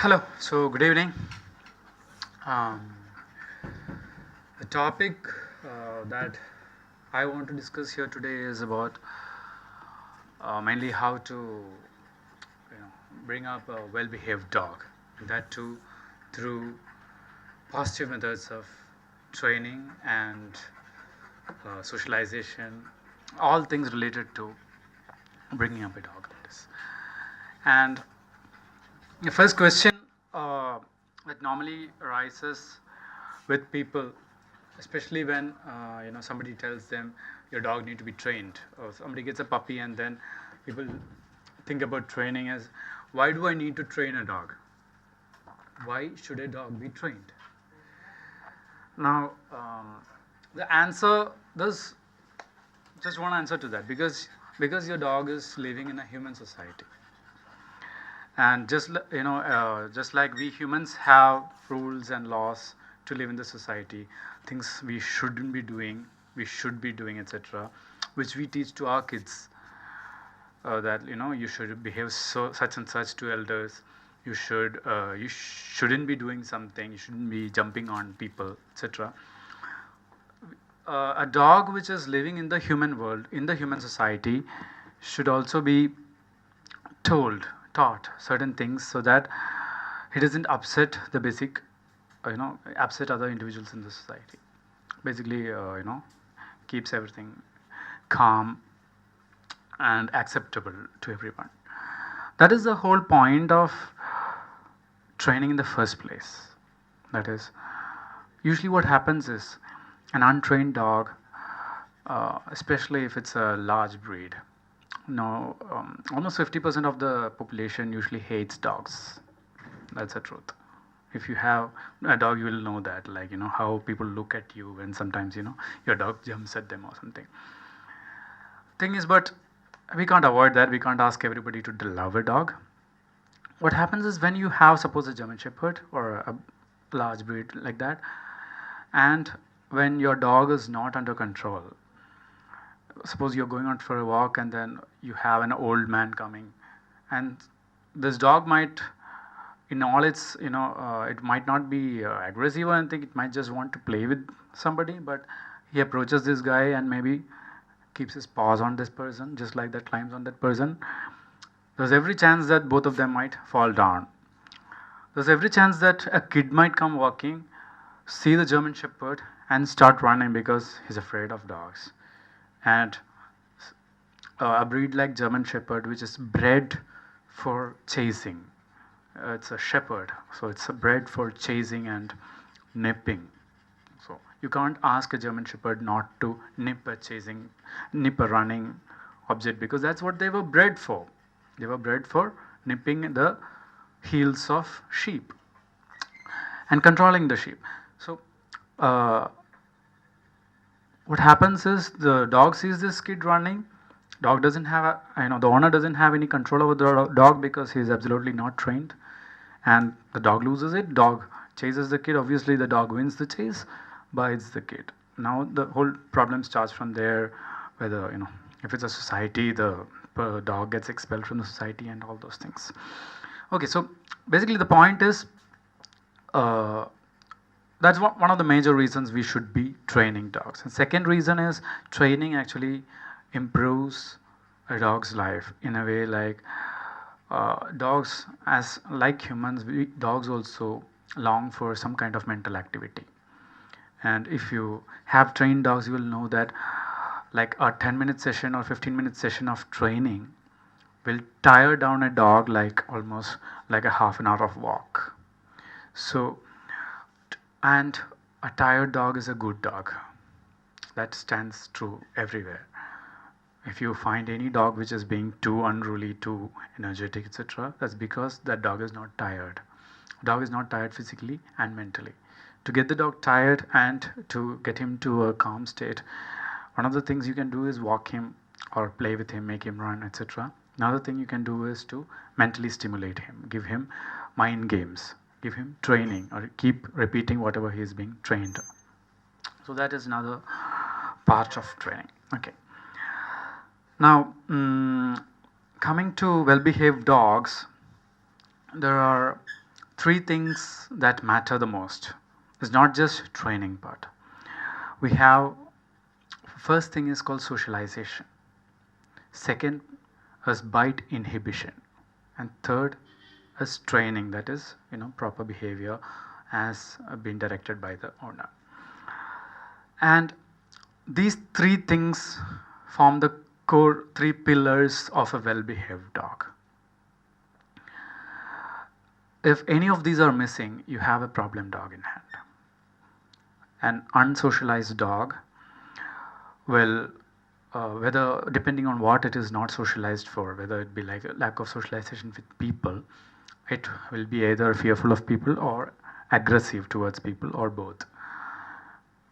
Hello, so good evening. Um, the topic that I want to discuss here today is about mainly how to bring up a well-behaved dog, and that too through positive methods of training and socialization, all things related to bringing up a dog. That is. And the first question that normally arises with people, especially when somebody tells them your dog need to be trained, or somebody gets a puppy and then people think about training as, why do I need to train a dog? Why should a dog be trained? Now, the answer, there's just one answer to that, because your dog is living in a human society, and just like we humans have rules and laws to live in the society, things we shouldn't be doing, we should be doing, etc., which we teach to our kids, that you should behave such and such to elders, you shouldn't be doing something, you shouldn't be jumping on people, etc. A dog which is living in the human world, in the human society, should also be taught certain things, so that he doesn't upset the basic, upset other individuals in the society. Basically, keeps everything calm and acceptable to everyone. That is the whole point of training in the first place. That is, usually what happens is an untrained dog, especially if it's a large breed. No, almost 50% of the population usually hates dogs. That's the truth. If you have a dog, you will know that, like how people look at you when sometimes your dog jumps at them or something. Thing is, but we can't avoid that. We can't ask everybody to love a dog. What happens is, when you have, suppose, a German Shepherd or a large breed like that, and when your dog is not under control, suppose you're going out for a walk and then you have an old man coming, and this dog might, in all its, it might not be aggressive or anything, it might just want to play with somebody, but he approaches this guy and maybe keeps his paws on this person, just like that, climbs on that person. There's every chance that both of them might fall down. There's every chance that a kid might come walking, see the German Shepherd, and start running because he's afraid of dogs. And a breed like German Shepherd, which is bred for chasing, it's a shepherd, so it's bred for chasing and nipping. So you can't ask a German Shepherd not to nip a running object, because that's what they were bred for. They were bred for nipping the heels of sheep and controlling the sheep. So what happens is, the dog sees this kid running. Dog doesn't have the owner doesn't have any control over the dog because he is absolutely not trained, and the dog loses it. Dog chases the kid. Obviously, the dog wins the chase, bites the kid. Now the whole problem starts from there. Whether if it's a society, the dog gets expelled from the society and all those things. Okay, so basically the point is, that's one of the major reasons we should be training dogs. And second reason is, training actually improves a dog's life in a way, like dogs, as like humans, dogs also long for some kind of mental activity. And if you have trained dogs, you will know that, like, a 10-minute session or 15-minute session of training will tire down a dog like almost like a half an hour of walk. So, and a tired dog is a good dog. That stands true everywhere. If you find any dog which is being too unruly, too energetic, etc., that's because that dog is not tired. Dog is not tired physically and mentally. To get the dog tired and to get him to a calm state, one of the things you can do is walk him or play with him, make him run, etc. Another thing you can do is to mentally stimulate him, give him mind games, give him training, or keep repeating whatever he is being trained. So that is another part of training. Okay. Now, coming to well-behaved dogs, there are three things that matter the most. It's not just training part. We have, first thing is called socialization. Second is bite inhibition. And third is training, that is, proper behavior as been directed by the owner. And these three things form the core three pillars of a well-behaved dog. If any of these are missing, you have a problem dog in hand. An unsocialized dog will, whether depending on what it is not socialized for, whether it be like a lack of socialization with people, it will be either fearful of people or aggressive towards people or both.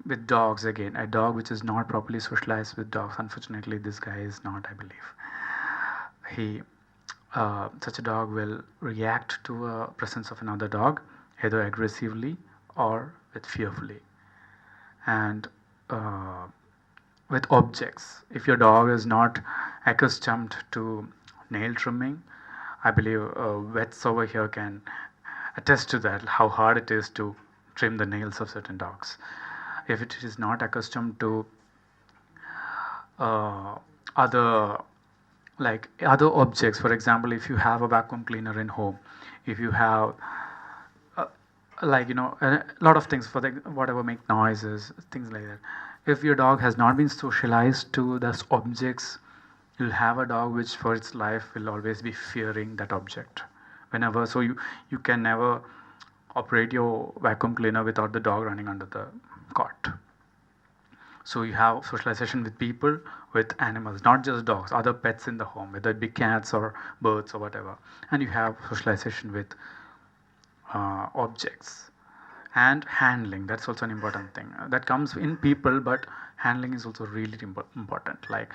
With dogs, again, a dog which is not properly socialized with dogs, unfortunately this guy is not, I believe. Such a dog will react to a presence of another dog either aggressively or with fearfully. And with objects, if your dog is not accustomed to nail trimming, I believe vets over here can attest to that, how hard it is to trim the nails of certain dogs. If it is not accustomed to other objects, for example, if you have a vacuum cleaner in home, if you have a lot of things for the whatever make noises, things like that. If your dog has not been socialized to those objects, you'll have a dog which for its life will always be fearing that object. Whenever, so you can never operate your vacuum cleaner without the dog running under the cot. So you have socialization with people, with animals, not just dogs, other pets in the home, whether it be cats or birds or whatever. And you have socialization with objects. And handling, that's also an important thing. That comes in people, but handling is also really important. Like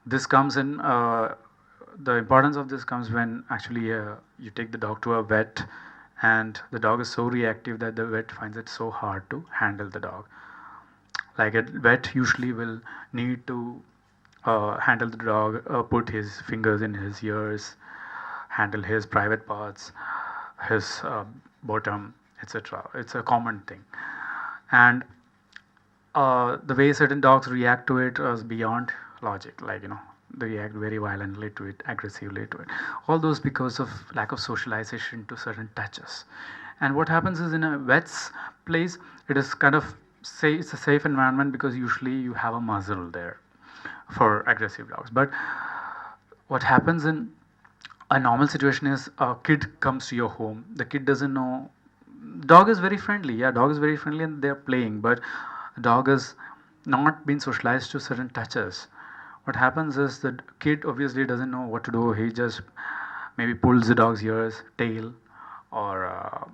this comes in, the importance of this comes when actually you take the dog to a vet and the dog is so reactive that the vet finds it so hard to handle the dog. Like a vet usually will need to handle the dog, put his fingers in his ears, handle his private parts, his bottom, etc. It's a common thing. And the way certain dogs react to it is beyond logic. Like, they react very violently to it, aggressively to it. All those because of lack of socialization to certain touches. And what happens is in a vet's place, it is kind of it's a safe environment because usually you have a muzzle there for aggressive dogs. But what happens in a normal situation is a kid comes to your home. The kid doesn't know. Dog is very friendly. Yeah, dog is very friendly and they're playing. But dog has not been socialized to certain touches. What happens is the kid obviously doesn't know what to do. He just maybe pulls the dog's ears, tail, or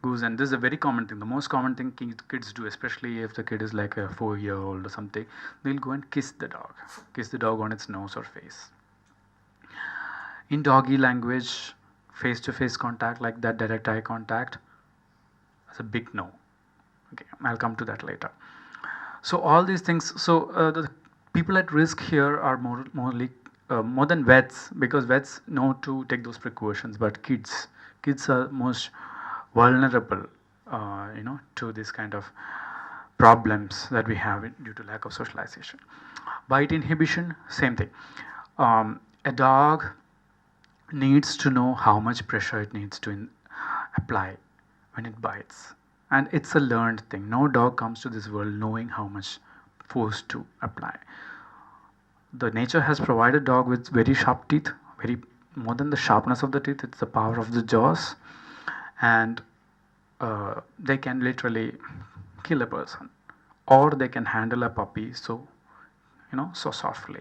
goose. And this is a very common thing. The most common thing kids do, especially if the kid is like a 4-year-old or something, they'll go and kiss the dog on its nose or face. In doggy language, face-to-face contact like that, direct eye contact, is a big no. Okay, I'll come to that later. So all these things. So the people at risk here are more than vets, because vets know to take those precautions. But kids are most vulnerable, to this kind of problems that we have due to lack of socialization. Bite inhibition, same thing. A dog needs to know how much pressure it needs to apply when it bites, and it's a learned thing. No dog comes to this world knowing how much force to apply. The nature has provided dog with very sharp teeth, very more than the sharpness of the teeth, it's the power of the jaws, and they can literally kill a person, or they can handle a puppy so softly.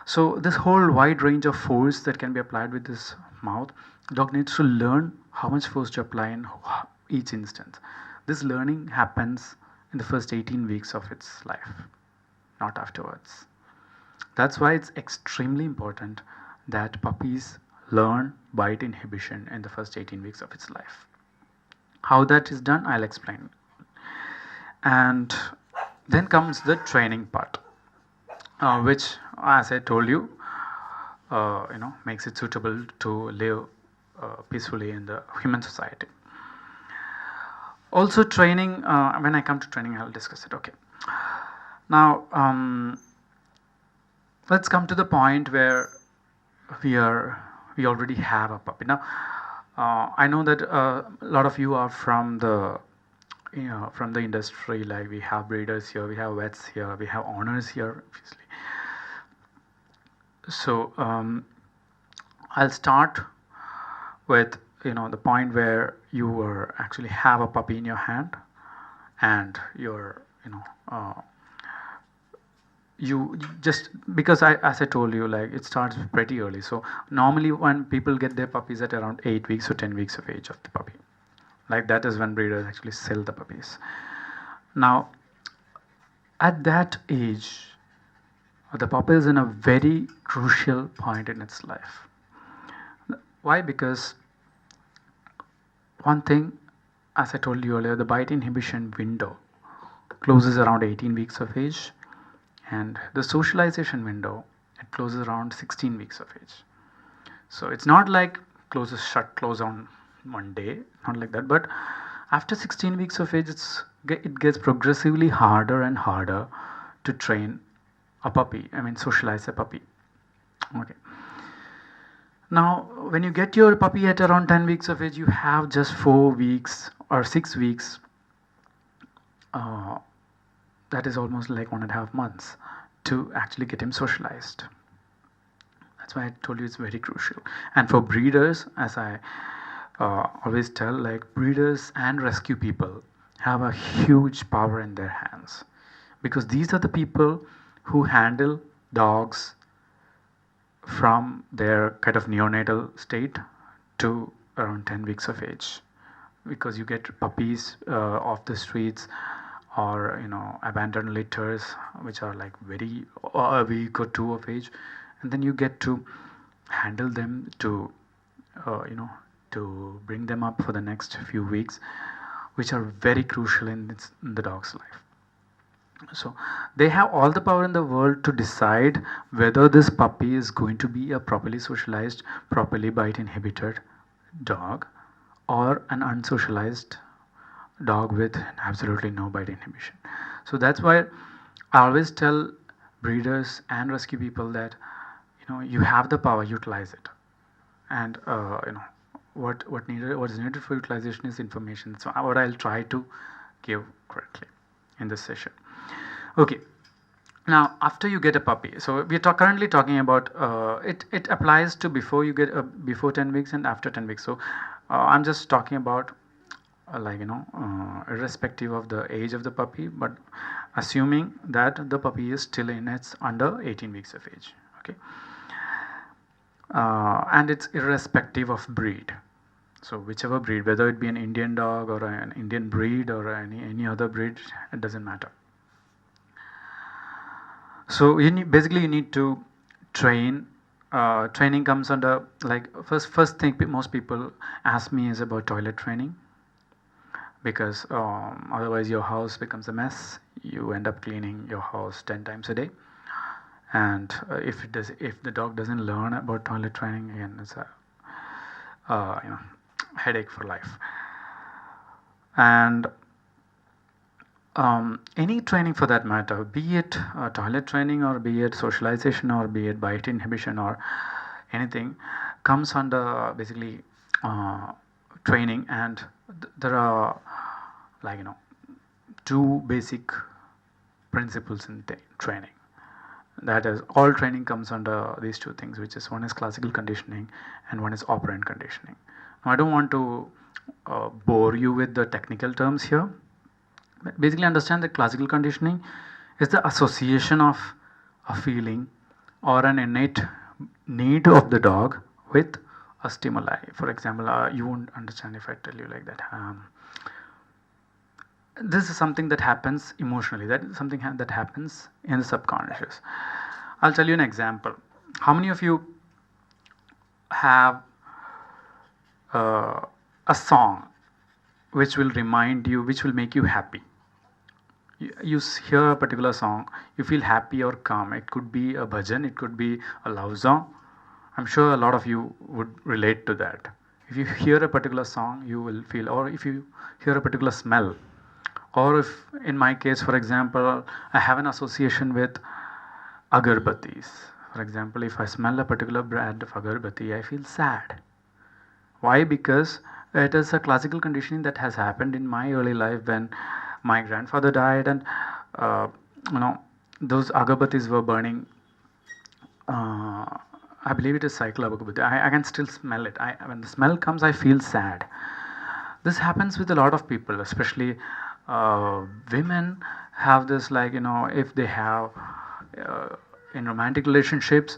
So this whole wide range of force that can be applied with this mouth, dog needs to learn how much force to apply in each instance. This learning happens in the first 18 weeks of its life, not afterwards. That's why it's extremely important that puppies learn bite inhibition in the first 18 weeks of its life. How that is done, I'll explain. And then comes the training part, which, as I told you, makes it suitable to live peacefully in the human society. Also training, when I come to training I'll discuss it. Okay, now let's come to the point where we already have a puppy. Now I know that a lot of you are from the from the industry, like we have breeders here, we have vets here, we have owners here, obviously. So I'll start with the point where you actually have a puppy in your hand, and you just, because as I told you, like it starts pretty early. So normally when people get their puppies at around 8 weeks or 10 weeks of age of the puppy, like that is when breeders actually sell the puppies. Now at that age, the puppy is in a very crucial point in its life. Why? Because one thing, as I told you earlier, the bite inhibition window closes around 18 weeks of age, and the socialization window, it closes around 16 weeks of age. So it's not like close on one day, not like that, but after 16 weeks of age, it gets progressively harder and harder to train a puppy, socialize a puppy. Okay. Now, when you get your puppy at around 10 weeks of age, you have just 4 weeks or 6 weeks. That is almost like 1.5 months to actually get him socialized. That's why I told you it's very crucial. And for breeders, as I always tell, like breeders and rescue people have a huge power in their hands, because these are the people who handle dogs from their kind of neonatal state to around 10 weeks of age, because you get puppies off the streets, or abandoned litters which are like very a week or two of age, and then you get to handle them to to bring them up for the next few weeks, which are very crucial in the dog's life. So they have all the power in the world to decide whether this puppy is going to be a properly socialized, properly bite inhibited dog, or an unsocialized dog with absolutely no bite inhibition. So that's why I always tell breeders and rescue people that you have the power, utilize it. And what is needed for utilization is information. So what I'll try to give correctly in this session. Okay. Now, after you get a puppy, so we're currently talking about it applies to before you get before 10 weeks and after 10 weeks. So I'm just talking about irrespective of the age of the puppy, but assuming that the puppy is still in its under 18 weeks of age. Okay. And it's irrespective of breed. So whichever breed, whether it be an Indian dog or an Indian breed or any other breed, it doesn't matter. So basically you need to train. Training comes under, like, first thing most people ask me is about toilet training, because otherwise your house becomes a mess. You end up cleaning your house 10 times a day, and if the dog doesn't learn about toilet training, again it's a headache for life. And any training for that matter, be it toilet training or be it socialization or be it bite inhibition or anything, comes under basically training. And there are two basic principles in training. That is, all training comes under these two things, which is, one is classical conditioning and one is operant conditioning. Now, I don't want to bore you with the technical terms here. But basically understand that classical conditioning is the association of a feeling or an innate need of the dog with a stimuli. For example, you won't understand if I tell you like that. This is something that happens emotionally. That is something that happens in the subconscious. I'll tell you an example. How many of you have a song which will remind you, which will make you happy? You hear a particular song, you feel happy or calm. It could be a bhajan, it could be a love song. I'm sure a lot of you would relate to that. If you hear a particular song, you will feel, or if you hear a particular smell, or if in my case, for example, I have an association with agarbattis. For example, if I smell a particular brand of agarbatti, I feel sad. Why? Because it is a classical conditioning that has happened in my early life when my grandfather died, and uh, you know those agarbattis were burning. I believe it is cycle agarbatti. I can still smell it. When the smell comes, I feel sad. This happens with a lot of people, especially women have this, like, if they have uh, in romantic relationships,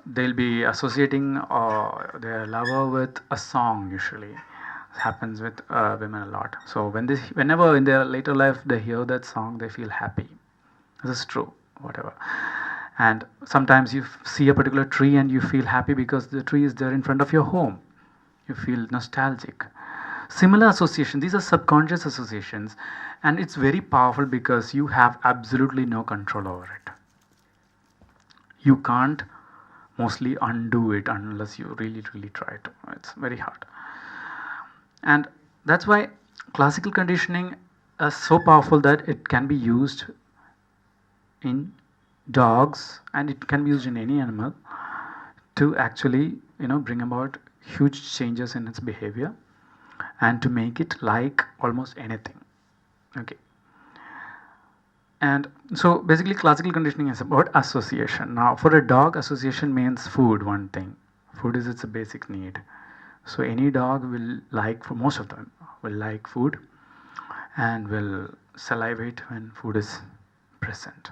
they'll be associating their lover with a song usually. It happens with women a lot. So whenever in their later life they hear that song, they feel happy. This is true, whatever. And sometimes you see a particular tree and you feel happy because the tree is there in front of your home. You feel nostalgic. Similar association, these are subconscious associations, and it's very powerful because you have absolutely no control over it. You can't mostly undo it unless you really, really try to. It's very hard. And that's why classical conditioning is so powerful that it can be used in dogs and it can be used in any animal to actually bring about huge changes in its behavior and to make it like almost anything. Okay. And so basically classical conditioning is about association. Now for a dog, association means food. One thing, food is its a basic need. So any dog will like, for most of them, will like food and will salivate when food is present.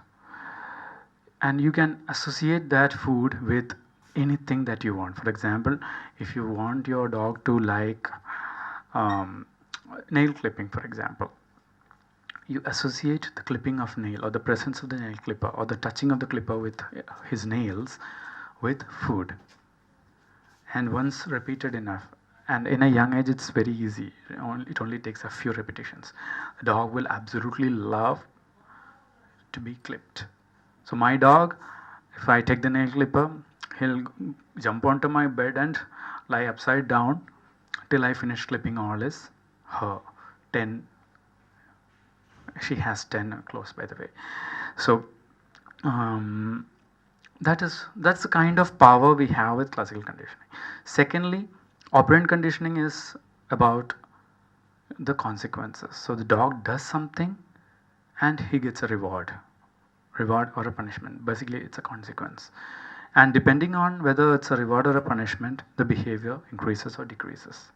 And you can associate that food with anything that you want. For example, if you want your dog to like nail clipping, for example, you associate the clipping of nail or the presence of the nail clipper or the touching of the clipper with his nails with food. And once repeated enough, and in a young age it's very easy, it only takes a few repetitions, the dog will absolutely love to be clipped. So my dog, if I take the nail clipper, he'll jump onto my bed and lie upside down till I finish clipping all his her 10. She has 10 close, by the way. So that's the kind of power we have with classical conditioning. Secondly, operant conditioning is about the consequences. So the dog does something and he gets a reward or a punishment. Basically it's a consequence, and depending on whether it's a reward or a punishment, the behavior increases or decreases.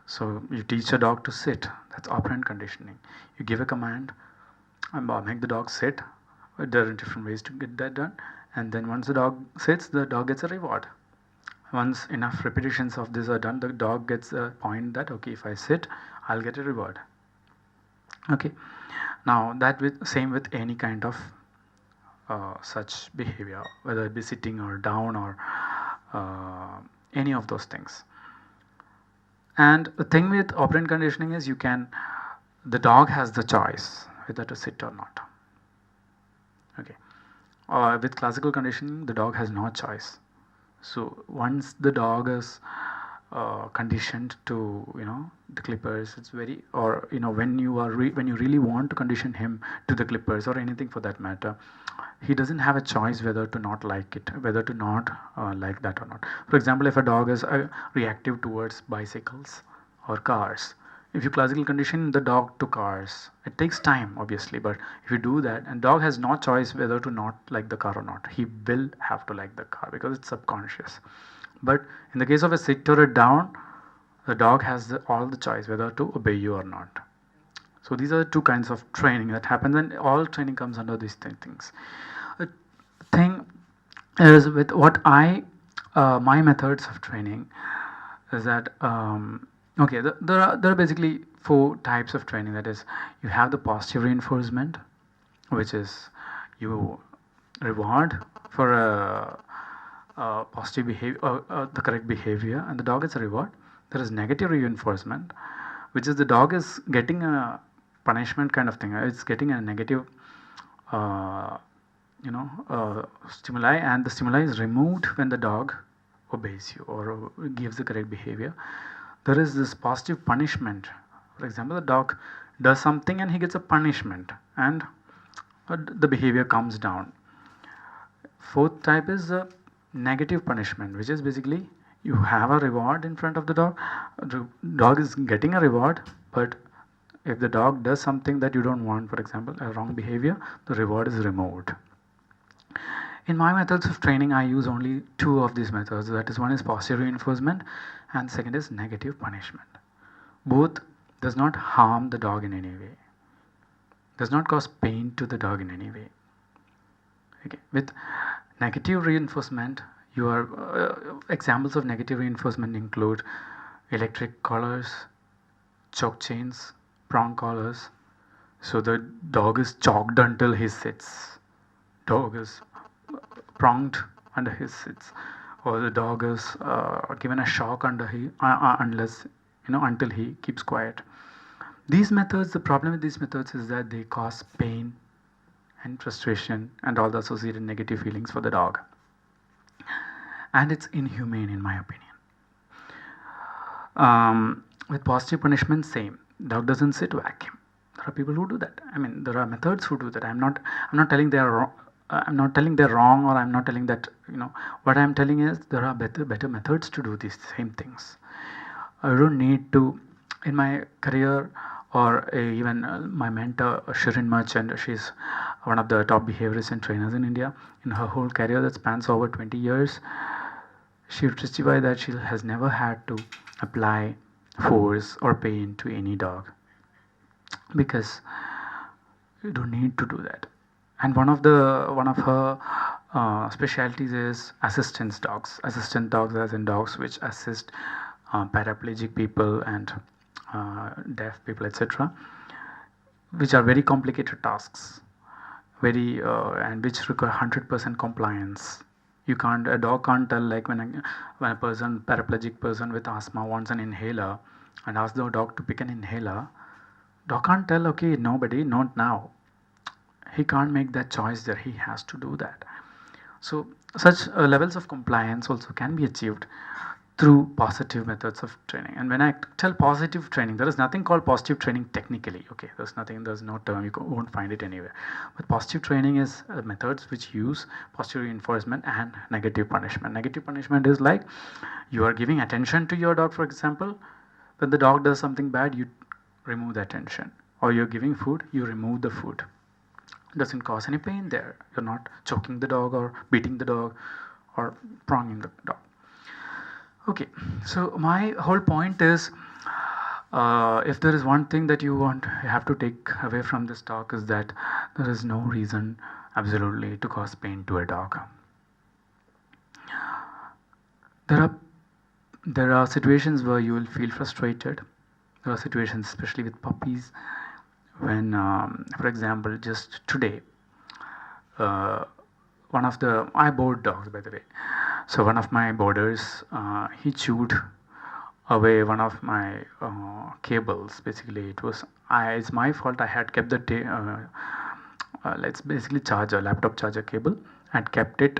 So you teach a dog to sit, that's operant conditioning. You give a command and make the dog sit. There are different ways to get that done, and then once the dog sits, the dog gets a reward. Once enough repetitions of this are done, the dog gets a point that, okay, if I sit, I'll get a reward. Okay. Now that same with any kind of such behavior, whether it be sitting or down or any of those things. And the thing with operant conditioning is the dog has the choice whether to sit or not. Okay. With classical conditioning, the dog has no choice. So once the dog is conditioned to the clippers, it's very, or when you really want to condition him to the clippers or anything for that matter, he doesn't have a choice whether to not like it, whether to not like that or not. For example, if a dog is reactive towards bicycles or cars, if you classical condition the dog to cars, it takes time obviously, but if you do that, and dog has no choice whether to not like the car or not, he will have to like the car because it's subconscious. But in the case of a sit or a down, the dog has all the choice whether to obey you or not. So these are the two kinds of training that happens, and all training comes under these things. The thing is with what my methods of training is that okay, there are basically 4 types of training. That is, you have the positive reinforcement, which is you reward for a positive behavior, the correct behavior, and the dog gets a reward. There is negative reinforcement, which is the dog is getting a punishment kind of thing. It's getting a negative stimuli, and the stimuli is removed when the dog obeys you or gives the correct behavior. there is this positive punishment. For example, the dog does something and he gets a punishment, and the behavior comes down. Fourth type is the negative punishment, which is basically you have a reward in front of the dog. The dog is getting a reward, but if the dog does something that you don't want, for example, a wrong behavior, the reward is removed. In my methods of training, I use only two of these methods. That is, one is positive reinforcement, and second is negative punishment. Both does not harm the dog in any way, does not cause pain to the dog in any way. Okay. With negative reinforcement, your examples of negative reinforcement include electric collars, choke chains, prong collars. So the dog is choked until he sits. Dog is pronged under his sits, or the dog is given a shock under unless until he keeps quiet. These methods, the problem with these methods is that they cause pain and frustration and all the associated negative feelings for the dog, and it's inhumane in my opinion. With positive punishment, same. Dog doesn't sit, vacuum. There are people who do that. I mean, there are methods who do that. I'm not telling they are wrong. I'm not telling they're wrong, or I'm not telling that What I'm telling is there are better methods to do these same things. I don't need to. In my career, or even my mentor Shirin Merchant, she's one of the top behaviorists and trainers in India. In her whole career that spans over 20 years, she would testify that she has never had to apply force or pain to any dog, because you don't need to do that. And one of her specialties is assistance dogs. Assistant dogs, as in dogs which assist paraplegic people and deaf people, etc., which are very complicated tasks, and which require 100% compliance. A dog can't tell, like when a paraplegic person with asthma wants an inhaler and asks the dog to pick an inhaler, dog can't tell, okay, nobody, not now. He can't make that choice there. He has to do that. So such levels of compliance also can be achieved through positive methods of training. And when I tell positive training, there is nothing called positive training technically. Okay, there's no term, you won't find it anywhere. But positive training is methods which use positive reinforcement and negative punishment. Negative punishment is like you are giving attention to your dog, for example. When the dog does something bad, you remove the attention. Or you're giving food, you remove the food. It doesn't cause any pain there. You're not choking the dog or beating the dog or pronging the dog. Okay, so my whole point is, if there is one thing that you have to take away from this talk, is that there is no reason absolutely to cause pain to a dog. There are situations where you will feel frustrated. There are situations, especially with puppies, when, for example, just today, I board dogs, by the way. So one of my boarders, he chewed away one of my cables. Basically, it's my fault. I had kept the let's basically laptop charger cable, and kept it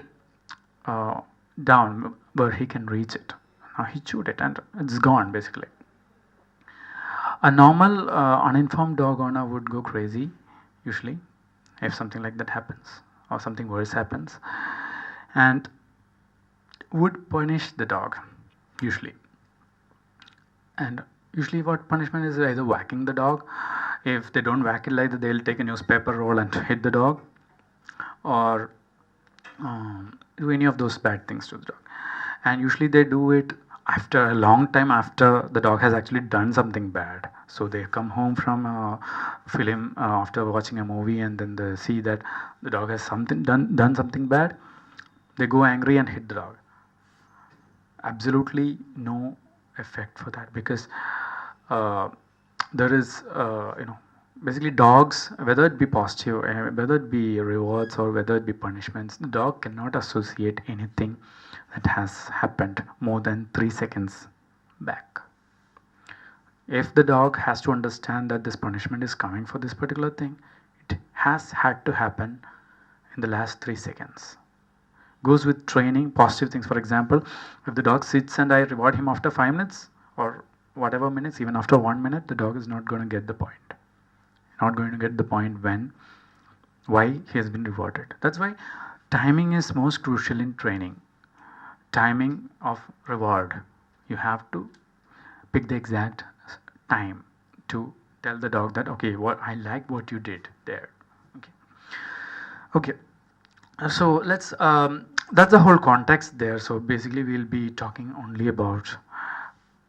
down where he can reach it. Now he chewed it and it's gone basically. A normal uninformed dog owner would go crazy usually if something like that happens or something worse happens, and would punish the dog usually. And usually what punishment is either whacking the dog. If they don't whack it like that, they'll take a newspaper roll and hit the dog, or do any of those bad things to the dog. And usually they do it after a long time after the dog has actually done something bad. So they come home from a film after watching a movie, and then they see that the dog has done something bad. They go angry and hit the dog. Absolutely no effect for that, because there is basically dogs, whether it be positive, whether it be rewards or whether it be punishments, the dog cannot associate anything that has happened more than 3 seconds back. If the dog has to understand that this punishment is coming for this particular thing, it has had to happen in the last 3 seconds. Goes with training, positive things. For example, if the dog sits and I reward him after 5 minutes or whatever minutes, even after 1 minute, the dog is not going to get the point. Not going to get the point why he has been rewarded. That's why timing is most crucial in training. Timing of reward. You have to pick the exact time to tell the dog that, okay, what I like what you did there. Okay. Okay. So let's that's the whole context there. So basically we'll be talking only about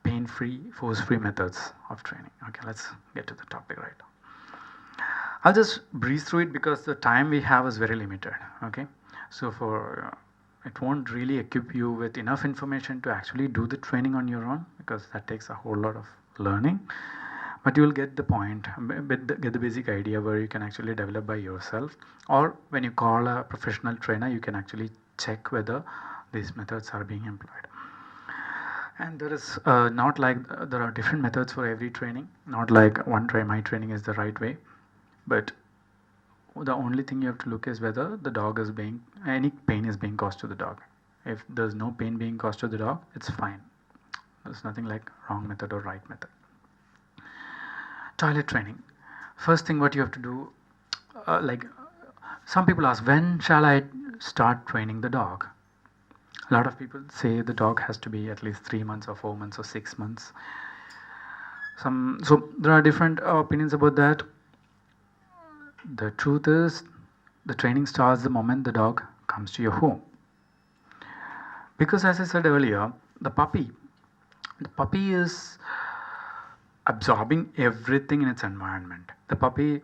pain-free, force-free methods of training. Okay, let's get to the topic right now. I'll just breeze through it because the time we have is very limited. Okay, so for it won't really equip you with enough information to actually do the training on your own, because that takes a whole lot of learning. But you will get the point, get the basic idea where you can actually develop by yourself, or when you call a professional trainer, you can actually check whether these methods are being employed. And there is not like there are different methods for every training. Not like my training is the right way, but the only thing you have to look is whether the dog is being any pain is being caused to the dog. If there's no pain being caused to the dog, it's fine. There's nothing like wrong method or right method. Toilet training. First thing what you have to do, like some people ask, when shall I start training the dog? A lot of people say the dog has to be at least 3 months or 4 months or 6 months. So there are different opinions about that. The truth is, the training starts the moment the dog comes to your home. Because as I said earlier, the puppy is absorbing everything in its environment. The puppy,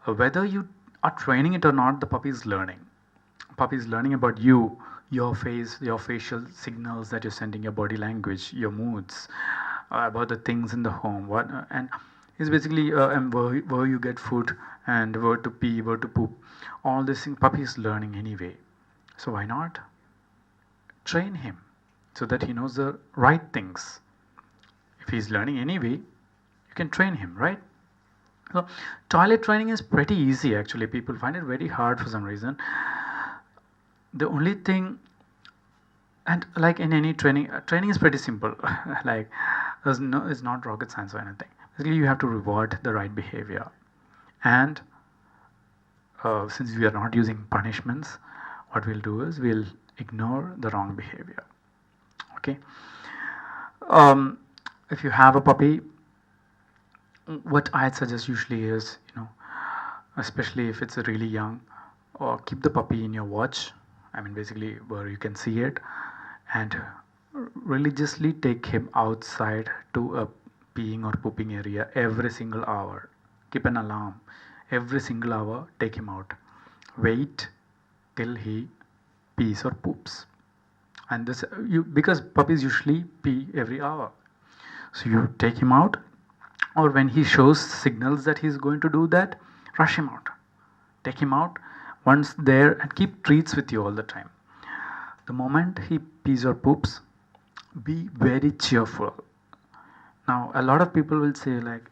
whether you are training it or not, the puppy is learning. Puppy is learning about you, your face, your facial signals that you're sending, your body language, your moods, about the things in the home. And it's basically and where you get food and where to pee, where to poop. All this thing, puppy is learning anyway. So why not train him so that he knows the right things? If he's learning anyway, you can train him, right? So toilet training is pretty easy actually. People find it very hard for some reason. The only thing, and like in any training, training is pretty simple. Like it's not rocket science or anything. Basically, you have to reward the right behavior, and since we are not using punishments, what we'll do is we'll ignore the wrong behavior. Okay. If you have a puppy, what I'd suggest usually is, especially if it's really young, or keep the puppy in your watch. I mean, basically where you can see it, and religiously take him outside to a peeing or pooping area every single hour. Keep an alarm. Every single hour, take him out. Wait till he pees or poops. And this because puppies usually pee every hour. So you take him out, or when he shows signals that he's going to do that, rush him out. Take him out once there and keep treats with you all the time. The moment he pees or poops, be very cheerful. Now, a lot of people will say, like,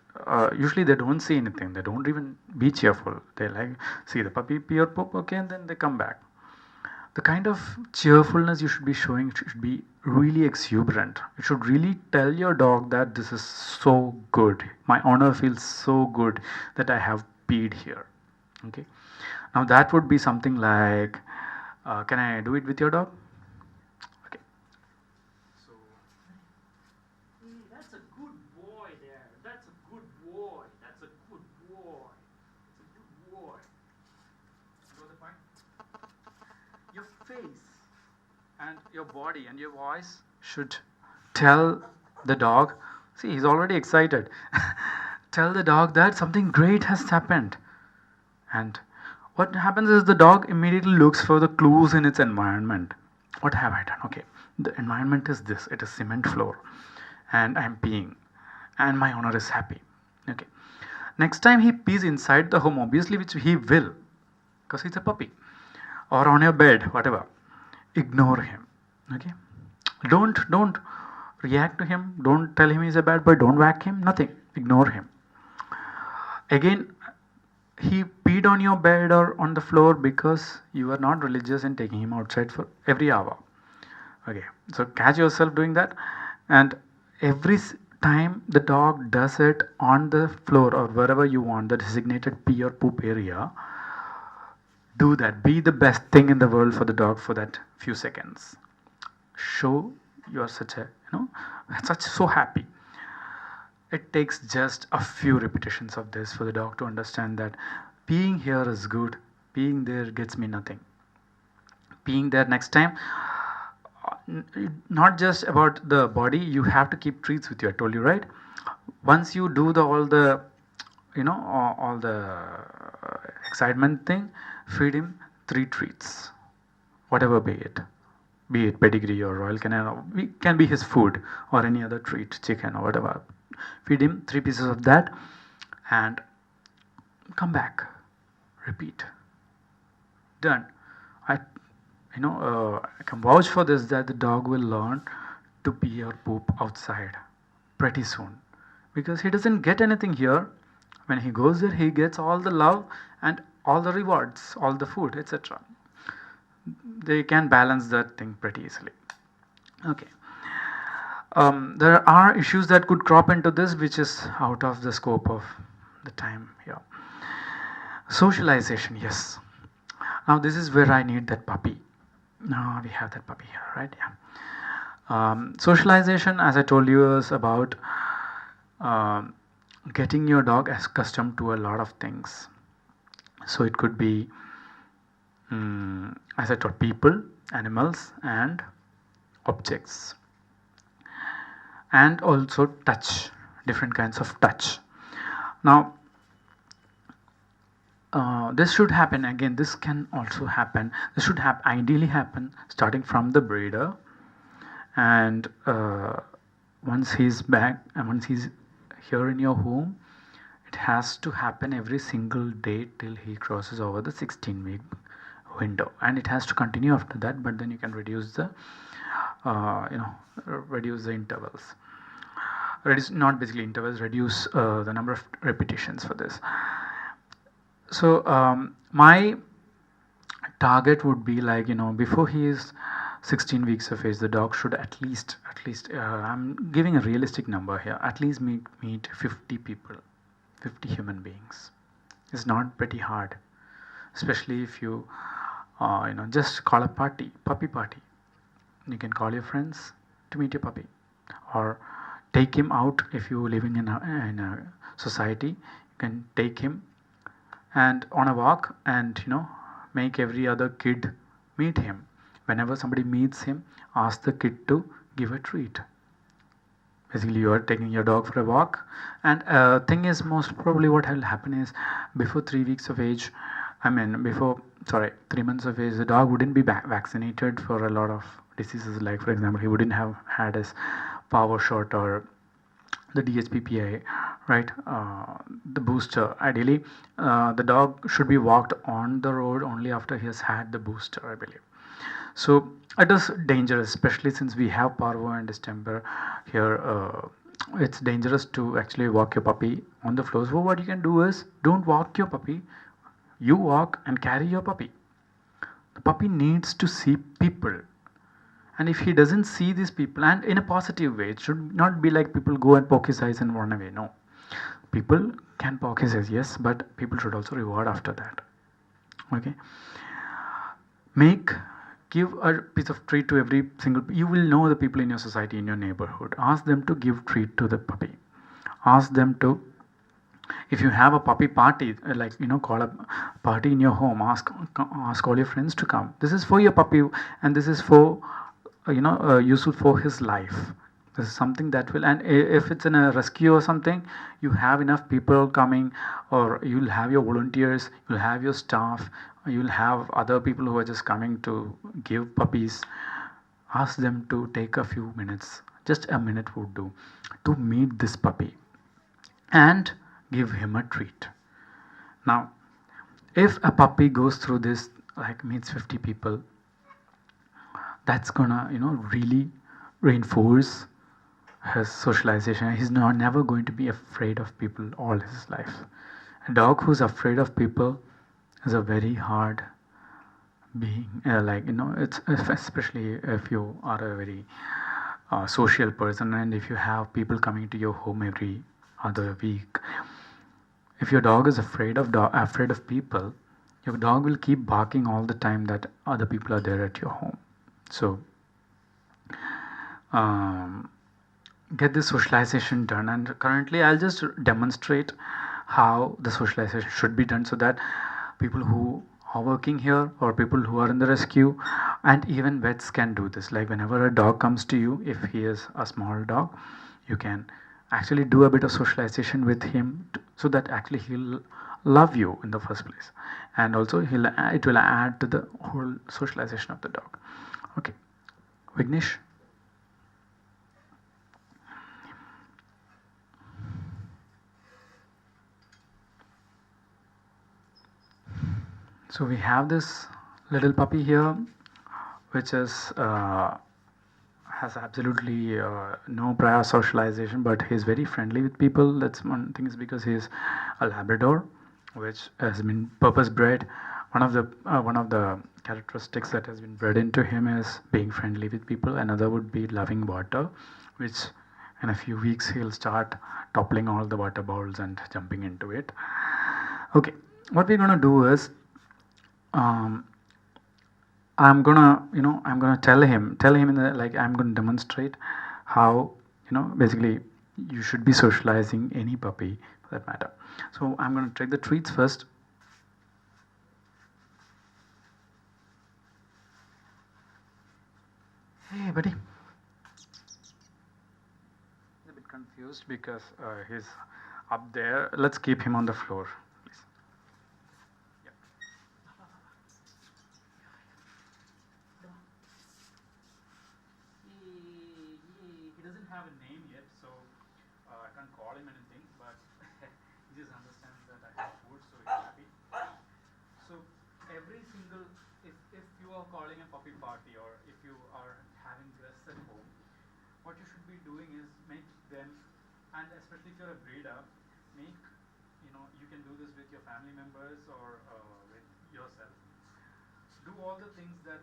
usually they don't say anything. They don't even be cheerful. They like, see the puppy pee or poop, okay, and then they come back. The kind of cheerfulness you should be showing should be really exuberant. You should really tell your dog that this is so good. My owner feels so good that I have peed here. Okay. Now that would be something like, can I do it with your dog? Okay. So, that's a good boy there. That's a good boy. That's a good boy. It's a good boy. Go the point. Your face and your body and your voice should tell the dog. See, he's already excited. Tell the dog that something great has happened. And what happens is the dog immediately looks for the clues in its environment. What have I done? Okay, the environment is this. It is cement floor, and I'm peeing, and my owner is happy. Okay, next time he pees inside the home, obviously, which he will, because he's a puppy, or on your bed, whatever. Ignore him. Okay, don't react to him. Don't tell him he's a bad boy. Don't whack him. Nothing. Ignore him. Again, he peed on your bed or on the floor because you are not religious in taking him outside for every hour. Okay, so catch yourself doing that, and every time the dog does it on the floor or wherever you want, the designated pee or poop area, do that. Be the best thing in the world for the dog for that few seconds. Show you are such a, such so happy. It takes just a few repetitions of this for the dog to understand that being here is good, being there gets me nothing. Being there next time, not just about the body, you have to keep treats with you. I told you, right? Once you do all the, all the excitement thing, feed him 3 treats, whatever be it pedigree or Royal Canin, or can be his food or any other treat, chicken or whatever. Feed him 3 pieces of that and come back. Repeat. Done. I can vouch for this that the dog will learn to pee or poop outside pretty soon, because he doesn't get anything here. When he goes there, he gets all the love and all the rewards, all the food, etc. They can balance that thing pretty easily. Okay. There are issues that could crop into this, which is out of the scope of the time here. Socialization, yes. Now this is where I need that puppy. Now we have that puppy here, right? Yeah. Socialization, as I told you, is about getting your dog accustomed to a lot of things. So it could be, as I told, people, animals, and objects, and also touch, different kinds of touch. Now this should happen, again, this can also happen, this should ideally happen starting from the breeder, and once he's back and once he's here in your home, it has to happen every single day till he crosses over the 16-week window, and it has to continue after that, but then you can reduce the reduce the intervals, not basically intervals, reduce the number of repetitions for this. So my target would be like, before he is 16 weeks of age, the dog should at least I'm giving a realistic number here, at least meet 50 people, 50 human beings. It's not pretty hard, especially if you just call a puppy party. You can call your friends to meet your puppy, or take him out. If you're living in a society, you can take him and on a walk, and make every other kid meet him. Whenever somebody meets him, ask the kid to give a treat. Basically, you are taking your dog for a walk, and thing is, most probably what will happen is, before 3 weeks of age, before 3 months of age, the dog wouldn't be vaccinated for a lot of diseases. Like, for example, he wouldn't have had his power shot or the DHPPI, right? The booster. Ideally, the dog should be walked on the road only after he has had the booster, I believe. So it is dangerous, especially since we have parvo and distemper here. It's dangerous to actually walk your puppy on the floor. So what you can do is, don't walk your puppy. You walk and carry your puppy. The puppy needs to see people. And if he doesn't see these people, and in a positive way, it should not be like people go and poke his eyes and run away. No. People can poke his eyes, yes, but people should also reward after that. Okay. Give a piece of treat to every single. You will know the people in your society, in your neighborhood. Ask them to give treat to the puppy. Ask them to. If you have a puppy party, call a party in your home. Ask all your friends to come. This is for your puppy, and this is for useful for his life. This is something that will, and if it's in a rescue or something, you have enough people coming, or you'll have your volunteers, you'll have your staff, you'll have other people who are just coming to give puppies. Ask them to take a few minutes, just a minute would do, to meet this puppy and give him a treat. Now, if a puppy goes through this, like meets 50 people, that's gonna really reinforce his socialization. He's never going to be afraid of people all his life. A dog who's afraid of people is a very hard being. It's especially if you are a very social person, and if you have people coming to your home every other week, if your dog is afraid of people, your dog will keep barking all the time that other people are there at your home. So um, get this socialization done, and currently I'll just demonstrate how the socialization should be done, so that people who are working here or people who are in the rescue and even vets can do this. Like whenever a dog comes to you, if he is a small dog, you can actually do a bit of socialization with him so that actually he'll love you in the first place, and also it will add to the whole socialization of the dog. Okay, Vignesh. So we have this little puppy here, which is has absolutely no prior socialization, but he's very friendly with people. That's one thing, is because he's a Labrador, which has been purpose bred. One of the characteristics that has been bred into him is being friendly with people. Another would be loving water, which in a few weeks he'll start toppling all the water bowls and jumping into it. Okay, what we're gonna do is um, I'm gonna tell him in the, like, I'm gonna demonstrate how, basically you should be socializing any puppy for that matter. So I'm gonna take the treats first. Hey, buddy. He's a bit confused because he's up there. Let's keep him on the floor, please. Yep. He doesn't have a name yet, so I can't call him anything, but he just understands that I have food, so he's happy. So every single, if you are calling a puppy party, or if you are having guests at home, what you should be doing is make them, and especially if you're a breeder, make, you can do this with your family members or with yourself. Do all the things that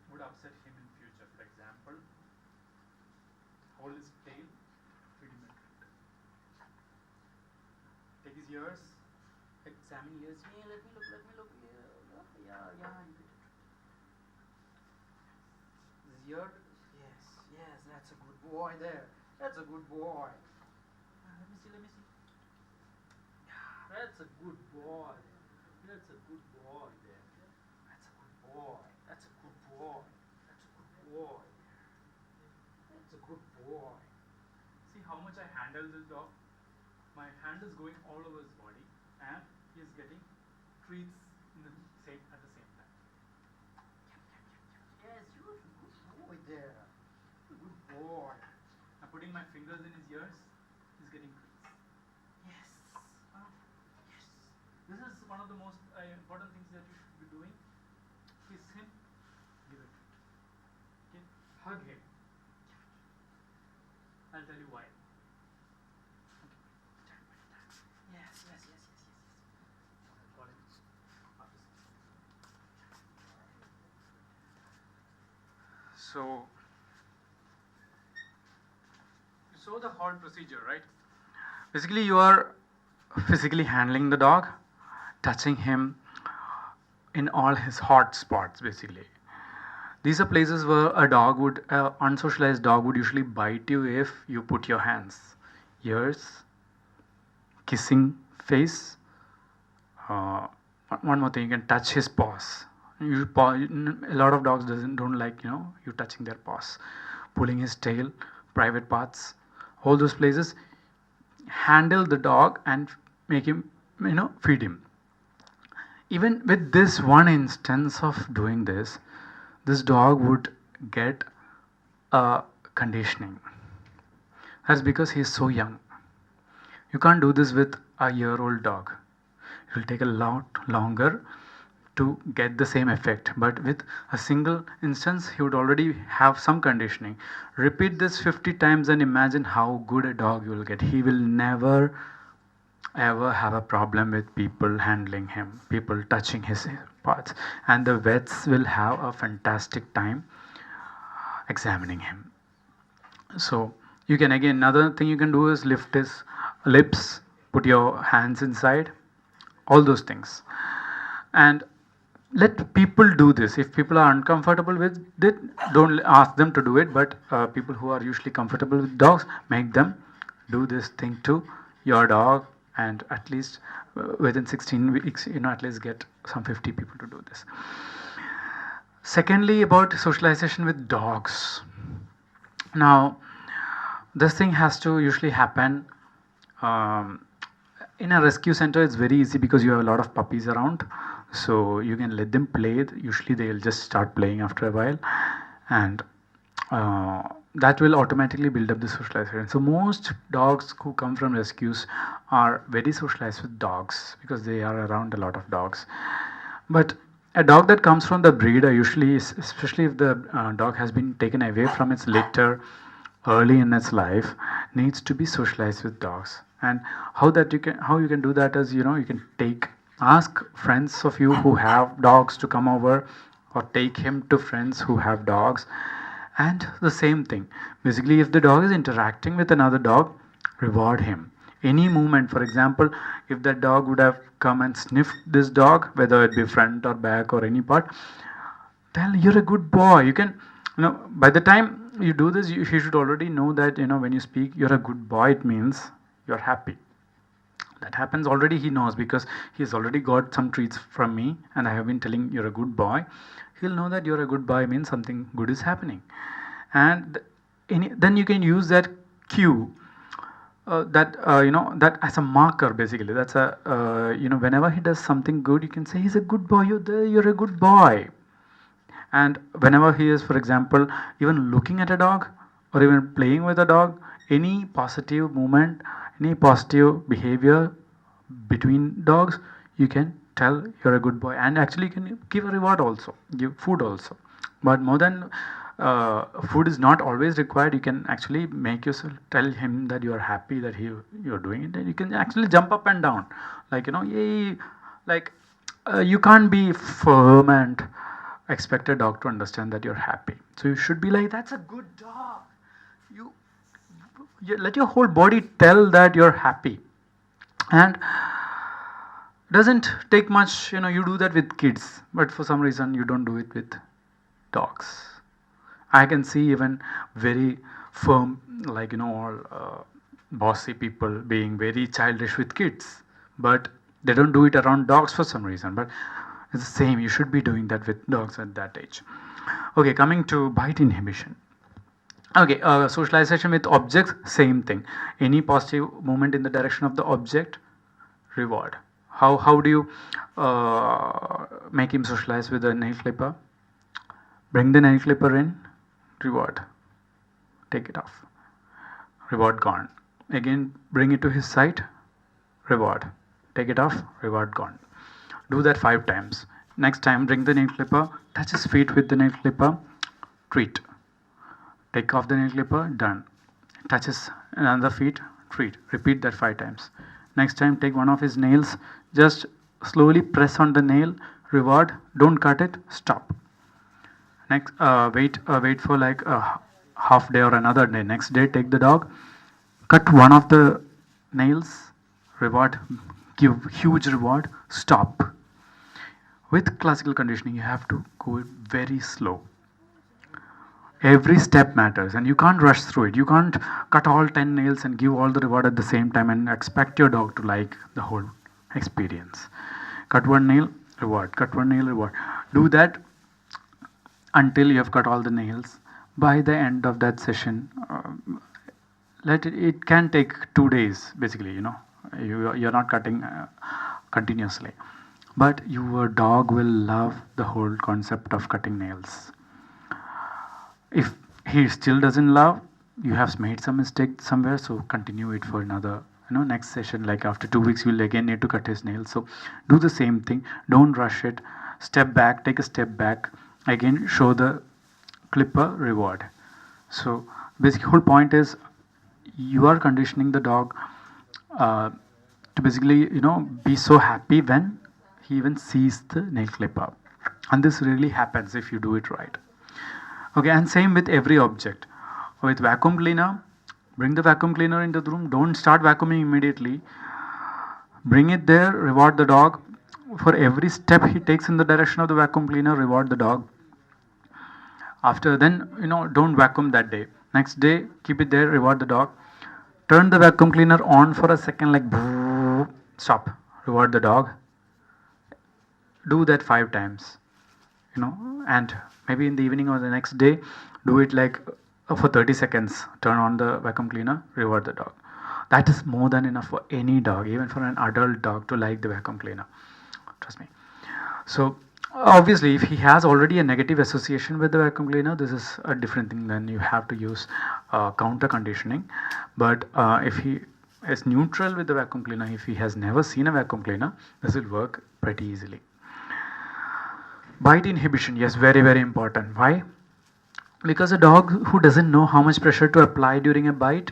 would upset him in future. For example, hold his tail, feed him a treat. Take his ears, examine ears. Yeah, let me look. Yeah. His ear. Yes, that's a good boy there. That's a good boy. Let me see. Yeah, that's a good boy. That's a good boy there. That's a good boy. That's a good boy. That's a good boy. That's a good boy. See how much I handle this dog? My hand is going all over his body, and he is getting treats at the same time. Yes, you're a good boy there. Good boy. I'm putting my fingers in his ears. He's getting treats. Yes. Yes. This is one of the most important things that you should be doing. Kiss him. Give it. Okay. Hug him. I'll tell you why. Yes. I'll call him after this. So you saw the whole procedure, right? Basically, you are physically handling the dog, touching him in all his hot spots, basically. These are places where unsocialized dog would usually bite you if you put your hands. Ears, kissing face. One more thing, you can touch his paws. A lot of dogs don't like you touching their paws, pulling his tail, private parts, all those places. Handle the dog and make him, feed him. Even with this one instance of doing this, this dog would get a conditioning. That's because he is so young. You can't do this with a year-old dog. It will take a lot longer to get the same effect, but with a single instance he would already have some conditioning. Repeat this 50 times and imagine how good a dog you will get. He will never ever have a problem with people handling him, people touching his parts, and the vets will have a fantastic time examining him. So you can, again, another thing you can do is lift his lips, put your hands inside, all those things. And let people do this. If people are uncomfortable with it, don't ask them to do it, but people who are usually comfortable with dogs, make them do this thing to your dog. And at least within 16 weeks, at least get some 50 people to do this. Secondly, about socialization with dogs. Now, this thing has to usually happen um, in a rescue center. It's very easy because you have a lot of puppies around, so you can let them play. Usually they'll just start playing after a while, and that will automatically build up the socialization. So most dogs who come from rescues are very socialized with dogs because they are around a lot of dogs. But a dog that comes from the breeder, usually, especially if the dog has been taken away from its litter early in its life, needs to be socialized with dogs. And how you can do that is, you can ask friends of you who have dogs to come over, or take him to friends who have dogs. And the same thing, basically, if the dog is interacting with another dog, reward him. Any movement, for example, if that dog would have come and sniffed this dog, whether it be front or back or any part, tell, you're a good boy. You can, by the time you do this, he should already know that, when you speak, you're a good boy, it means you're happy. That happens already, he knows, because he's already got some treats from me and I have been telling you're a good boy. He'll know that you're a good boy means something good is happening. And then you can use that cue, that as a marker. Basically, that's a whenever he does something good, you can say, he's a good boy, you're a good boy. And whenever he is, for example, even looking at a dog or even playing with a dog, any positive movement, any positive behavior between dogs, you can tell you're a good boy. And actually, you can give a reward also, give food also. But more than food is not always required. You can actually make yourself tell him that you are happy that you're doing it, and you can actually jump up and down, like, yay. Like, you can't be firm and expect a dog to understand that you're happy. So you should be like, that's a good dog. You let your whole body tell that you're happy. And doesn't take much, you do that with kids, but for some reason you don't do it with dogs. I can see even very firm, like, all bossy people being very childish with kids, but they don't do it around dogs for some reason. But it's the same, you should be doing that with dogs at that age. Okay, coming to bite inhibition. Okay, socialization with objects, same thing. Any positive movement in the direction of the object, reward. How do you make him socialize with a nail clipper? Bring the nail clipper in, reward. Take it off. Reward gone. Again, bring it to his side, reward. Take it off, reward gone. Do that 5 times. Next time, bring the nail clipper, touch his feet with the nail clipper, treat. Take off the nail clipper, done. Touches another feet, treat. Repeat that 5 times. Next time, take one of his nails, just slowly press on the nail, reward, don't cut it, stop. Next, wait for like a half day or another day. Next day, take the dog, cut one of the nails, reward, give huge reward, stop. With classical conditioning, you have to go very slow. Every step matters, and you can't rush through it. You can't cut all 10 nails and give all the reward at the same time and expect your dog to like the whole experience. Cut one nail, reward. Cut one nail, reward. Do that until you have cut all the nails. By the end of that session, it can take 2 days, basically. You're not cutting continuously, but your dog will love the whole concept of cutting nails. If he still doesn't love, you have made some mistake somewhere, so continue it for another, next session. Like after 2 weeks, you'll again need to cut his nails. So do the same thing. Don't rush it. Step back, take a step back. Again, show the clipper, reward. So basically, whole point is you are conditioning the dog to basically, be so happy when he even sees the nail clipper. And this really happens if you do it right. Okay, and same with every object. With vacuum cleaner, bring the vacuum cleaner into the room. Don't start vacuuming immediately. Bring it there, reward the dog. For every step he takes in the direction of the vacuum cleaner, reward the dog. After then, don't vacuum that day. Next day, keep it there, reward the dog. Turn the vacuum cleaner on for a second, like stop, reward the dog. Do that 5 times, and maybe in the evening or the next day, do it like for 30 seconds. Turn on the vacuum cleaner, reward the dog. That is more than enough for any dog, even for an adult dog, to like the vacuum cleaner. Trust me. So obviously, if he has already a negative association with the vacuum cleaner, this is a different thing. Then you have to use counter conditioning. But if he is neutral with the vacuum cleaner, if he has never seen a vacuum cleaner, this will work pretty easily. Bite inhibition, yes, very, very important. Why? Because a dog who doesn't know how much pressure to apply during a bite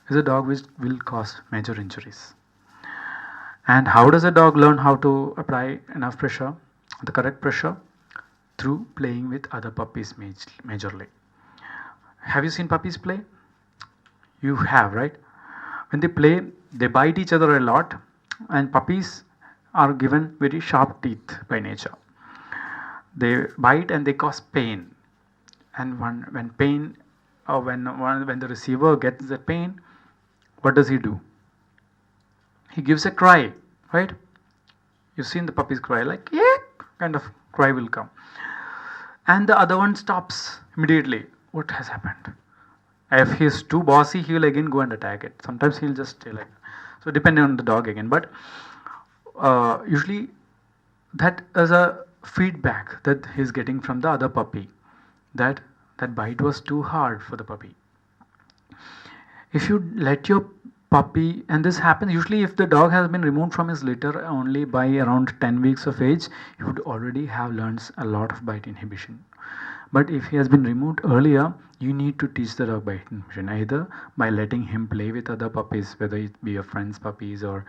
is a dog which will cause major injuries. And how does a dog learn how to apply enough pressure, the correct pressure? Through playing with other puppies majorly. Have you seen puppies play? You have, right? When they play, they bite each other a lot, and puppies are given very sharp teeth by nature. They bite and they cause pain. And when pain, or when the receiver gets the pain, what does he do? He gives a cry, right? You've seen the puppies cry, like yeah, kind of cry will come, and the other one stops immediately. What has happened? If he's too bossy, he will again go and attack it. Sometimes he'll just stay like that. So depending on the dog again, but usually that is a feedback that he's getting from the other puppy, that bite was too hard for the puppy. If you let your puppy, and this happens usually if the dog has been removed from his litter only by around 10 weeks of age, he would already have learned a lot of bite inhibition. But if he has been removed earlier, you need to teach the dog bite inhibition, either by letting him play with other puppies, whether it be your friend's puppies, or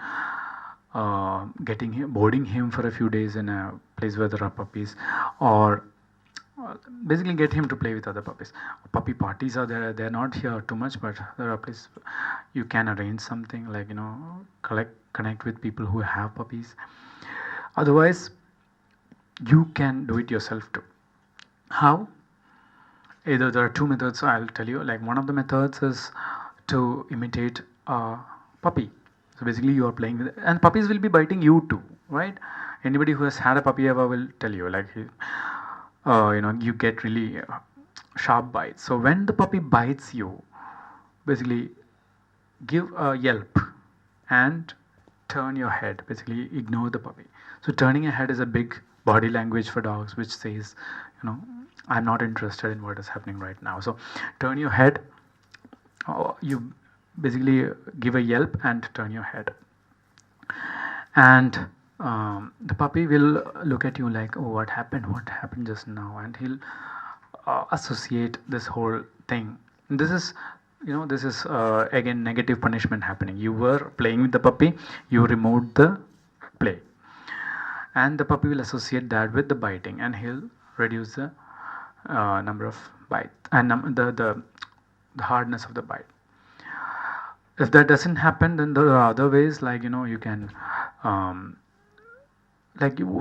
boarding him for a few days in a place where there are puppies, or basically get him to play with other puppies. Puppy parties are there. They're not here too much, but there are places you can arrange something like connect with people who have puppies. Otherwise, you can do it yourself too. How? Either there are two methods. I'll tell you. Like, one of the methods is to imitate a puppy. So basically, you are playing with, and puppies will be biting you too, right? Anybody who has had a puppy ever will tell you, like, you get really sharp bites. So when the puppy bites you, basically give a yelp and turn your head. Basically ignore the puppy. So turning your head is a big body language for dogs, which says, I'm not interested in what is happening right now. So turn your head. You basically give a yelp and turn your head. And the puppy will look at you like, oh, what happened just now, and he'll associate this whole thing. And this is again negative punishment happening. You were playing with the puppy, you removed the play, and the puppy will associate that with the biting, and he'll reduce the number of bites and the hardness of the bite. If that doesn't happen, then there are other ways, like you can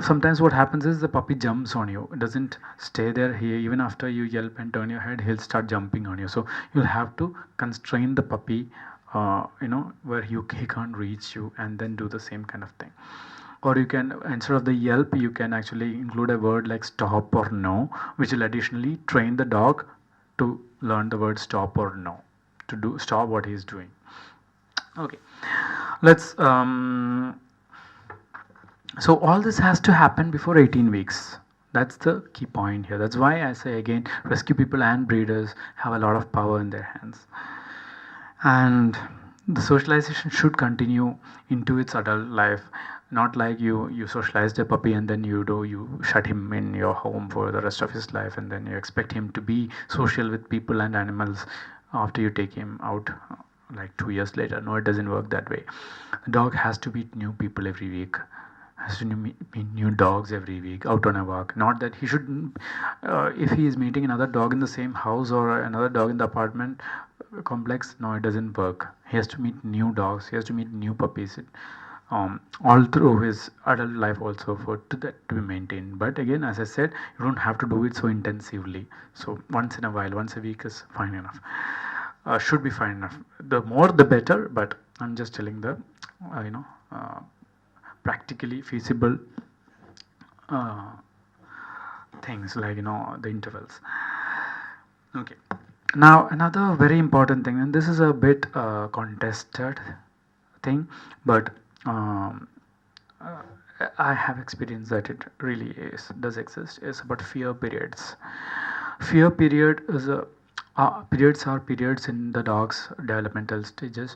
sometimes what happens is the puppy jumps on you. It doesn't stay there. Even after you yelp and turn your head, he'll start jumping on you. So you'll have to constrain the puppy, where he can't reach you, and then do the same kind of thing. Or you can, instead of the yelp, you can actually include a word like stop or no, which will additionally train the dog to learn the word stop or no, to stop what he's doing. Okay, let's so all this has to happen before 18 weeks. That's the key point here. That's why I say again, rescue people and breeders have a lot of power in their hands. And the socialization should continue into its adult life. Not like you socialized a puppy and then you shut him in your home for the rest of his life, and then you expect him to be social with people and animals after you take him out like 2 years later. No, it doesn't work that way. The dog has to meet new people every week, has to meet new dogs every week out on a walk. Not that he should, if he is meeting another dog in the same house or another dog in the apartment complex, no, it doesn't work. He has to meet new dogs, he has to meet new puppies. All through his adult life also for to that to be maintained. But again, as I said, you don't have to do it so intensively. So once in a while, once a week is fine enough. Should be fine enough. The more the better. But I'm just telling the uh, you know uh, practically feasible uh, things, like the intervals. Okay. Now another very important thing, and this is a bit contested thing, but um, uh, I have experienced that it really does exist. Is about fear periods. Fear period is a periods are periods in the dog's developmental stages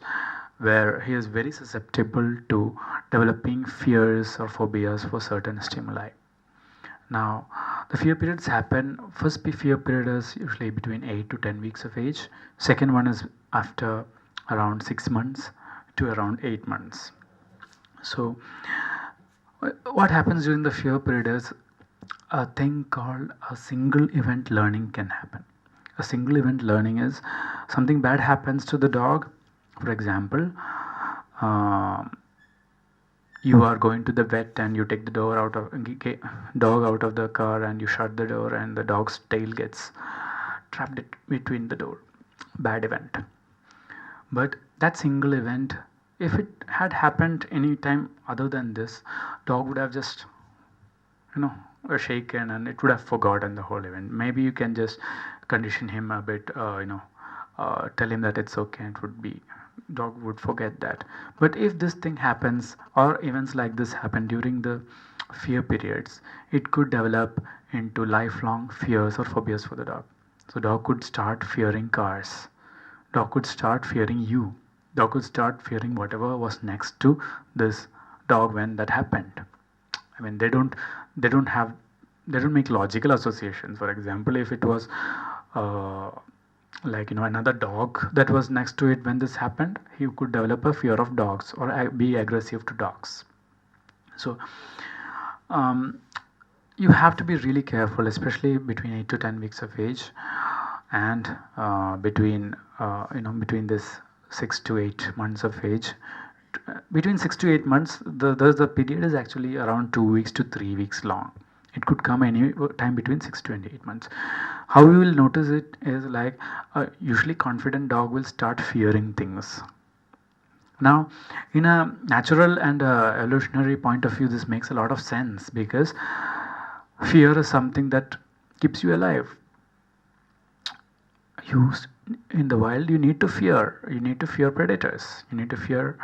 where he is very susceptible to developing fears or phobias for certain stimuli. Now, the fear periods happen. First fear period is usually between 8 to 10 weeks of age. Second one is after around 6 months to around 8 months. So, what happens during the fear period is a thing called a single event learning can happen. A single event learning is something bad happens to the dog. For example, um, you are going to the vet and you take the dog out of the car and you shut the door and the dog's tail gets trapped between the door. Bad event. But that single event, if it had happened any time other than this, dog would have just you know shaken and it would have forgotten the whole event. Maybe you can just condition him a bit, tell him that it's okay, it would be, dog would forget that. But if this thing happens or events like this happen during the fear periods, it could develop into lifelong fears or phobias for the dog. So dog could start fearing cars, dog could start fearing you, dog could start fearing whatever was next to this dog when that happened. I mean, they don't make logical associations. For example, if it was uh, another dog that was next to it when this happened, he could develop a fear of dogs or be aggressive to dogs. So um, you have to be really careful, especially between 8 to 10 weeks of age, and between this 6 to 8 months of age. Between 6 to 8 months, the period is actually around 2 weeks to 3 weeks long. It could come any time between 6 to 8 months. How you will notice it is like a usually confident dog will start fearing things. Now, in a natural and evolutionary point of view, this makes a lot of sense because fear is something that keeps you alive. You in the wild, you need to fear. You need to fear predators. You need to fear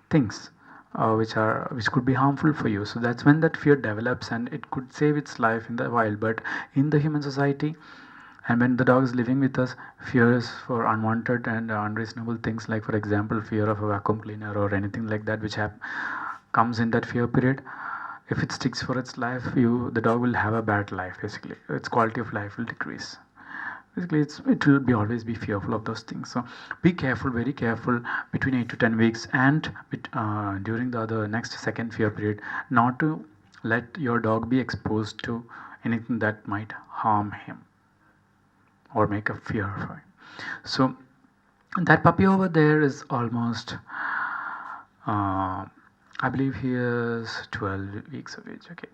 things which could be harmful for you. So that's when that fear develops, and it could save its life in the wild. But in the human society, and when the dog is living with us, fear is for unwanted and unreasonable things, like for example, fear of a vacuum cleaner or anything like that, which comes in that fear period. If it sticks for its life, the dog will have a bad life. Basically, its quality of life will decrease. Basically, it will always be fearful of those things. So be careful, very careful between 8 to 10 weeks and during the other next second fear period, not to let your dog be exposed to anything that might harm him or make a fear for him. So that puppy over there is almost, I believe he is 12 weeks of age. Okay,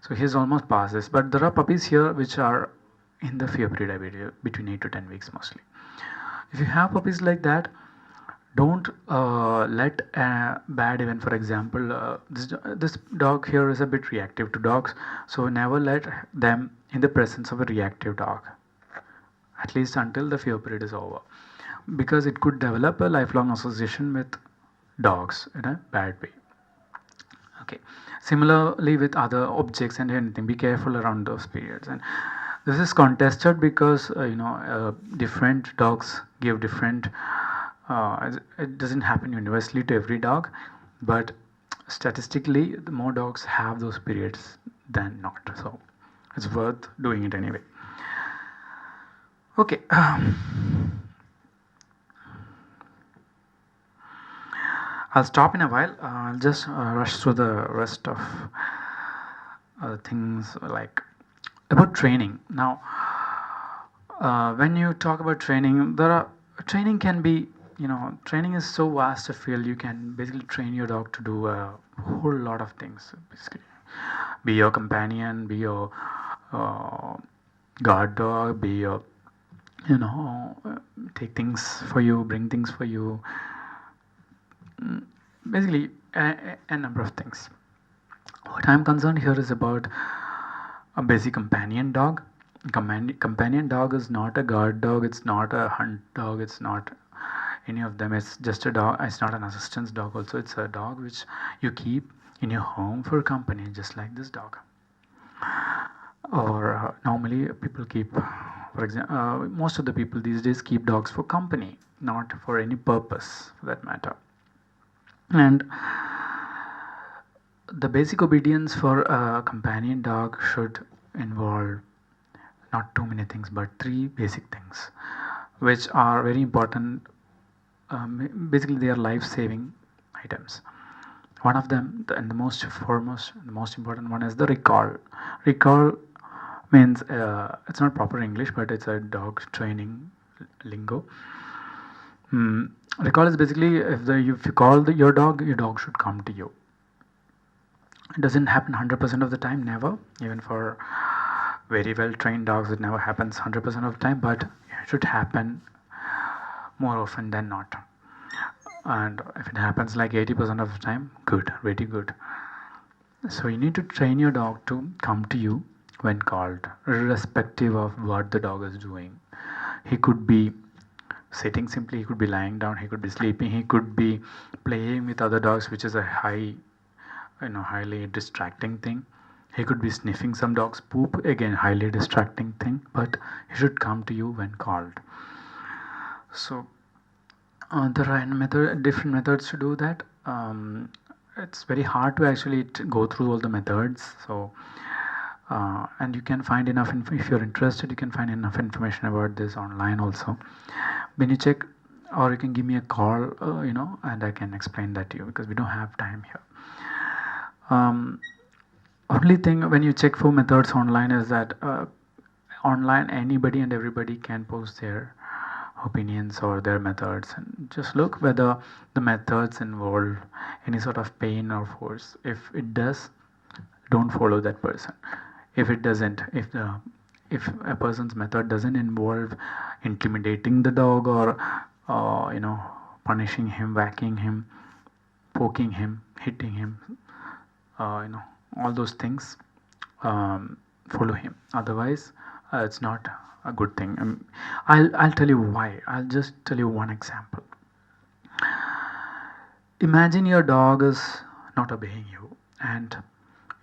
so he's almost past this, but there are puppies here which are in the fear period, I believe, between 8 to 10 weeks mostly. If you have puppies like that, don't let a bad event, for example, this dog here is a bit reactive to dogs, so never let them in the presence of a reactive dog, at least until the fear period is over, because it could develop a lifelong association with dogs in a bad way. Okay. Similarly with other objects and anything, be careful around those periods. And this is contested because different dogs give different. It doesn't happen universally to every dog, but statistically, the more dogs have those periods than not. So it's worth doing it anyway. Okay. I'll stop in a while. I'll just rush through the rest of things like about training. Now, when you talk about training, training can be, training is so vast a field. You can basically train your dog to do a whole lot of things. Basically, be your companion, be your uh, guard dog, be your, take things for you, bring things for you. Basically, a number of things. What I'm concerned here is about a basic companion dog. Companion dog is not a guard dog, it's not a hunt dog, it's not any of them. It's just a dog. It's not an assistance dog also. It's a dog which you keep in your home for company, just like this dog. Or normally people keep, for example, most of the people these days keep dogs for company, not for any purpose for that matter. And the basic obedience for a companion dog should involve not too many things but three basic things which are very important. Basically they are life-saving items. One of them, and the most foremost, the most important one, is the recall. Recall means it's not proper English, but it's a dog training lingo. Recall is basically if you call your dog should come to you. It doesn't happen 100% of the time, never. Even for very well trained dogs, it never happens 100% of the time, but it should happen more often than not. And if it happens like 80% of the time, good, very good. So you need to train your dog to come to you when called, irrespective of what the dog is doing. He could be sitting simply, he could be lying down, he could be sleeping, he could be playing with other dogs, which is a highly distracting thing. He could be sniffing some dog's poop, again highly distracting thing, but he should come to you when called. So there are different methods to do that. It's very hard to actually go through all the methods. So and you can find enough if you're interested, you can find enough information about this online also. When you check, or you can give me a call, and I can explain that to you because we don't have time here. Only thing when you check for methods online is that online anybody and everybody can post their opinions or their methods, and just look whether the methods involve any sort of pain or force. If it does, don't follow that person. If it doesn't, if a person's method doesn't involve intimidating the dog or punishing him, whacking him, poking him, hitting him, all those things, follow him. Otherwise, it's not a good thing. I'll tell you why. I'll just tell you one example. Imagine your dog is not obeying you and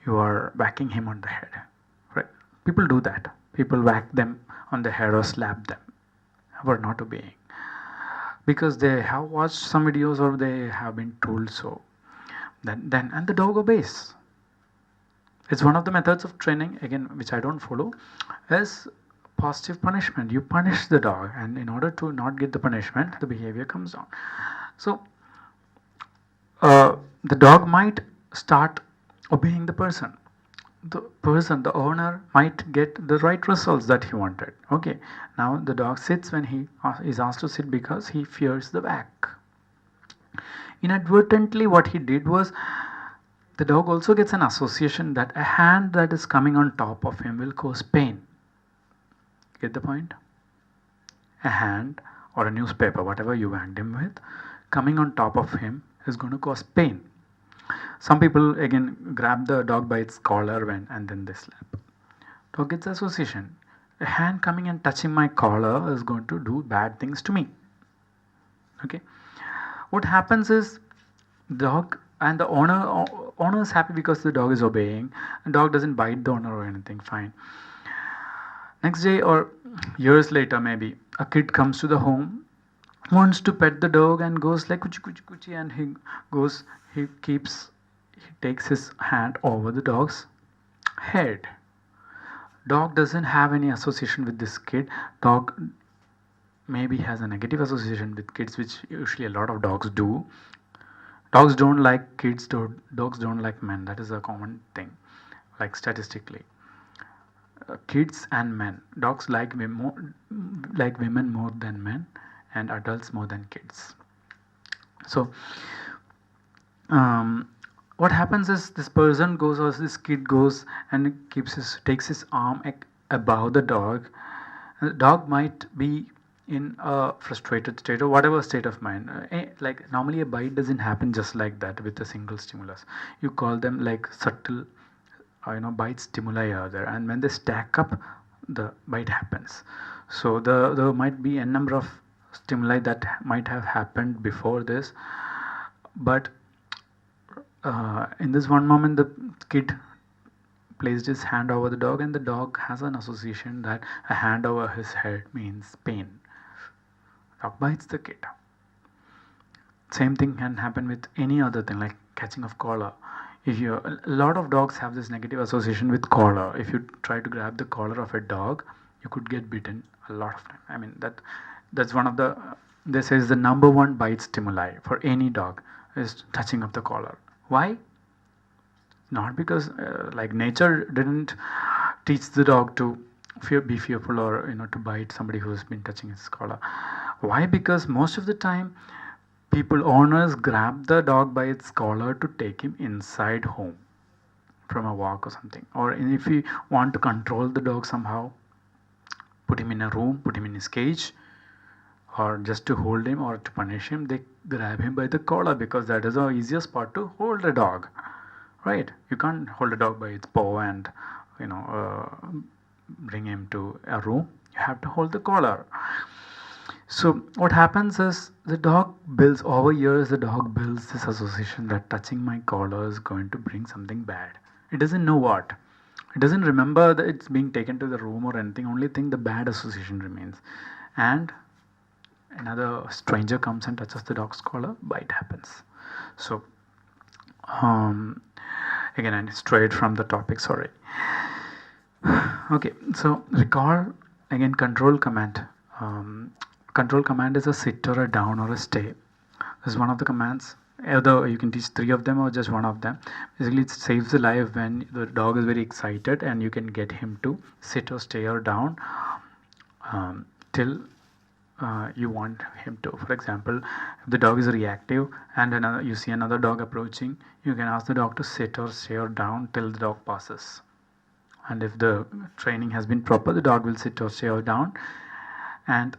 you are whacking him on the head. Right? People do that. People whack them on the head or slap them for not obeying because they have watched some videos or they have been told so. Then and the dog obeys. It's one of the methods of training, again, which I don't follow, is positive punishment. You punish the dog, and in order to not get the punishment, the behavior comes down. So the dog might start obeying the person. The owner might get the right results that he wanted. Okay, now the dog sits when he is asked to sit because he fears the whack. Inadvertently, what he did was the dog also gets an association that a hand that is coming on top of him will cause pain. Get the point? A hand or a newspaper, whatever you whacked him with, coming on top of him is going to cause pain. Some people again grab the dog by its collar and then they slap. Dog gets association. A hand coming and touching my collar is going to do bad things to me. Okay. What happens is dog and the owner is happy because the dog is obeying, and dog doesn't bite the owner or anything. Fine. Next day or years later, maybe a kid comes to the home, wants to pet the dog and goes like kuchi kuchi kuchi, and he takes his hand over the dog's head. Dog doesn't have any association with this kid. Dog maybe has a negative association with kids, which usually a lot of dogs do. Dogs don't like kids. Dogs don't like men. That is a common thing, like statistically. Kids and men. Dogs like women more than men, and adults more than kids. So, um, what happens is this person goes or this kid goes and takes his arm above the dog. The dog might be in a frustrated state or whatever state of mind. Like normally a bite doesn't happen just like that with a single stimulus. You call them like subtle bite stimuli are there, and when they stack up the bite happens. So there might be a number of stimuli that might have happened before this, but in this one moment the kid placed his hand over the dog, and the dog has an association that a hand over his head means pain. Dog bites the kid. Same thing can happen with any other thing like catching of collar. If you A lot of dogs have this negative association with collar. If you try to grab the collar of a dog, you could get bitten a lot of time. I mean that's one of the this is the number one bite stimuli for any dog is touching of the collar. Why? Not because like nature didn't teach the dog to be fearful or to bite somebody who's been touching his collar. Why? Because most of the time people owners grab the dog by its collar to take him inside home from a walk or something, or if you want to control the dog somehow, put him in a room, put him in his cage, or just to hold him or to punish him, they grab him by the collar because that is the easiest part to hold a dog, right? You can't hold a dog by its paw and you know uh, bring him to a room. You have to hold the collar. So what happens is the dog builds over years. The dog builds this association that touching my collar is going to bring something bad. It doesn't know what. It doesn't remember that it's being taken to the room or anything. Only thing the bad association remains, and another stranger comes and touches the dog's collar. Bite happens. So um, again, I'm straight from the topic. Sorry. Okay, so recall again control command. Control command is a sit or a down or a stay. This is one of the commands. Either you can teach three of them or just one of them. Basically, it saves the life when the dog is very excited and you can get him to sit or stay or down till you want him to. For example, if the dog is reactive and you see another dog approaching, you can ask the dog to sit or stay or down till the dog passes. And if the training has been proper, the dog will sit or stay or down, and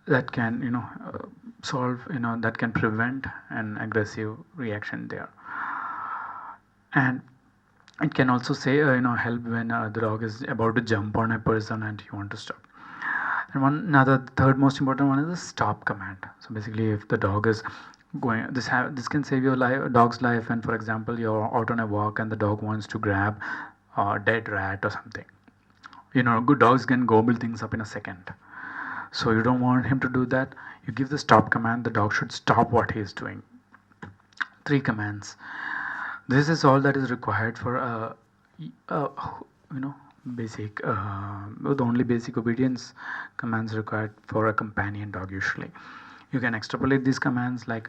that can solve that can prevent an aggressive reaction there. And it can also say help when the dog is about to jump on a person and you want to stop. And another third most important one is the stop command. So basically, if the dog is going, this can save your dog's life. And for example, you're out on a walk and the dog wants to grab a dead rat or something. Good dogs can gobble things up in a second. So you don't want him to do that. You give the stop command. The dog should stop what he is doing. 3 commands. This is all that is required for basic. The only basic obedience commands required for a companion dog usually. You can extrapolate these commands like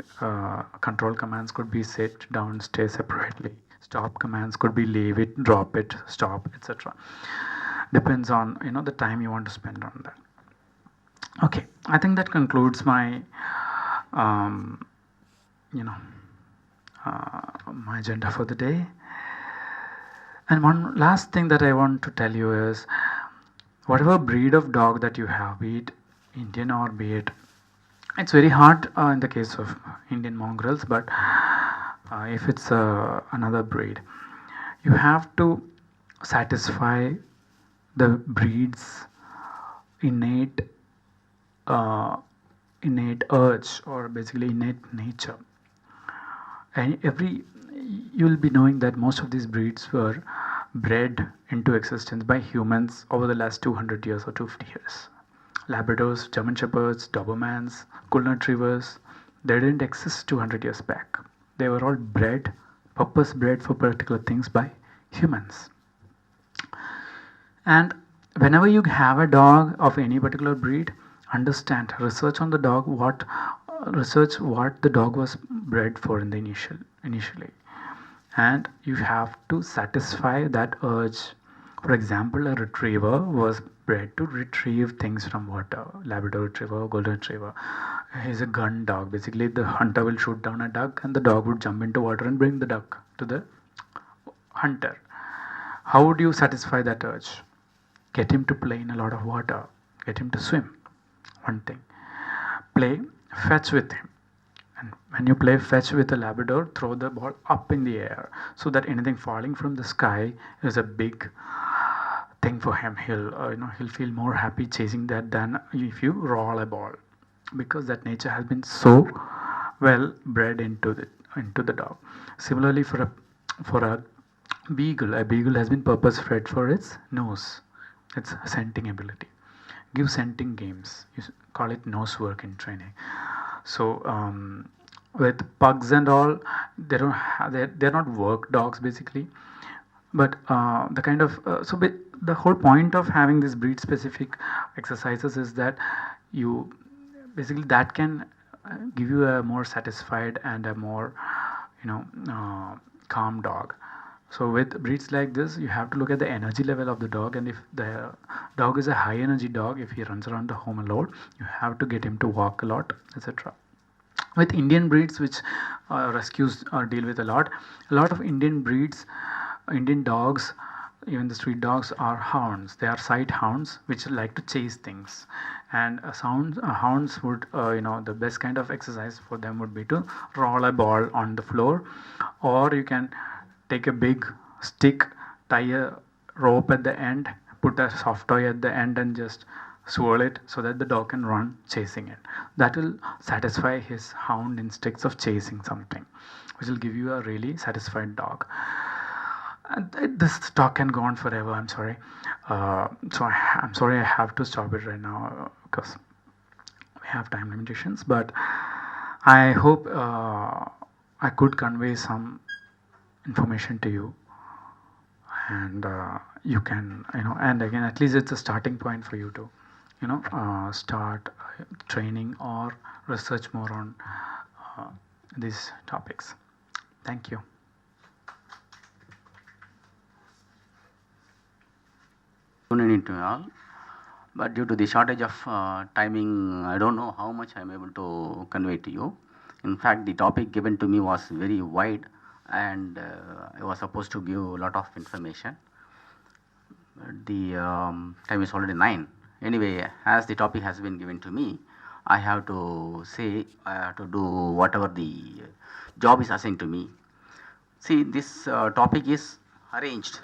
control commands could be sit, down, stay separately. Stop commands could be leave it, drop it, stop, etc. Depends on the time you want to spend on that. Okay, I think that concludes my my agenda for the day. And one last thing that I want to tell you is, whatever breed of dog that you have, be it Indian or be it's very hard in the case of Indian mongrels, but if it's another breed, you have to satisfy the breed's innate urge, or basically innate nature. And you'll be knowing that most of these breeds were bred into existence by humans over the last 200 years or 250 years. Labradors, German Shepherds, Dobermans, Golden Retrievers, they didn't exist 200 years back. They were all purpose bred for particular things by humans. And whenever you have a dog of any particular breed, understand, research on the dog, what research what the dog was bred for in the initially, and you have to satisfy that urge. For example, a retriever was bred to retrieve things from water. Labrador retriever, golden retriever. He's a gun dog. Basically, the hunter will shoot down a duck, and the dog would jump into water and bring the duck to the hunter. How would you satisfy that urge? Get him to play in a lot of water. Get him to swim. One thing. Play fetch with him. And when you play fetch with a Labrador, throw the ball up in the air so that anything falling from the sky is a big thing for him. He'll feel more happy chasing that than if you roll a ball, because that nature has been so well bred into the dog. Similarly, for a beagle has been purpose bred for its nose, its scenting ability. Give scenting games. Call it nose work in training. So with pugs and all, they don't have, they're not work dogs basically, but the kind of the whole point of having these breed specific exercises is that you basically that can give you a more satisfied and a more calm dog. So with breeds like this, you have to look at the energy level of the dog, and if the dog is a high energy dog, if he runs around the home a lot, you have to get him to walk a lot, etc. With Indian breeds, which rescues deal with a lot of Indian breeds, Indian dogs, even the street dogs are hounds. They are sight hounds which like to chase things, and hounds would the best kind of exercise for them would be to roll a ball on the floor, or you can take a big stick, tie a rope at the end, put a soft toy at the end, and just swirl it so that the dog can run chasing it. That will satisfy his hound instincts of chasing something, which will give you a really satisfied dog. And this talk can go on forever. I'm sorry. I'm sorry I have to stop it right now because we have time limitations. But I hope I could convey some information to you, and you can and again, at least it's a starting point for you to start training or research more on these topics. Thank you. Good evening to all. But due to the shortage of timing, I don't know how much I'm able to convey to you. In fact, the topic given to me was very wide, and I was supposed to give a lot of information. The time is already 9. Anyway, as the topic has been given to me, I have to say, I have to do whatever the job is assigned to me. See, this topic is arranged,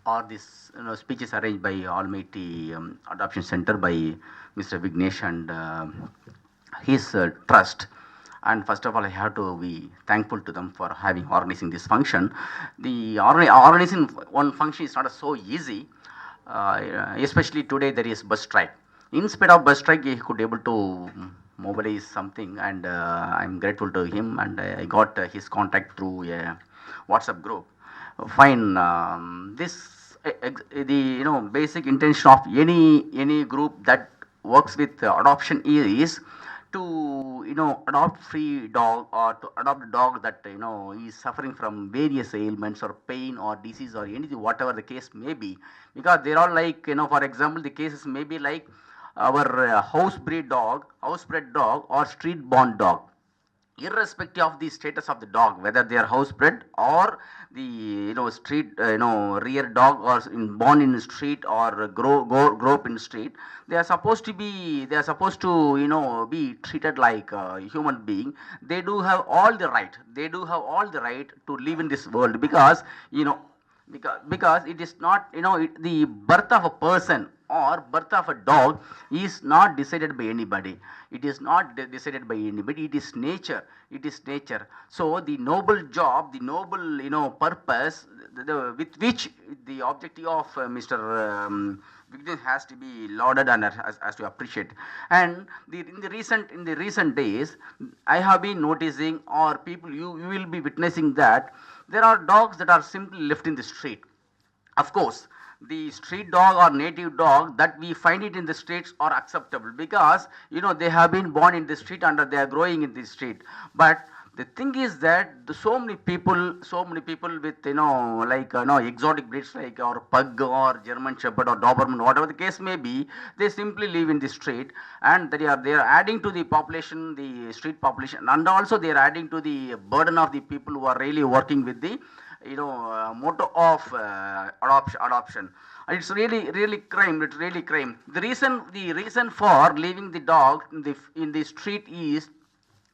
or this speech is arranged by Almighty Adoption Center by Mr. Vignesh and his trust. And first of all, I have to be thankful to them for having organizing this function. The organizing one function is not so easy, especially today there is bus strike. Instead of bus strike, he could able to mobilize something, and I'm grateful to him, and I got his contact through a WhatsApp group. Fine. This the basic intention of any group that works with adoption is to adopt free dog, or to adopt a dog that is suffering from various ailments or pain or disease or anything, whatever the case may be, because they are like for example, the cases may be like our housebred dog or street born dog, irrespective of the status of the dog, whether they are housebred or the street rear dog, or born in the street or grow up in the street, they are supposed to be be treated like a human being. They do have all the right, to live in this world, because because it is not the birth of a person or birth of a dog is not decided by anybody. It is not decided by anybody. It is nature. So the noble job, the noble purpose, with which the objective of Mr. Vignesh has to be lauded and has to appreciate. And in the recent days, I have been noticing, or people, you will be witnessing, that there are dogs that are simply left in the street. Of course, the street dog or native dog that we find it in the streets are acceptable, because they have been born in the street and they are growing in the street. But the thing is that so many people with like exotic breeds like or pug or German Shepherd or Doberman, whatever the case may be, they simply live in the street, and they are adding to the population, the street population, and also they are adding to the burden of the people who are really working with the motto of adoption. It's really crime. It's really crime. The reason for leaving the dog in the street is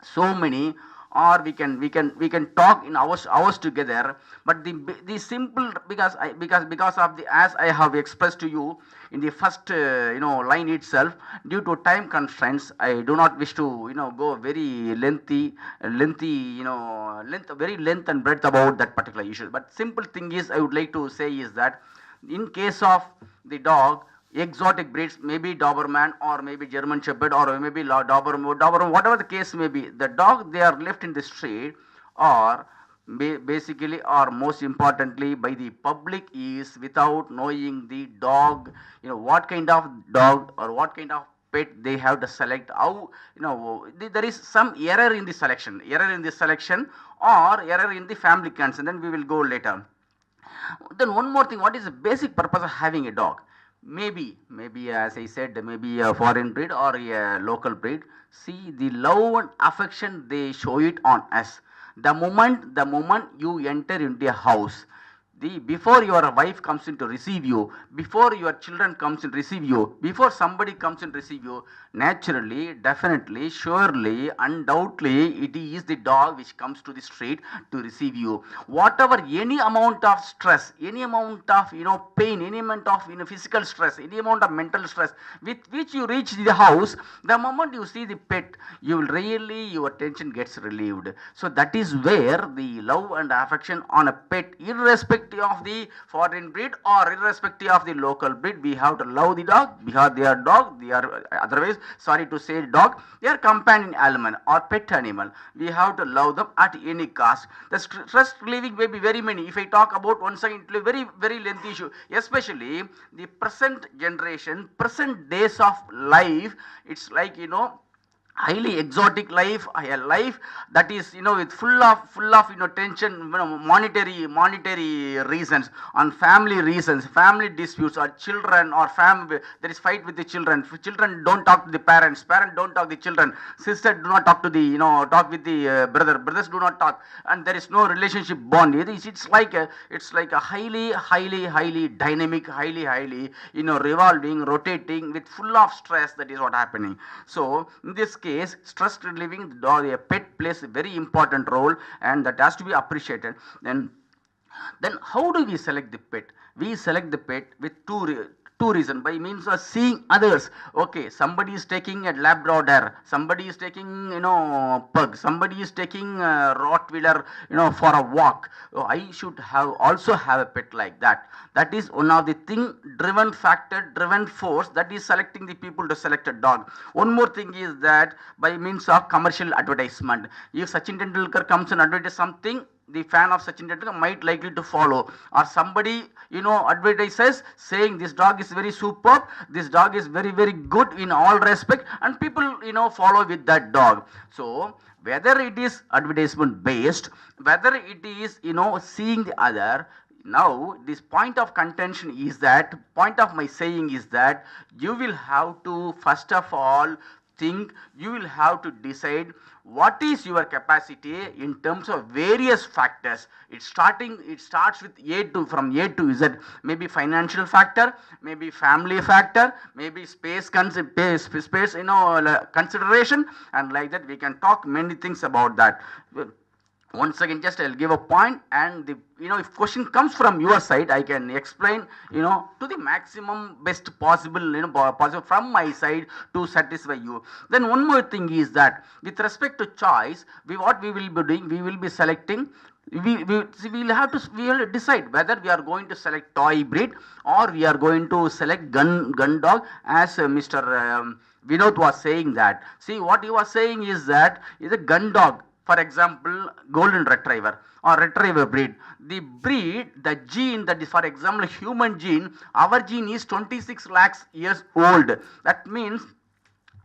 so many, or we can talk in hours together. But the simple, because of the, as I have expressed to you in the first line itself, due to time constraints, I do not wish to go very length and breadth about that particular issue. But simple thing is, I would like to say is that in case of the dog, exotic breeds, maybe Doberman or maybe German Shepherd or maybe Doberman, whatever the case may be, the dog they are left in the street, or basically, or most importantly, by the public, is without knowing the dog, what kind of dog or what kind of pet they have to select. How there is some error in the selection, or error in the family consent. Then we will go later. Then one more thing, what is the basic purpose of having a dog? Maybe as I said, maybe a foreign breed or a local breed. See, the love and affection they show it on us. The moment you enter into a house, before your wife comes in to receive you, before your children comes in to receive you, before somebody comes in to receive you, naturally, definitely, surely, undoubtedly, it is the dog which comes to the street to receive you. Whatever, any amount of stress, any amount of pain, any amount of physical stress, any amount of mental stress with which you reach the house, the moment you see the pet, you will really, your tension gets relieved. So that is where the love and affection on a pet, irrespective of the foreign breed or irrespective of the local breed, we have to love the dog, because they are dog, they are, otherwise, sorry to say, dog, they are companion animal or pet animal. We have to love them at any cost. The stress relieving may be very many. If I talk about one second, it will be very lengthy issue, especially the present generation, present days of life. It's like highly exotic life, a life that is with full of tension, monetary reasons, on family reasons, family disputes, or children or family, there is fight with the children don't talk to the parents don't talk to the children, sister do not talk to the talk with the brothers do not talk, and there is no relationship bond. It's like a highly dynamic, highly revolving, rotating, with full of stress. That is what happening. So in this case, stress relieving, the dog, a pet, plays a very important role, and that has to be appreciated. Then how do we select the pet? We select the pet with two reasons. By means of seeing others. Okay, somebody is taking a Labrador, somebody is taking pug, somebody is taking Rottweiler for a walk. So I should also have a pet like that. That is one of the driven force that is selecting the people to select a dog. One more thing is that by means of commercial advertisement, if Sachin Tendulkar comes and advertises something, the fan of Sachin Tendulkar might likely to follow, or somebody advertises saying this dog is very superb, this dog is very good in all respect, and people follow with that dog. So whether it is advertisement based, whether it is seeing the other, now this point of contention is that, point of my saying is that, you will have to first of all think, you will have to decide what is your capacity in terms of various factors. It starts with from A to Z. Maybe financial factor, maybe family factor, maybe space consideration, and like that we can talk many things about that. Once again, just I'll give a point, and if question comes from your side, I can explain to the maximum best possible possible from my side to satisfy you. Then one more thing is that with respect to choice, what we will be doing, we will be selecting. We will have to decide whether we are going to select toy breed or we are going to select gun dog, as Mr. Vinod was saying that. See, what he was saying is that is a gun dog. For example, golden retriever or retriever breed. The breed, the gene that is, for example, human gene, our gene is 26 lakhs years old. That means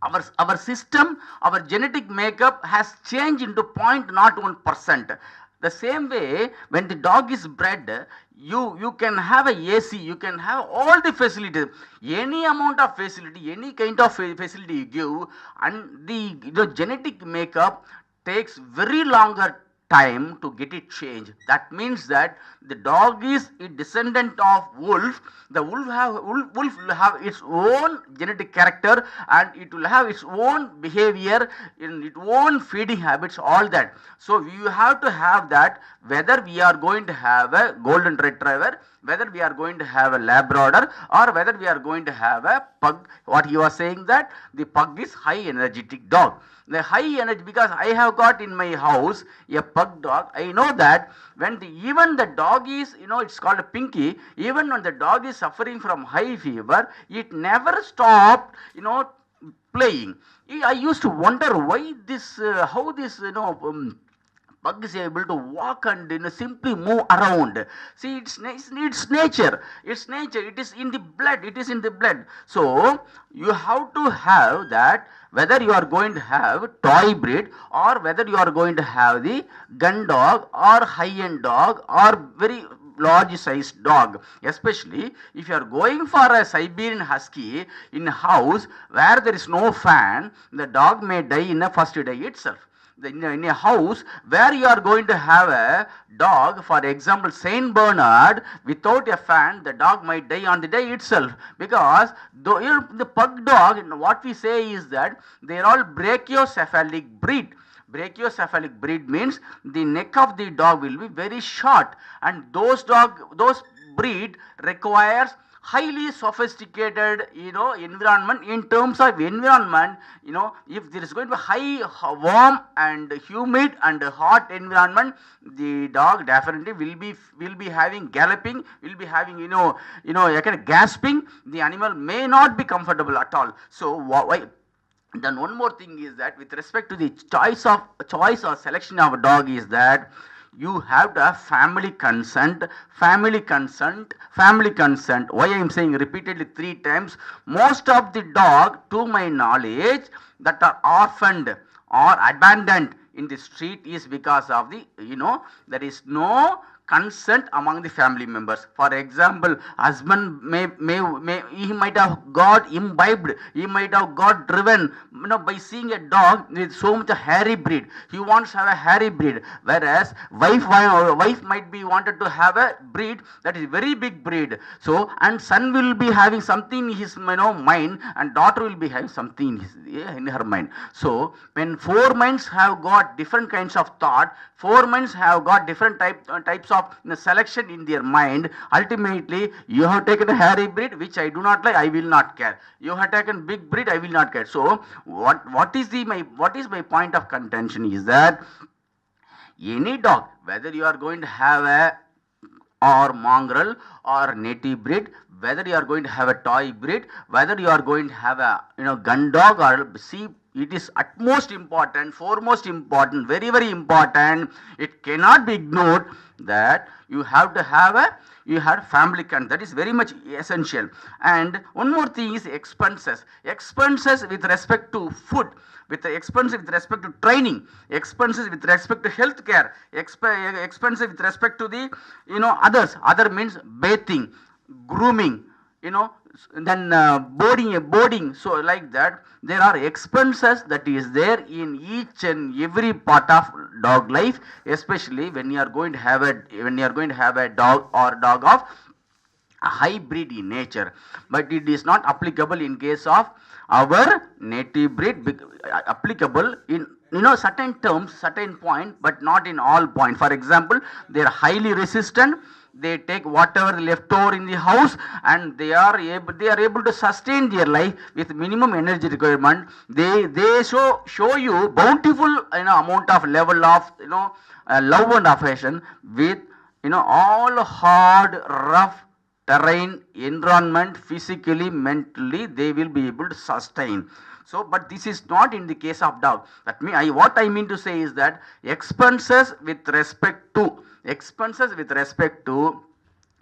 our system, our genetic makeup has changed into 0.01%. The same way, when the dog is bred, you can have a AC, you can have all the facilities, any amount of facility, any kind of facility you give, and the genetic makeup takes very longer time to get it changed. That means that the dog is a descendant of wolf. The wolf will have its own genetic character, and it will have its own behavior, in its own feeding habits, all that. So you have to have that, whether we are going to have a golden retriever, whether we are going to have a labrador, or whether we are going to have a pug. What you are saying, that the pug is high energetic dog. The high energy, because I have got in my house a pug dog. I know that when even the dog is, it's called a pinky, even when the dog is suffering from high fever, it never stopped, playing. I used to wonder why this, how this, pug is able to walk and simply move around. See, it's nature. It's nature. It is in the blood. It is in the blood. So you have to have that, whether you are going to have toy breed or whether you are going to have the gun dog or high-end dog or very large sized dog. Especially if you are going for a Siberian Husky in a house where there is no fan, the dog may die in the first day itself. In a house where you are going to have a dog, for example Saint Bernard, without a fan, the dog might die on the day itself, because the pug dog, what we say is that they are all brachiocephalic breed. Brachiocephalic breed means the neck of the dog will be very short, and those breed requires highly sophisticated environment. In terms of environment, if there is going to be high warm and humid and hot environment, the dog definitely will be having galloping, will be having gasping. The animal may not be comfortable at all. So why? Then one more thing is that with respect to the choice or selection of a dog is that you have to have family consent. Why I am saying repeatedly 3 times, most of the dog, to my knowledge, that are orphaned or abandoned in the street is because of the, there is no consent among the family members. For example, husband may he might have got imbibed, he might have got driven, by seeing a dog with so much hairy breed. He wants to have a hairy breed, whereas wife might be wanted to have a breed that is very big breed. So, and son will be having something in his mind, and daughter will be having something in her mind. So when 4 minds have got different kinds of thought, 4 minds have got different types of selection in their mind, ultimately you have taken a hairy breed, which I do not like, I will not care. You have taken big breed, I will not care. So what is my point of contention is that any dog, whether you are going to have a or mongrel or native breed, whether you are going to have a toy breed, whether you are going to have a gun dog or sheep, it is utmost important, foremost important, very very important. It cannot be ignored that you have to have family consent. That is very much essential. And one more thing is expenses with respect to food, with expenses with respect to training, expenses with respect to health care, expenses with respect to the other means bathing, grooming, then boarding. So like that, there are expenses that is there in each and every part of dog life, especially when you are going to have a dog or dog of a hybrid in nature. But it is not applicable in case of our native breed, applicable in certain terms, certain point, but not in all point. For example, they are highly resistant. They take whatever left over in the house, and they are able to sustain their life with minimum energy requirement. They show you bountiful amount of level of love and affection with all hard, rough terrain, environment, physically, mentally, they will be able to sustain. So, but this is not in the case of dog. That mean, what I mean to say is that expenses with respect to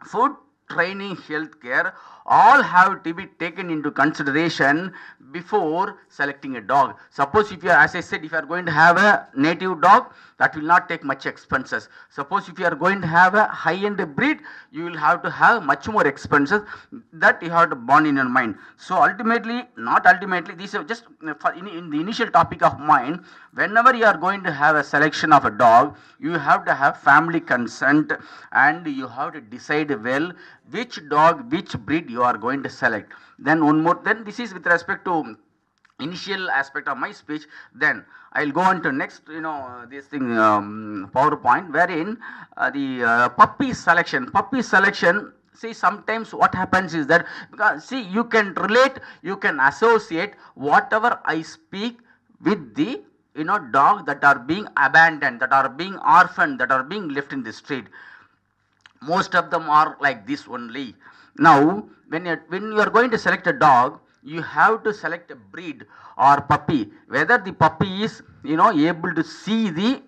food, training, healthcare, all have to be taken into consideration before selecting a dog. Suppose if you are, as I said, if you are going to have a native dog, that will not take much expenses. Suppose if you are going to have a high-end breed, you will have to have much more expenses that you have to burn in your mind. So ultimately, not ultimately, this is just in the initial topic of mine. Whenever you are going to have a selection of a dog, you have to have family consent, and you have to decide well which dog, which breed you are going to select. Then one more, then this is with respect to initial aspect of my speech. Then I'll go on to next, this thing, PowerPoint, wherein the puppy selection. See, sometimes what happens is that, because see, you can relate, you can associate whatever I speak with the dog that are being abandoned, that are being orphaned, that are being left in the street. Most of them are like this only. Now, when you are going to select a dog, you have to select a breed or puppy, whether the puppy is able to see the,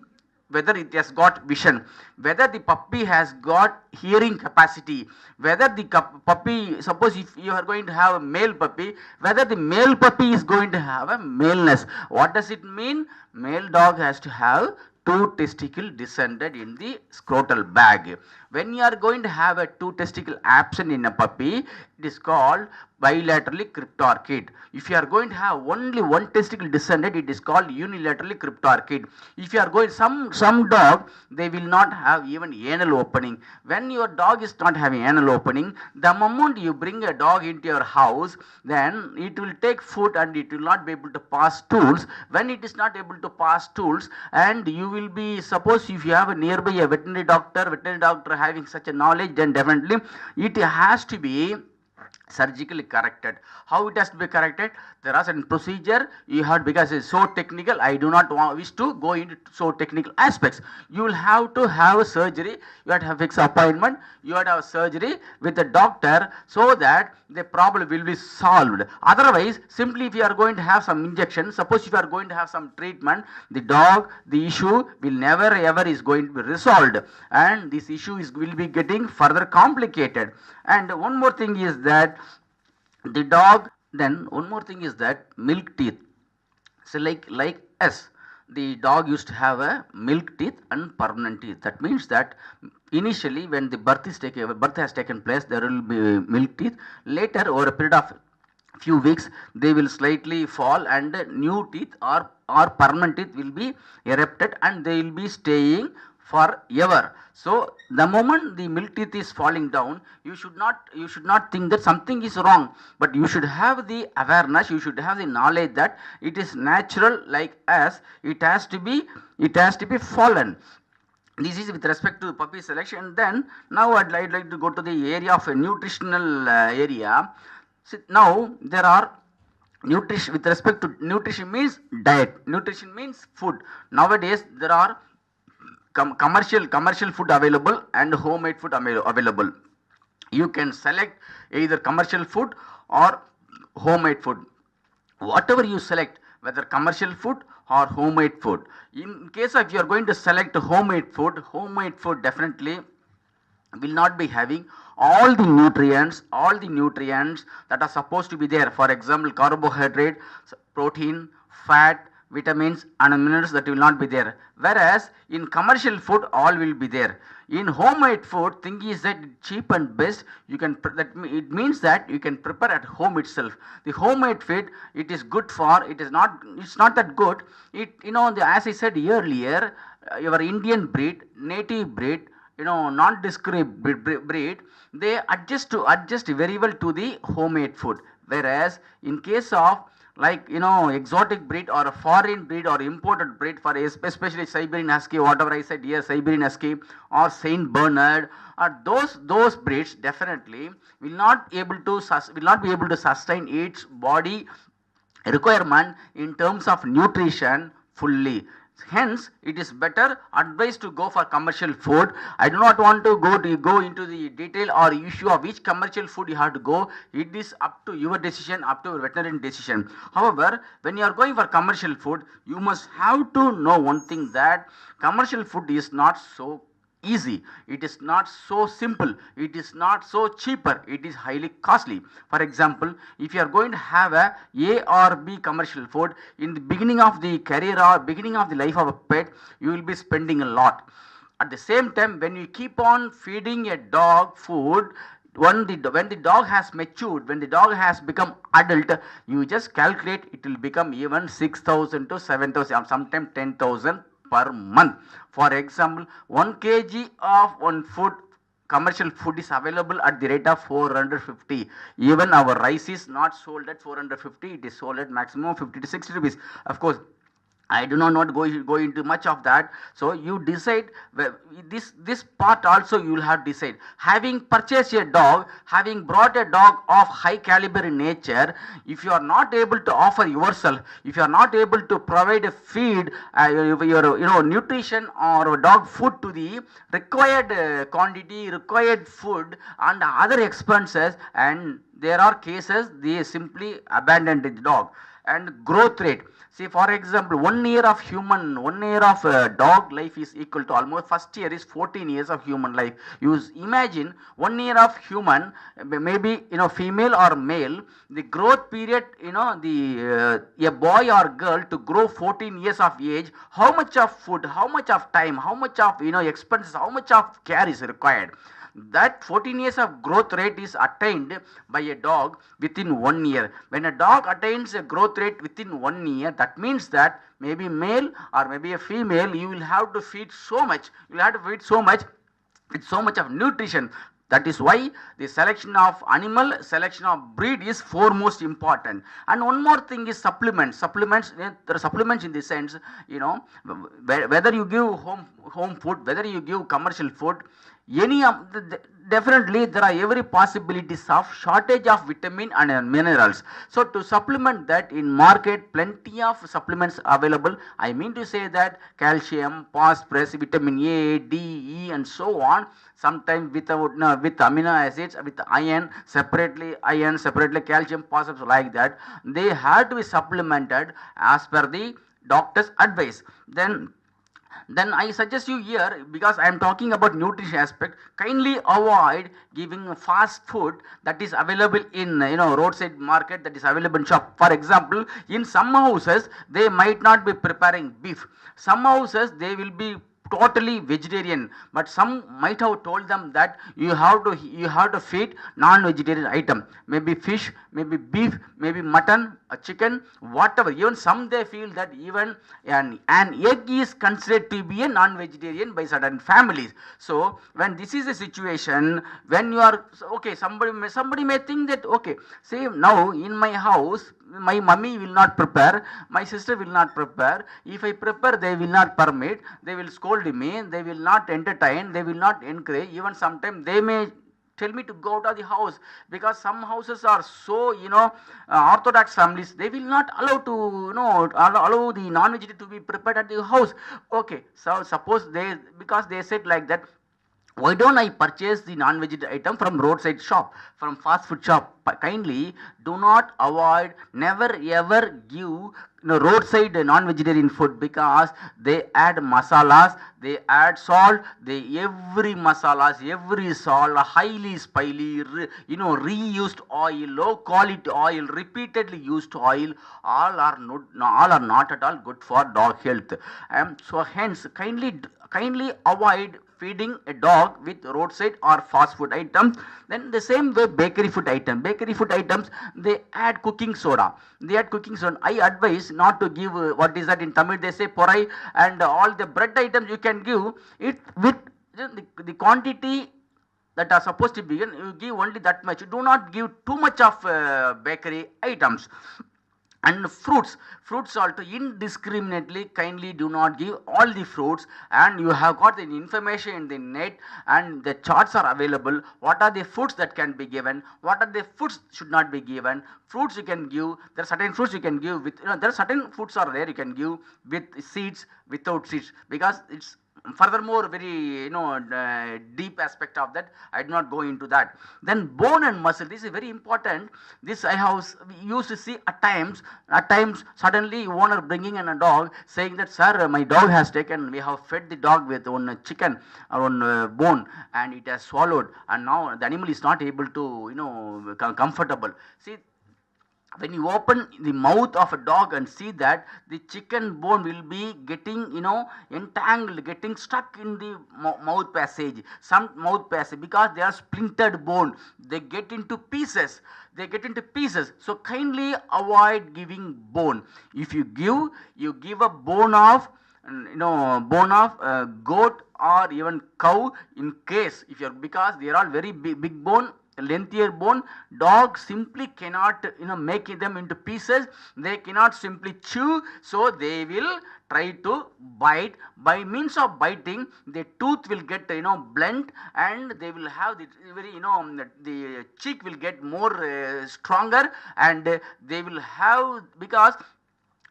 whether it has got vision, whether the puppy has got hearing capacity, whether the puppy, suppose if you are going to have a male puppy, whether the male puppy is going to have a maleness. What does it mean? Male dog has to have two testicle descended in the scrotal bag. When you are going to have a two testicle absent in a puppy, it is called bilaterally cryptorchid. If you are going to have only one testicle descended, it is called unilaterally cryptorchid. If you are going, some dog, they will not have even anal opening. When your dog is not having anal opening, the moment you bring a dog into your house, then it will take food and it will not be able to pass stools. When it is not able to pass stools, and you will be, suppose if you have a nearby a veterinary doctor having such a knowledge, then definitely it has to be surgically corrected. How it has to be corrected? There are certain procedure you have, because it's so technical, I do not wish to go into so technical aspects. You will have to have a surgery, you have to have fixed appointment, you have to have surgery with a doctor, so that the problem will be solved. Otherwise, simply if you are going to have some injection, suppose if you are going to have some treatment, the issue will never ever is going to be resolved, and this issue will be getting further complicated. And one more thing is that milk teeth. So like us, the dog used to have a milk teeth and permanent teeth. That means that initially when the birth has taken place, there will be milk teeth. Later, over a period of few weeks, they will slightly fall, and new teeth or permanent teeth will be erupted, and they will be staying forever. So the moment the milk teeth is falling down, you should not think that something is wrong, but you should have the awareness, you should have the knowledge that it is natural, like us, it has to be fallen. This is with respect to puppy selection. Then now I'd like to go to the area of a nutritional area. See, now there are nutrition. With respect to nutrition means diet, nutrition means food. Nowadays there are commercial food available and homemade food available. You can select either commercial food or homemade food. Whatever you select, whether commercial food or homemade food. In case of you are going to select homemade food definitely will not be having all the nutrients that are supposed to be there. For example, carbohydrate, protein, fat, vitamins and minerals, that will not be there. Whereas in commercial food, all will be there. In homemade food, thing is that cheap and best, you can, it means that you can prepare at home itself. The homemade food, it is good for, it's not that good. As I said earlier, your Indian breed, native breed, non-descript breed, they adjust very well to the homemade food. Whereas in case of exotic breed or a foreign breed or imported breed, for especially Siberian Husky, whatever I said here, Siberian Husky or Saint Bernard, or those breeds definitely will not be able to sustain its body requirement in terms of nutrition fully. Hence, it is better advised to go for commercial food. I do not want to go into the detail or issue of which commercial food you have to go. It is up to your decision, up to your veterinarian decision. However, when you are going for commercial food, you must have to know one thing, that commercial food is not so easy, it is not so simple, it is not so cheaper, it is highly costly. For example, if you are going to have a or B commercial food in the beginning of the career or beginning of the life of a pet, you will be spending a lot. At the same time, when you keep on feeding a dog food, when the dog has matured, when the dog has become adult, you just calculate, it will become even 6,000 to 7,000, sometimes 10,000 per month. For example, 1 kg of one food, commercial food, is available at the rate of 450. Even our rice is not sold at 450, it is sold at maximum 50 to 60 rupees. Of course, I do not go into much of that. So you decide this part also you will have to decide. Having purchased a dog, having brought a dog of high caliber in nature, if you are not able to offer yourself, if you are not able to provide a feed, your nutrition or dog food to the required quantity, required food and other expenses, and there are cases they simply abandon the dog. And growth rate, see, for example, 1 year of dog life is equal to almost, first year is 14 years of human life. You imagine 1 year of human, maybe female or male, the growth period, a boy or girl to grow 14 years of age, how much of food, how much of time, how much of expenses, how much of care is required. That 14 years of growth rate is attained by a dog within 1 year. When a dog attains a growth rate within 1 year, that means that maybe male or maybe a female, you will have to feed so much, you will have to feed so much with so much of nutrition. That is why the selection of animal, selection of breed is foremost important. And one more thing is supplements. There are supplements in the sense, whether you give home food, whether you give commercial food, any of definitely there are every possibilities of shortage of vitamin and minerals. So to supplement that, in market plenty of supplements available. I mean to say that calcium, phosphorus, vitamin A, D, E and so on, sometimes without with amino acids, with iron separately, calcium, phosphorus, like that, they have to be supplemented as per the doctor's advice. Then I suggest you here, because I am talking about nutrition aspect, kindly avoid giving fast food that is available in roadside market, that is available in shop. For example, in some houses they might not be preparing beef, some houses they will be totally vegetarian, but some might have told them that you have to feed non-vegetarian item, maybe fish, maybe beef, maybe mutton, chicken, whatever. Even some they feel that even an egg is considered to be a non-vegetarian by certain families. So when this is a situation, when you are okay, somebody may think that, okay, say now in my house my mummy will not prepare, my sister will not prepare, if I prepare they will not permit, they will scold me, they will not entertain, they will not encourage, even sometimes they may tell me to go out of the house, because some houses are so orthodox families, they will not allow to allow the non-vegetarian to be prepared at the house. Okay, so suppose because they said like that, why don't I purchase the non-vegetarian item from roadside shop, from fast food shop? Kindly do not avoid, never ever give roadside non-vegetarian food, because they add masalas, they add salt, every masalas, every salt, highly spicy, reused oil, low quality oil, repeatedly used oil, all are not at all good for dog health. So hence kindly avoid feeding a dog with roadside or fast food items. Then the same way bakery food items, they add cooking soda. I advise not to give what is that in Tamil they say porai, and all the bread items you can give it with the quantity that are supposed to be, you give only that much. Do not give too much of bakery items. And fruits also indiscriminately, kindly do not give all the fruits, and you have got the information in the net, and the charts are available, what are the foods that can be given, what are the foods should not be given. Fruits you can give, there are certain fruits you can give with, there are certain foods are there you can give with seeds, without seeds, because it's furthermore very deep aspect of that, I do not go into that. Then bone and muscle, this is very important. This I have used to see at times suddenly owner bringing in a dog saying that, sir, my dog has taken, we have fed the dog with one chicken or one bone, and it has swallowed, and now the animal is not able to comfortable. See, when you open the mouth of a dog and see that the chicken bone will be getting entangled, getting stuck in the mouth passage, some mouth passage, because they are splintered bone, they get into pieces, so kindly avoid giving bone. If you give a bone of goat or even cow, in case if you're, because they are all very big bone, lengthier bone, dog simply cannot make them into pieces, they cannot simply chew, so they will try to bite. By means of biting, the tooth will get blunt, and they will have the very the cheek will get more stronger, and they will have, because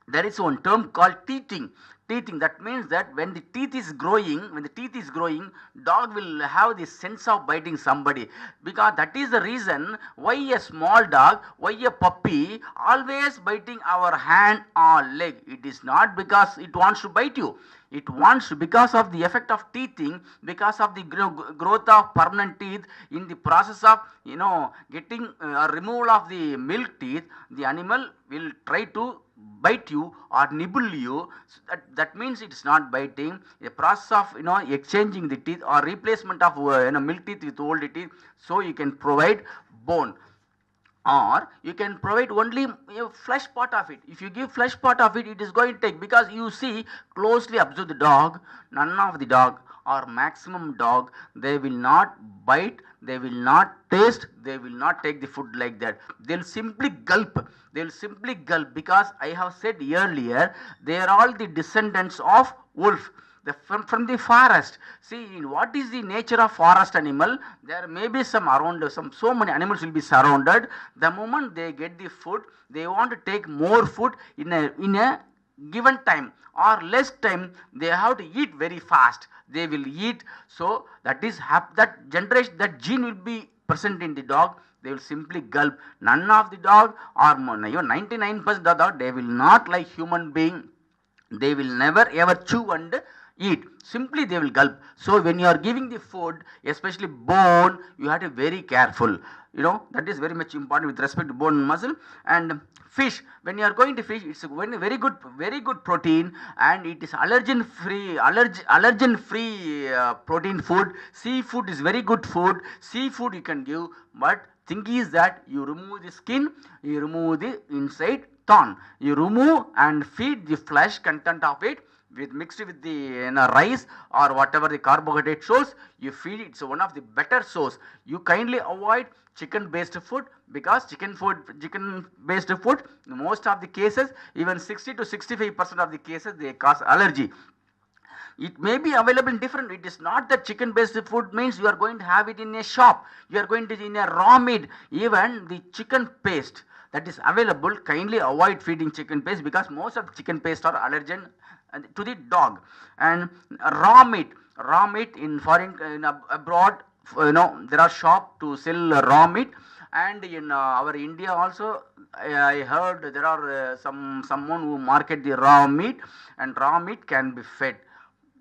there is one term called teething, that means that when the teeth is growing, dog will have the sense of biting somebody, because that is the reason why a small dog, why a puppy always biting our hand or leg. It is not because it wants to bite you, it wants, because of the effect of teething, because of the growth of permanent teeth, in the process of getting removal of the milk teeth, the animal will try to bite you or nibble you. So that means it is not biting, a process of exchanging the teeth or replacement of milk teeth with old teeth. So you can provide bone, or you can provide only a flesh part of it. If you give flesh part of it, it is going to take, because you see, closely observe the dog, none of the dog or maximum dog, they will not bite, they will not taste, they will not take the food like that, they will simply gulp, because I have said earlier, they are all the descendants of wolf, from the forest. See, what is the nature of forest animal? There may be some around, so many animals will be surrounded. The moment they get the food, they want to take more food in a given time or less time. They have to eat very fast. They will eat. So that is that generation, that gene will be present in the dog. They will simply gulp. None of the dog, or 99% of the dog, they will not like human being. They will never ever chew and eat, simply they will gulp. So when you are giving the food, especially bone, you have to be very careful, that is very much important with respect to bone and muscle. And fish, when you are going to fish, it's a very good protein, and it is allergen free protein food. Seafood is very good food, seafood you can give, but thing is that you remove the skin, you remove the inside thorn, you remove and feed the flesh content of it with mixed with the rice or whatever the carbohydrate source, you feed it. It's one of the better source. You kindly avoid chicken based food, because chicken based food, most of the cases, even 60 to 65% of the cases, they cause allergy. It may be available in different, it is not that chicken based food means you are going to have it in a shop, you are going to in a raw meat. Even the chicken paste that is available, kindly avoid feeding chicken paste, because most of the chicken paste are allergen to the dog. And raw meat in foreign, abroad, there are shops to sell raw meat, and in our India also, I heard there are someone who market the raw meat, and raw meat can be fed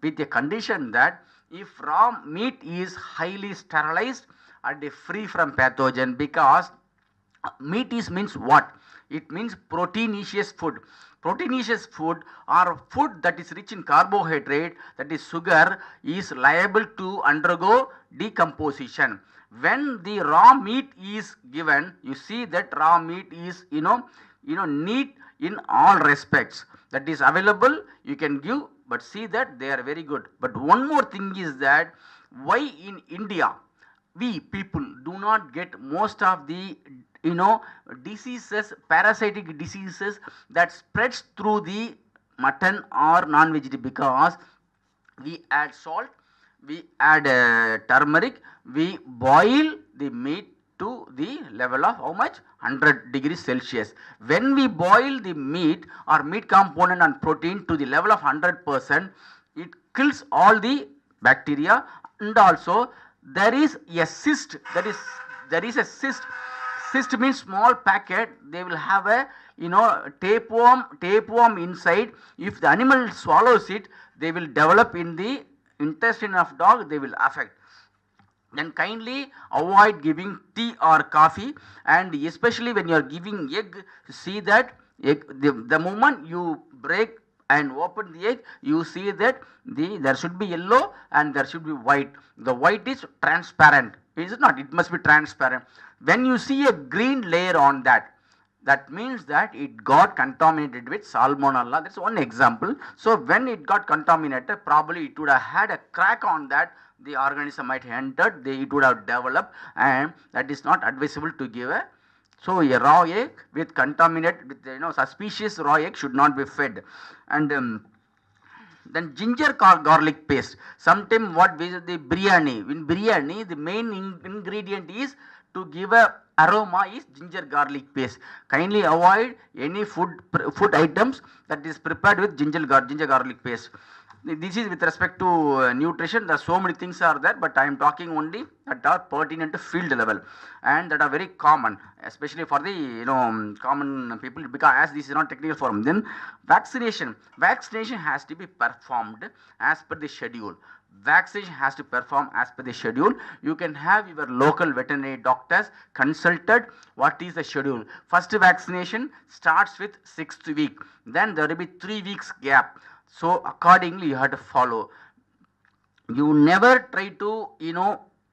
with a condition that if raw meat is highly sterilized and free from pathogen, because meat is means what? It means proteinaceous food. Proteinaceous food, or food that is rich in carbohydrate, that is sugar, is liable to undergo decomposition. When the raw meat is given, you see that raw meat is neat in all respects. That is available, you can give, but see that they are very good. But one more thing is that, why in India we people do not get most of the diseases, parasitic diseases that spreads through the mutton or non-vegetarian, because we add salt, we add turmeric, we boil the meat to the level of how much? 100 degrees Celsius. When we boil the meat or meat component and protein to the level of 100%, it kills all the bacteria, and also there is a cyst, there is a cyst. Cyst means small packet. They will have a tapeworm inside. If the animal swallows it, they will develop in the intestine of dog. They will affect. Then kindly avoid giving tea or coffee, and especially when you are giving egg, see that egg, the moment you break and open the egg, you see that there should be yellow and there should be white. The white is transparent. Is it not? It must be transparent. When you see a green layer on that, that means that it got contaminated with salmonella. That's one example. So when it got contaminated, probably it would have had a crack on that. The organism might have entered, it would have developed, and that is not advisable to give a. So a raw egg with contaminated, with suspicious raw egg should not be fed. And then ginger garlic paste. Sometimes what we the biryani. In biryani, the main ingredient is to give a aroma is ginger garlic paste. Kindly avoid any food items that is prepared with ginger garlic paste. This is with respect to nutrition. There are so many things are there, but I am talking only that are pertinent to field level and that are very common, especially for the common people, because as this is not technical form. Then vaccination has to be performed as per the schedule. Vaccination has to perform as per the schedule. You can have your local veterinary doctors consulted what is the schedule. First vaccination starts with 6th week. Then there will be 3 weeks gap. So accordingly you have to follow. You never try to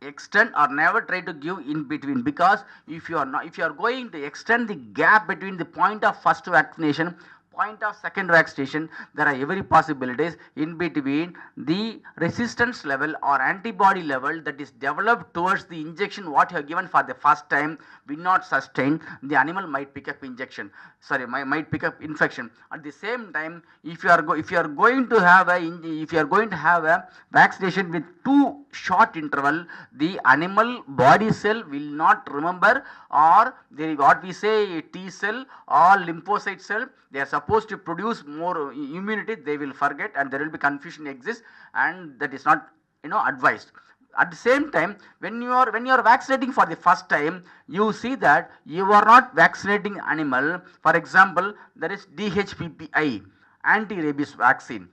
extend or never try to give in between, because if you are going to extend the gap between the point of first vaccination, point of second vaccination, there are every possibilities in between. The resistance level or antibody level that is developed towards the injection what you have given for the first time will not sustain. The animal might pick up might pick up infection. At the same time, if you are going to have a vaccination with too short interval, the animal body cell will not remember, or what we say T cell or lymphocyte cell, they are supposed to produce more immunity, they will forget, and there will be confusion exists, and that is not advised. At the same time, when you are vaccinating for the first time, you see that you are not vaccinating animal. For example, there is DHPPI, anti-rabies vaccine.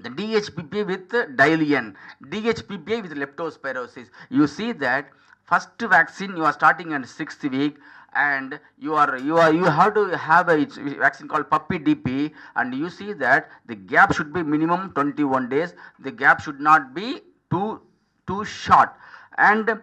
The DHPPA with diluent, DHPPA with leptospirosis. You see that first vaccine you are starting on 6th week, and you have to have a vaccine called puppy DP, and you see that the gap should be minimum 21 days. The gap should not be too short, and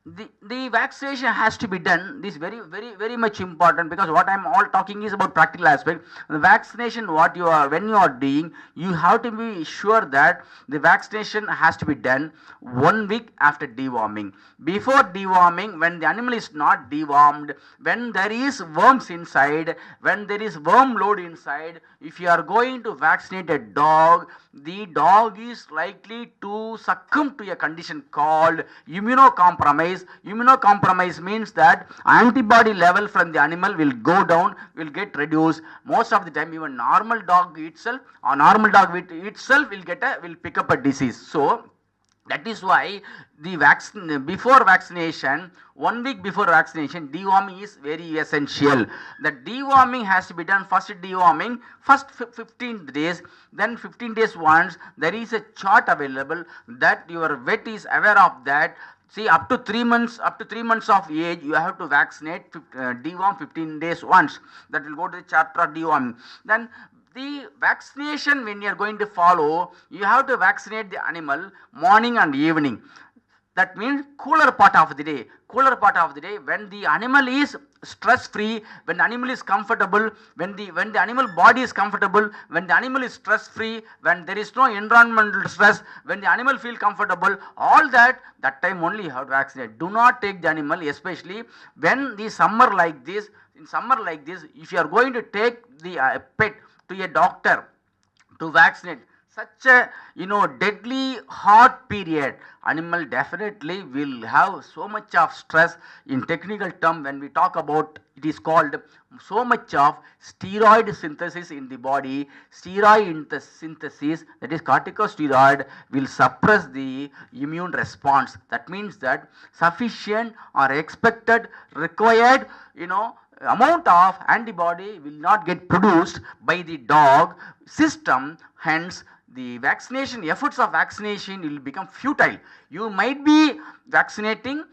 the vaccination has to be done. This is very much important, because what I am all talking is about practical aspect. The vaccination when you are doing, you have to be sure that the vaccination has to be done 1 week after deworming. Before deworming, when the animal is not dewormed, when there is worms inside, when there is worm load inside, if you are going to vaccinate a dog, the dog is likely to succumb to a condition called immunocompromise. Immunocompromise means that antibody level from the animal will go down, will get reduced. Most of the time, even normal dog itself will pick up a disease. So that is why before vaccination, 1 week before vaccination, deworming is very essential. The deworming has to be done. First 15 days, then 15 days once. There is a chart available that your vet is aware of that. See, up to 3 months of age, you have to vaccinate, deworm 15 days once. That will go to the chapter of deworming. Then the vaccination, when you are going to follow, you have to vaccinate the animal morning and evening. That means cooler part of the day. Cooler part of the day when the animal is stress free, when the animal is comfortable, when the animal body is comfortable, when the animal is stress free, when there is no environmental stress, when the animal feel comfortable, all that time only you have to vaccinate. Do not take the animal, especially when the summer like this. In summer like this, if you are going to take the pet to a doctor to vaccinate, such a deadly hot period, animal definitely will have so much of stress. In technical term, when we talk about, it is called so much of steroid synthesis in the body. Steroid synthesis, that is corticosteroid, will suppress the immune response. That means that sufficient or expected required amount of antibody will not get produced by the dog system. Hence the vaccination, efforts of vaccination will become futile. You might be vaccinating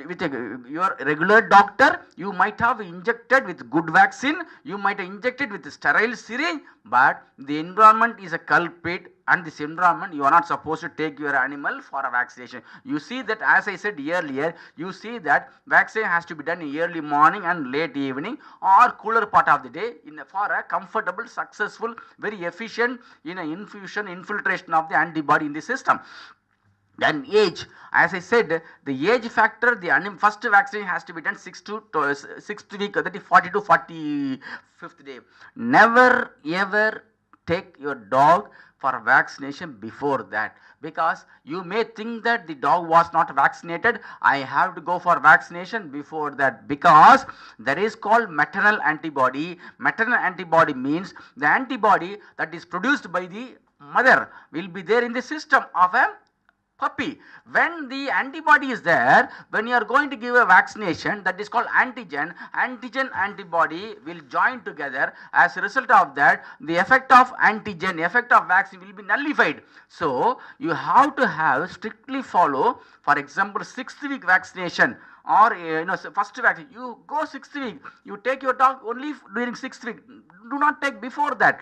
with your regular doctor, you might have injected with good vaccine, you might have injected with a sterile syringe, but the environment is a culprit, and this environment you are not supposed to take your animal for a vaccination. You see that, as I said earlier, you see that vaccine has to be done in early morning and late evening or cooler part of the day for a comfortable, successful, very efficient infiltration of the antibody in the system. Then age, as I said, the age factor, the first vaccine has to be done 6th week, that is 40 to 45th day. Never ever take your dog for vaccination before that, because you may think that the dog was not vaccinated, I have to go for vaccination before that, because there is called maternal antibody. Maternal antibody means the antibody that is produced by the mother will be there in the system of a puppy. When the antibody is there, when you are going to give a vaccination, that is called antigen antibody will join together. As a result of that, the effect of antigen, effect of vaccine will be nullified. So you have to have strictly follow, for example, 6th week vaccination, or first vaccine, you go 6th week, you take your dog only during 6th week, do not take before that.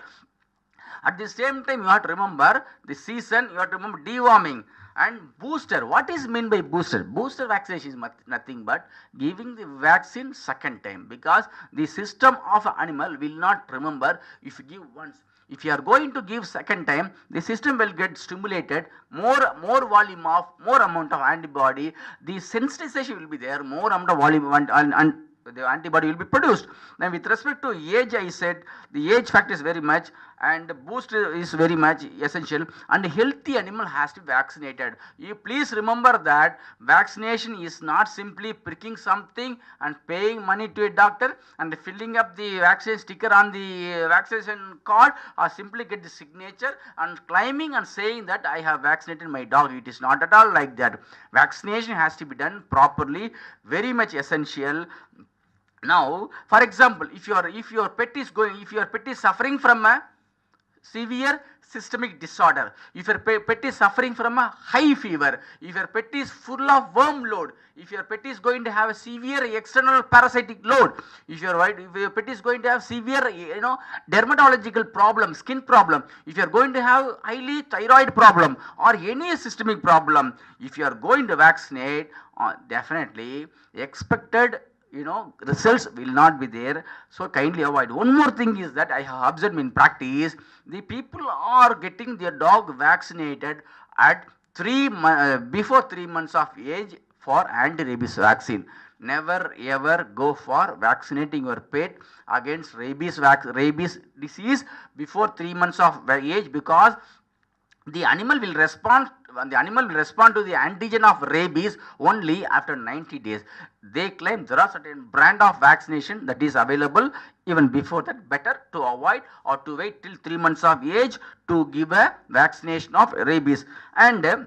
At the same time, you have to remember the season, you have to remember deworming and booster. What is meant by booster? Booster vaccination is nothing but giving the vaccine second time, because the system of an animal will not remember if you give once. If you are going to give second time, the system will get stimulated, more volume of, more amount of antibody, the sensitization will be there, more amount of volume and the antibody will be produced. Now with respect to age, I said the age factor is very much, and booster is very much essential, and healthy animal has to be vaccinated. You please remember that vaccination is not simply pricking something and paying money to a doctor and filling up the vaccine sticker on the vaccination card, or simply get the signature and claiming and saying that I have vaccinated my dog. It is not at all like that. Vaccination has to be done properly, very much essential. Now, for example, if your pet is suffering from a severe systemic disorder, if your pet is suffering from a high fever, if your pet is full of worm load, if your pet is going to have a severe external parasitic load, if your pet is going to have severe dermatological problem, skin problem, if you are going to have highly thyroid problem or any systemic problem, if you are going to vaccinate, definitely expected results will not be there. So kindly avoid. One more thing is that I have observed in practice, the people are getting their dog vaccinated at before 3 months of age for anti-rabies vaccine. Never ever go for vaccinating your pet against rabies disease before 3 months of age, because the animal will respond to the antigen of rabies only after 90 days. They claim there are certain brand of vaccination that is available even before that. Better to avoid or to wait till 3 months of age to give a vaccination of rabies. And then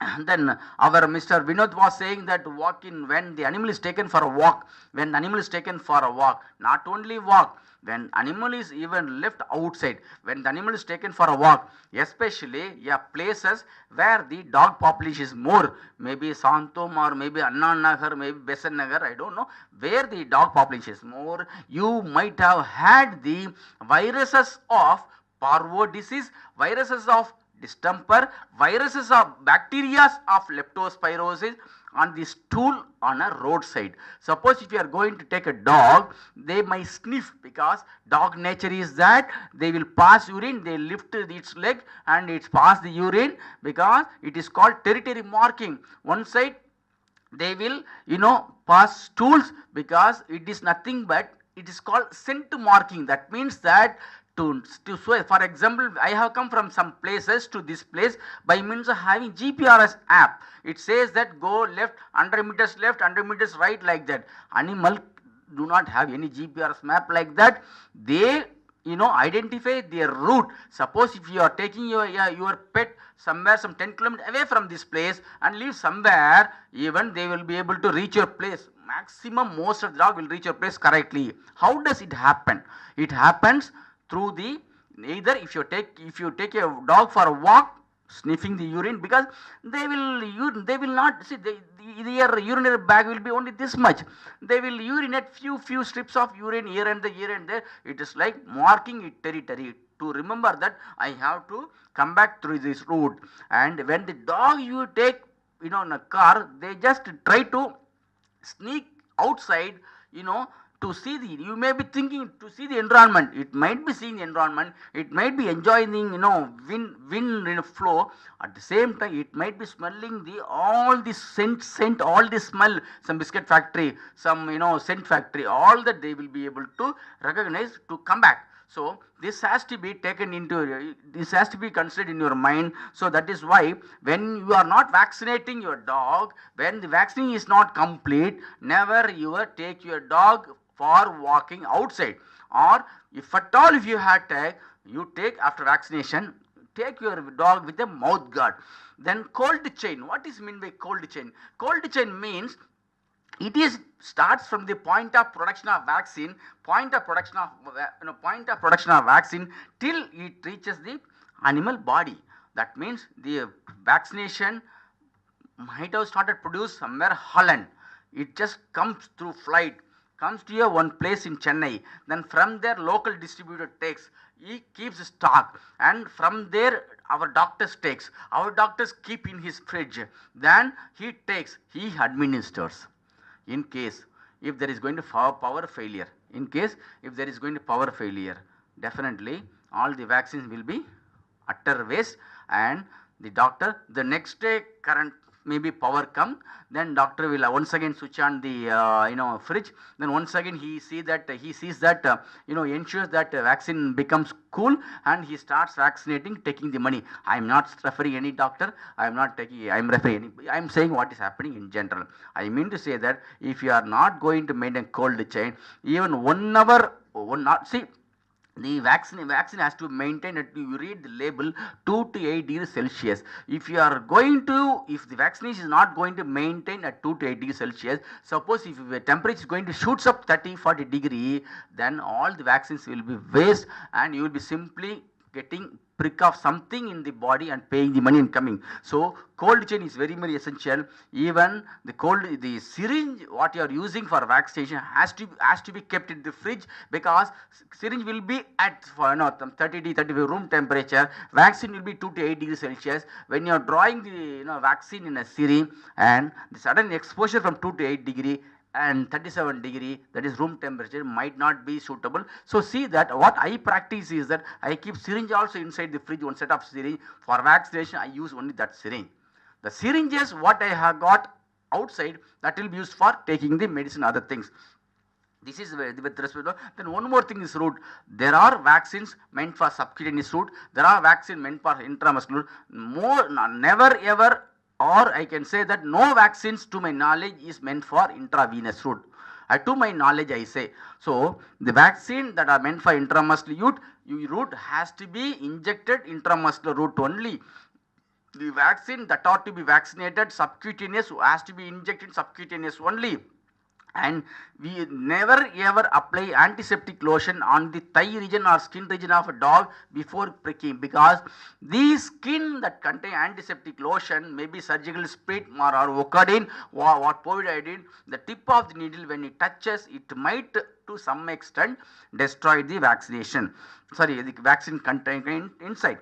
our Mr. Vinod was saying that when the animal is taken for a walk, not only walk, when animal is even left outside, when the animal is taken for a walk, especially places where the dog population is more, maybe Santom or maybe Anna Nagar, maybe Besan Nagar, I don't know, where the dog population is more, you might have had the viruses of parvo disease, viruses of distemper, viruses or bacteria of leptospirosis on the stool on a roadside. Suppose if you are going to take a dog, they might sniff, because dog nature is that they will pass urine, they lift its leg and it pass the urine, because it is called territory marking. One side they will pass stools, because it is nothing but it is called scent marking. That means that to so for example, I have come from some places to this place by means of having GPRS app. It says that go left 100 meters left, 100 meters right, like that. Animal do not have any GPRS map like that. They identify their route. Suppose if you are taking your pet somewhere some 10 kilometers away from this place and leave somewhere, even they will be able to reach your place. Maximum most of the dog will reach your place correctly. How does it happen? It happens through the, either if you take a dog for a walk, sniffing the urine, because they will not see their urinary bag will be only this much. They will urinate few strips of urine here and there. It is like marking it territory, to remember that I have to come back through this route. And when the dog you take in a car, they just try to sneak outside, to see you may be thinking to see the environment. It might be seeing the environment, it might be enjoying wind flow. At the same time, it might be smelling all the scent, all the smell, some biscuit factory, some scent factory, all that they will be able to recognize to come back. So this has to be considered in your mind. So that is why when you are not vaccinating your dog, when the vaccine is not complete, never ever take your dog for walking outside. Or if at all if you had you take after vaccination, take your dog with a mouth guard. Then cold chain. What is meant by cold chain? Cold chain means it is starts from the point of production of vaccine, point of production of vaccine till it reaches the animal body. That means the vaccination might have started produced somewhere Holland. It just comes through flight, comes to a one place in Chennai. Then from there local distributor takes, he keeps stock, and from there our doctors takes. Our doctors keep in his fridge. Then he takes, he administers. In case if there is going to power failure, definitely all the vaccines will be utter waste, and the doctor the next day current maybe power come, then doctor will once again switch on the fridge. Then once again he sees that ensures that vaccine becomes cool, and he starts vaccinating, taking the money. I am not referring any doctor, I am referring I am saying what is happening in general. I mean to say that if you are not going to maintain cold chain, even 1 hour, the vaccine has to maintain it. You read the label 2 to 8 degrees Celsius. If the vaccination is not going to maintain at 2 to 8 degrees Celsius, suppose if the temperature is going to shoots up 30-40 degree, then all the vaccines will be waste, and you will be simply getting prick of something in the body and paying the money and coming. So cold chain is very essential. Even the syringe what you are using for vaccination has to be kept in the fridge, because syringe will be at 35 room temperature. Vaccine will be 2 to 8 degrees Celsius. When you are drawing the vaccine in a syringe, and the sudden exposure from 2 to 8 degree and 37 degree, that is room temperature, might not be suitable. So see that what I practice is that I keep syringe also inside the fridge, one set of syringe. For vaccination I use only that syringe. The syringes what I have got outside, that will be used for taking the medicine, other things. This is with respect to. Then one more thing is route. There are vaccines meant for subcutaneous route. There are vaccines meant for intramuscular. Never ever, or I can say that no vaccines to my knowledge is meant for intravenous route. To my knowledge I say. So the vaccine that are meant for intramuscular route has to be injected intramuscular route only. The vaccine that ought to be vaccinated subcutaneous has to be injected subcutaneous only. And we never ever apply antiseptic lotion on the thigh region or skin region of a dog before pricking, because the skin that contain antiseptic lotion, maybe surgical sprit or Ocodine or povidone, the tip of the needle when it touches, it might to some extent destroy the vaccination. The vaccine contained inside.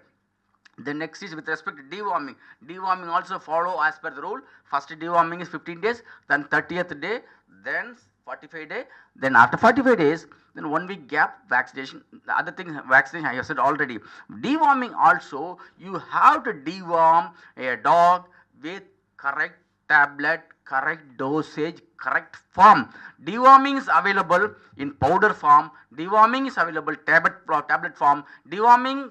Then next is with respect to deworming. Deworming also follow as per the rule. First deworming is 15 days, then 30th day, then 45 day, then after 45 days, then 1 week gap vaccination. The other thing, vaccination I have said already. Deworming also, you have to deworm a dog with correct tablet, correct dosage, correct form. Deworming is available in powder form, deworming is available tablet form, deworming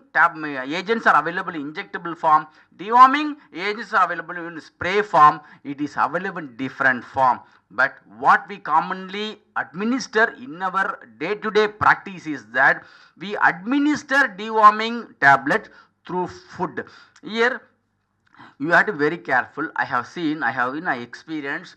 agents are available in injectable form, deworming agents are available in spray form. It is available in different form. But what we commonly administer in our day-to-day practice is that we administer deworming tablet through food. Here you have to be very careful. I have seen, I have in my experience,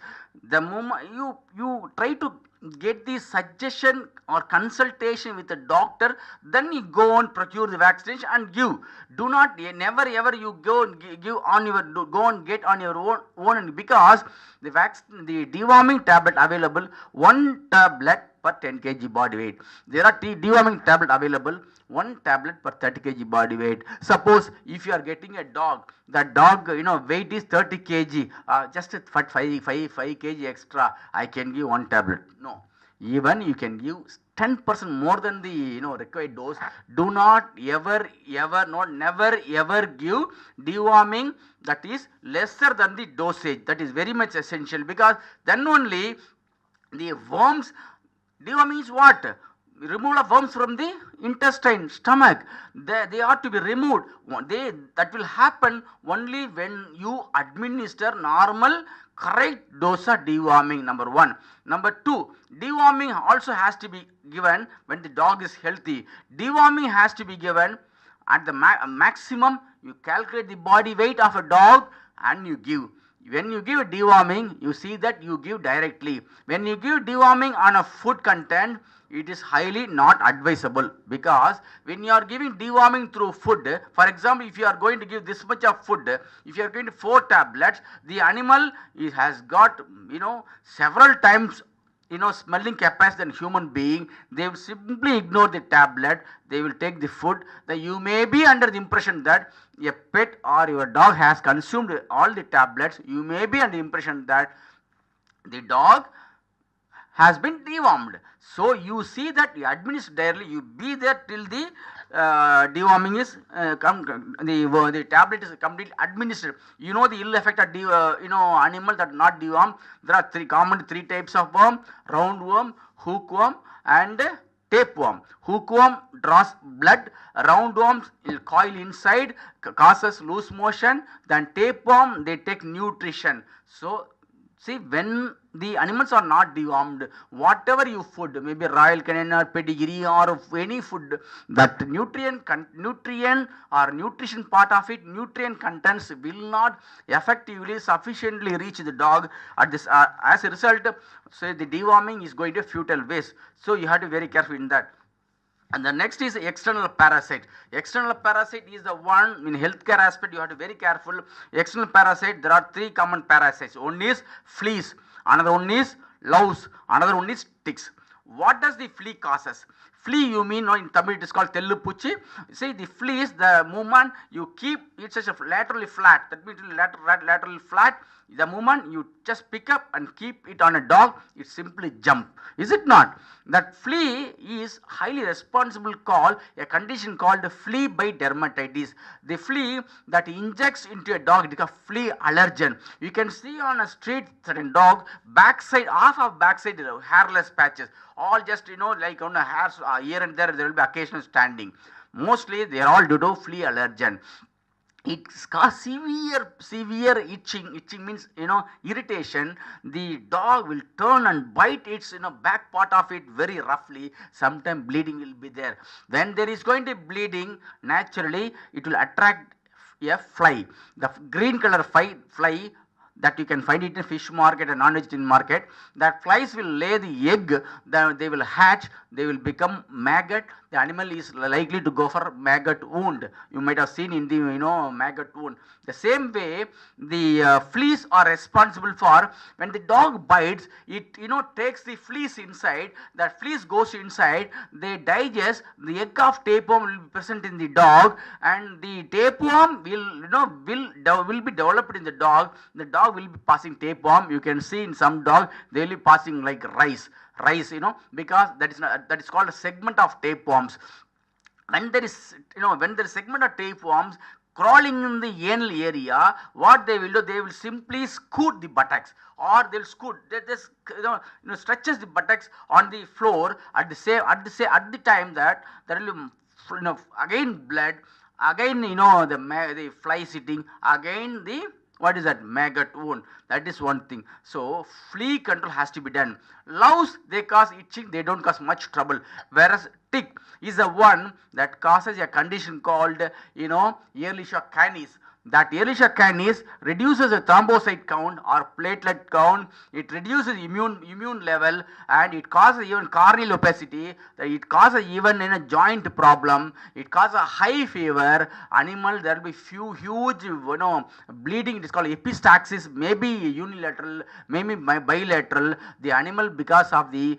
the moment you try to get the suggestion or consultation with the doctor, then you go on procure the vaccination and give. Do not never ever you go and give on your go and get on your own because the deworming tablet available, one tablet per 10 kg body weight. There are deworming tablet available, one tablet per 30 kg body weight. Suppose if you are getting a dog, the dog weight is 30 kg, just 5 kg extra, I can give one tablet. No, even you can give 10% more than the required dose. Do not ever never ever give deworming that is lesser than the dosage. That is very much essential, because then only the worms. Deworming is what? Removal of worms from the intestine, stomach. They are to be removed. That will happen only when you administer normal correct dose of deworming, number one. Number two, deworming also has to be given when the dog is healthy. Deworming has to be given at the maximum. You calculate the body weight of a dog and you give. When you give deworming, you see that you give directly. When you give deworming on a food content, it is highly not advisable, because when you are giving deworming through food, for example, if you are going to give this much of food, if you are going to 4 tablets, the animal has got several times smelling capacity than human being. They will simply ignore the tablet, they will take the food. That you may be under the impression that a pet or your dog has consumed all the tablets. You may be under the impression that the dog has been dewormed. So you see that you administer daily, you be there till the deworming is the tablet is completely administered. The ill effect of animal that not dewormed. There are three types of worm: roundworm, hookworm, and tapeworm. Hookworm draws blood, roundworms will coil inside, causes loose motion. Then tapeworm, they take nutrition. So see, when the animals are not dewormed, whatever you food, maybe Royal Canin or pedigree or any food, that nutrient or nutrition part of it, nutrient contents will not effectively sufficiently reach the dog. At this, as a result, so the deworming is going to futile waste. So you have to be very careful in that. And the next is external parasite. External parasite is the one in healthcare aspect you have to be very careful. External parasite, there are 3 common parasites. One is fleas, another one is louse, another one is ticks. What does the flea causes? Flea, you mean in Tamil it is called tellu puchi. See, the flea is the movement you keep it such a laterally flat. That means laterally flat. The moment you just pick up and keep it on a dog, it simply jump. Is it not? That flea is highly responsible called a condition called flea by dermatitis. The flea that injects into a dog, it is a flea allergen. You can see on a street certain dog, backside, half of backside hairless patches. All just like on the hairs here and there will be occasional standing. Mostly they are all due to flea allergen. It causes severe itching. Itching means irritation. The dog will turn and bite its back part of it very roughly. Sometimes bleeding will be there. When there is going to be bleeding, naturally it will attract a fly. The green color fly that you can find it in fish market and non-vegetarian market. That flies will lay the egg, they will hatch, they will become maggot. The animal is likely to go for maggot wound. You might have seen in the maggot wound. The same way, the fleas are responsible for when the dog bites. It takes the fleas inside. That fleas goes inside. They digest. The egg of tapeworm will be present in the dog, and the tapeworm will be developed in the dog. The dog will be passing tapeworm. You can see in some dog they will be passing like rice, because that is called a segment of tapeworms. When there is segment of tapeworms crawling in the anal area, what they will do, they will simply scoot the buttocks, or they will scoot, they just stretches the buttocks on the floor at the time that there will be again blood, again the fly sitting, again the what is that, maggot wound. That is one thing. So flea control has to be done. Louse, they cause itching, they don't cause much trouble, whereas tick is the one that causes a condition called Ehrlichia canis. That Ehrlichia canis reduces the thrombocyte count or platelet count. It reduces immune level, and it causes even corneal opacity. It causes even in a joint problem. It causes a high fever. Animal, there will be huge bleeding. It is called epistaxis. Maybe unilateral, maybe bilateral. The animal, because of the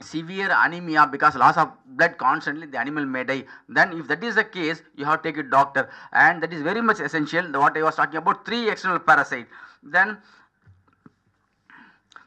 severe anemia, because loss of blood constantly, the animal may die. Then if that is the case, you have to take a doctor, and that is very much essential. What I was talking about, 3 external parasites. Then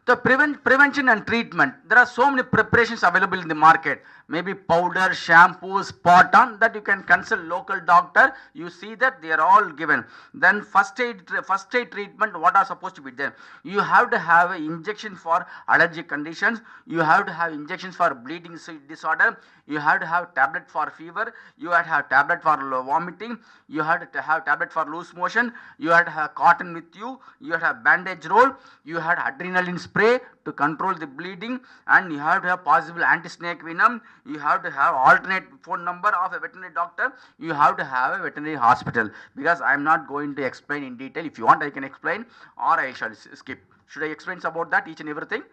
the prevention and treatment, there are so many preparations available in the market, maybe powder, shampoo, spot on, that you can consult local doctor. You see that they are all given. Then first aid treatment, what are supposed to be there? You have to have an injection for allergic conditions. You have to have injections for bleeding disorder. You have to have tablet for fever. You have to have tablet for vomiting. You have to have tablet for loose motion. You have to have cotton with you. You have to have bandage roll. You have to have adrenaline spray to control the bleeding, and you have to have possible anti-snake venom. You have to have alternate phone number of a veterinary doctor. You have to have a veterinary hospital, because I am not going to explain in detail. If you want, I can explain, or I shall skip. Should I explain about that, each and everything?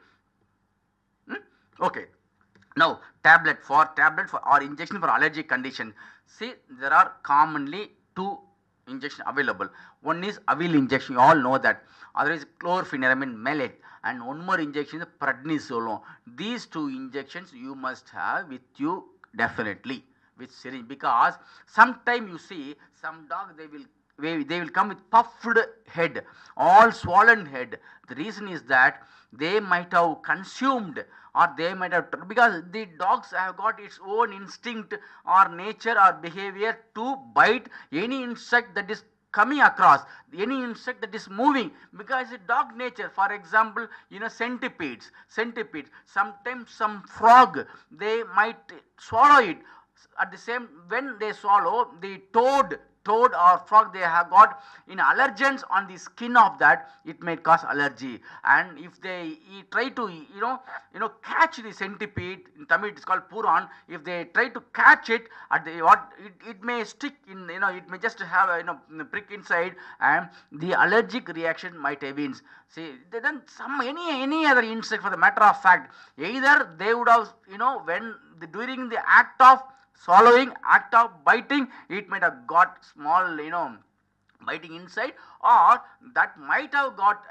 Okay. Now, tablet for or injection for allergic condition. See, there are commonly 2 injection available. One is Avil injection, you all know that. Other is chlorpheniramine malate, and one more injection is prednisolone. These 2 injections you must have with you definitely with syringe, because sometime you see some dog, they will come with puffed head, all swollen head. The reason is that they might have consumed, or they might have, because the dogs have got its own instinct or nature or behavior to bite any insect that is coming across, any insect that is moving, because it's dog nature. For example, centipedes, sometimes some frog, they might swallow it. At the same, when they swallow, the toad or frog, they have got allergens on the skin of that, it may cause allergy. And if they try to catch the centipede, in Tamil it is called puran, if they try to catch it, it may stick in, it may just have a prick inside, and the allergic reaction might evince. See, then any other insect, for the matter of fact, either they would have during the act of swallowing, act of biting, it might have got small biting inside, or that might have got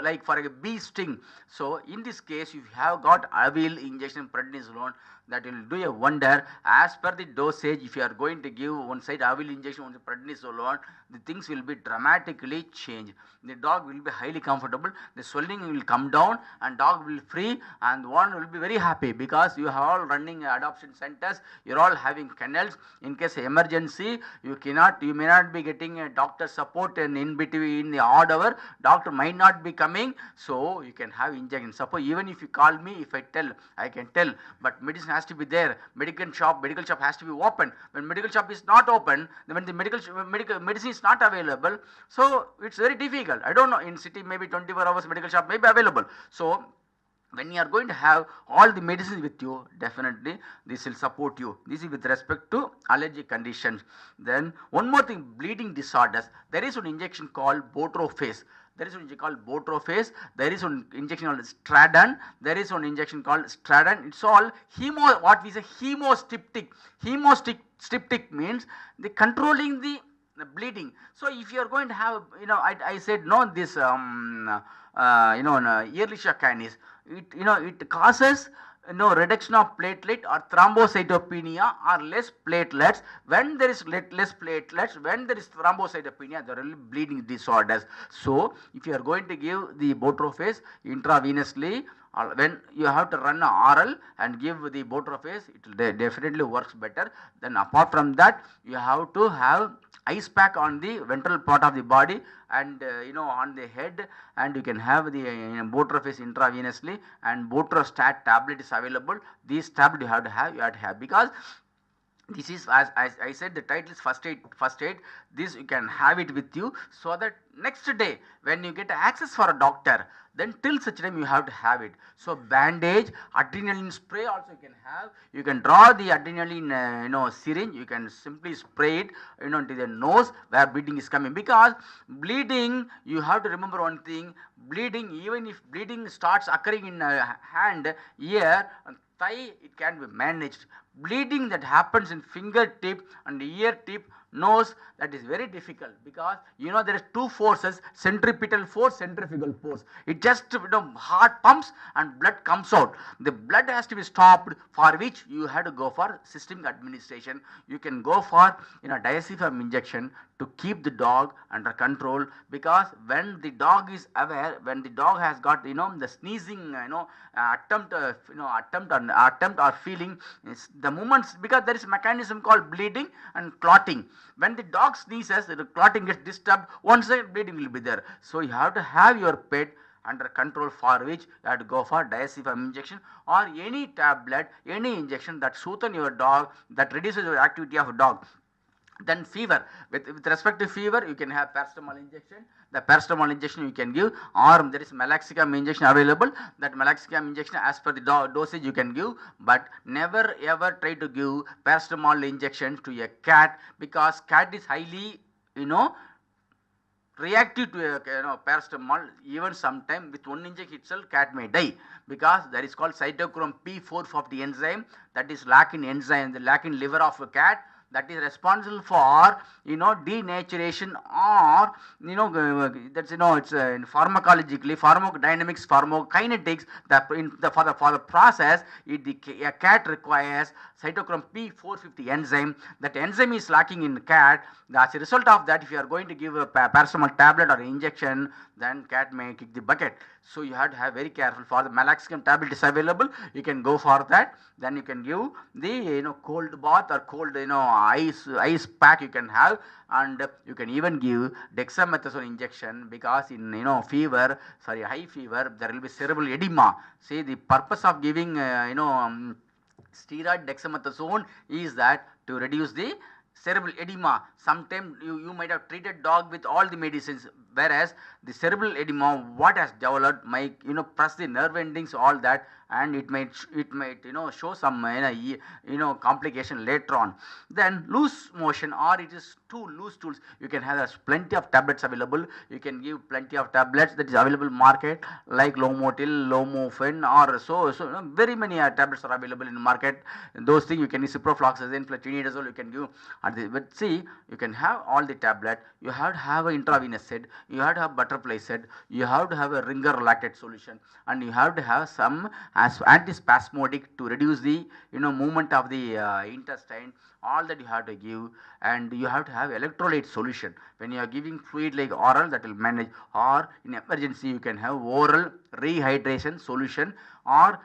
like for a bee sting. So in this case, if you have got Avil injection prednisolone, that will do a wonder. As per the dosage, if you are going to give one side Avil injection, one side prednisolone, the things will be dramatically changed. The dog will be highly comfortable, the swelling will come down, and dog will be free, and one will be very happy, because you are all running adoption centers, you are all having kennels. In case of emergency, you may not be getting a doctor support, and in between the odd hour, doctor might not be coming, so you can have injection. Suppose even if you call me, if I can tell, but medicine has to be there. Medical shop has to be open. When medical shop is not open, when the medical medicine is not available, so it's very difficult. I don't know, in city maybe 24 hours medical shop may be available. So when you are going to have all the medicines with you, definitely this will support you. This is with respect to allergic conditions. Then one more thing, bleeding disorders. There is an injection called Botrophase. there is one injection called Botrophase, there is one injection called Stradon, there is one injection called Stradon. It's all what we say hemostyptic. Hemostyptic means the controlling the bleeding. So if you are going to have, I said no, this Ehrlichia canis, it causes reduction of platelet or thrombocytopenia or less platelets. When there is less platelets, when there is thrombocytopenia, there will be bleeding disorders. So if you are going to give the Botrophase intravenously, when you have to run oral and give the Botrophase, it will definitely works better. Then apart from that, you have to have ice pack on the ventral part of the body and on the head, and you can have the Botrophase intravenously, and Botrostat tablet is available. These tablets you have to have because this is, as I said, the title is first aid. This you can have it with you, so that next day when you get access for a doctor, then till such time you have to have it. So bandage, adrenaline spray also you can have. You can draw the adrenaline syringe, you can simply spray it into the nose where bleeding is coming. Because bleeding, you have to remember one thing, bleeding, even if bleeding starts occurring in hand, ear and thigh, it can be managed. Bleeding that happens in fingertip and ear tip, nose, that is very difficult, because there is two forces, centripetal force, centrifugal force. It just heart pumps and blood comes out. The blood has to be stopped, for which you have to go for systemic administration. You can go for diazepam injection to keep the dog under control, because when the dog is aware, when the dog has got the sneezing attempt or feeling, the moments, because there is a mechanism called bleeding and clotting. When the dog sneezes, the clotting gets disturbed, one side bleeding will be there. So you have to have your pet under control, for which you have to go for diazepam injection or any tablet, any injection that soothes your dog, that reduces your activity of a dog. Then fever, with respect to fever, you can have paracetamol injection. The paracetamol injection you can give, or there is meloxicam injection available. That meloxicam injection, as per the dosage, you can give, but never ever try to give paracetamol injection to a cat, because cat is highly reactive to paracetamol. Even sometime with one injection itself, cat may die, because there is called cytochrome P450 enzyme, that is lack in enzyme, the lack in liver of a cat, that is responsible for denaturation, or that's it's pharmacologically, pharmacodynamics, pharmacokinetics, for the process, a cat requires cytochrome P450 enzyme. That enzyme is lacking in cat. As a result of that, if you are going to give a paracetamol tablet or injection, then cat may kick the bucket. So you have to have very careful. For the meloxicam tablet is available, you can go for that. Then you can give the cold bath or cold ice pack you can have, and you can even give dexamethasone injection, because in high fever, there will be cerebral edema. See, the purpose of giving steroid dexamethasone is that to reduce the cerebral edema. Sometimes you might have treated dog with all the medicines, whereas the cerebral edema what has developed might press the nerve endings, all that, and it might show some complication later on. Then loose motion, or it is too loose stools, you can have plenty of tablets available. You can give plenty of tablets that is available market, like Lomotil, Lomofen, or so very many tablets are available in the market. Those things you can use, ciprofloxacin, flunitrazole you can give. But see, you can have all the tablet. You have to have an intravenous set, you have to have butterfly set, you have to have a ringer lactate solution, and you have to have some as antispasmodic to reduce the movement of the intestine. All that you have to give, and you have to have electrolyte solution. When you are giving fluid like oral, that will manage, or in emergency you can have oral rehydration solution, or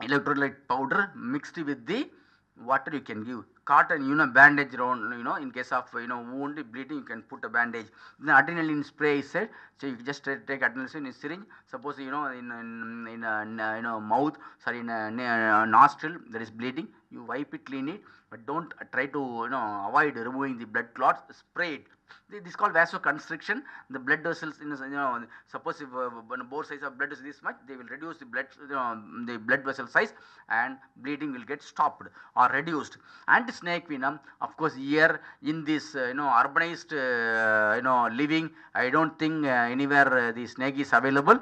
electrolyte powder mixed with the water you can give. Cotton bandage around, in case of wound bleeding, you can put a bandage. Then adrenaline spray is said, so you just take adrenaline in a syringe. Suppose in mouth, sorry, in a nostril there is bleeding, you wipe it, clean it, but don't try to avoid removing the blood clots. Spray it. This is called vasoconstriction. The blood vessels, suppose if bore size of blood is this much, they will reduce the blood vessel size, and bleeding will get stopped or reduced. anti-snake venom. Of course, here in this urbanized living, I don't think anywhere the snake is available.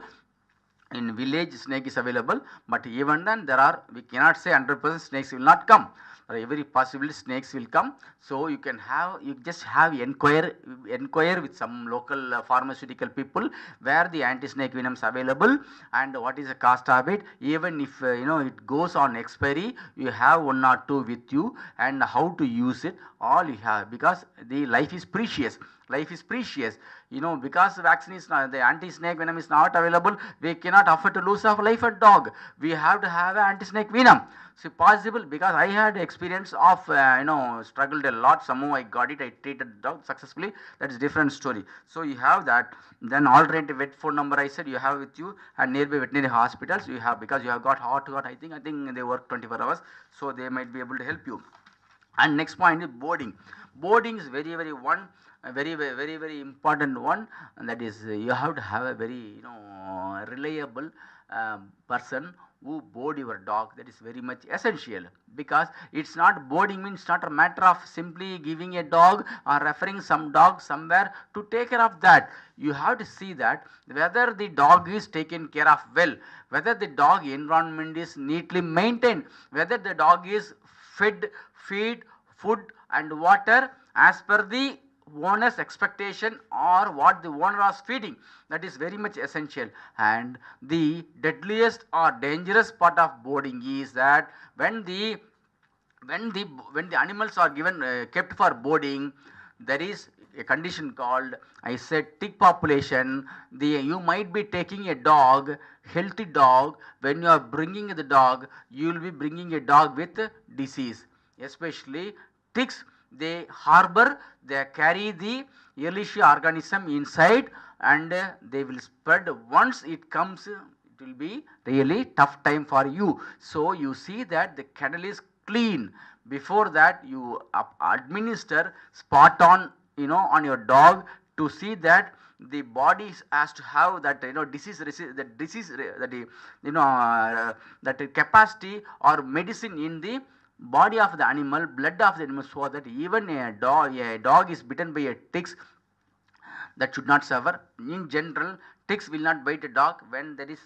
In village snake is available, but even then there are, we cannot say 100% snakes will not come. There are every possibility snakes will come. So you can have, you just have inquire with some local pharmaceutical people where the anti-snake venom is available and what is the cost of it. Even if it goes on expiry, you have one or two with you, and how to use it, all you have, because the life is precious. Life is precious, because vaccine is not, the anti-snake venom is not available. We cannot afford to lose our life at dog. We have to have an anti-snake venom. So possible, because I had experience of struggled a lot. Somehow I got it. I treated dog successfully. That is different story. So you have that. Then alternative vet phone number I said you have with you, and nearby veterinary hospitals you have, because you have got hot. I think they work 24 hours, so they might be able to help you. And next point is boarding. Boarding is very very important one, and that is you have to have a very reliable person who board your dog. That is very much essential, because it's not, boarding means not a matter of simply giving a dog or referring some dog somewhere to take care of that. You have to see that whether the dog is taken care of well, whether the dog environment is neatly maintained, whether the dog is fed food and water as per the owner's expectation or what the owner was feeding. That is very much essential. And the deadliest or dangerous part of boarding is that when the animals are given kept for boarding, there is a condition called, I said, tick population. You might be taking a dog, healthy dog. When you are bringing the dog, you will be bringing a dog with disease, especially ticks. They harbor, they carry the Ehrlichia organism inside, and they will spread. Once it comes, it will be really tough time for you. So you see that the kennel is clean. Before that, you administer spot on on your dog to see that the body has to have that that capacity or medicine in the body of the animal, blood of the animal, so that even a dog is bitten by a ticks, that should not suffer. In general, ticks will not bite a dog when there is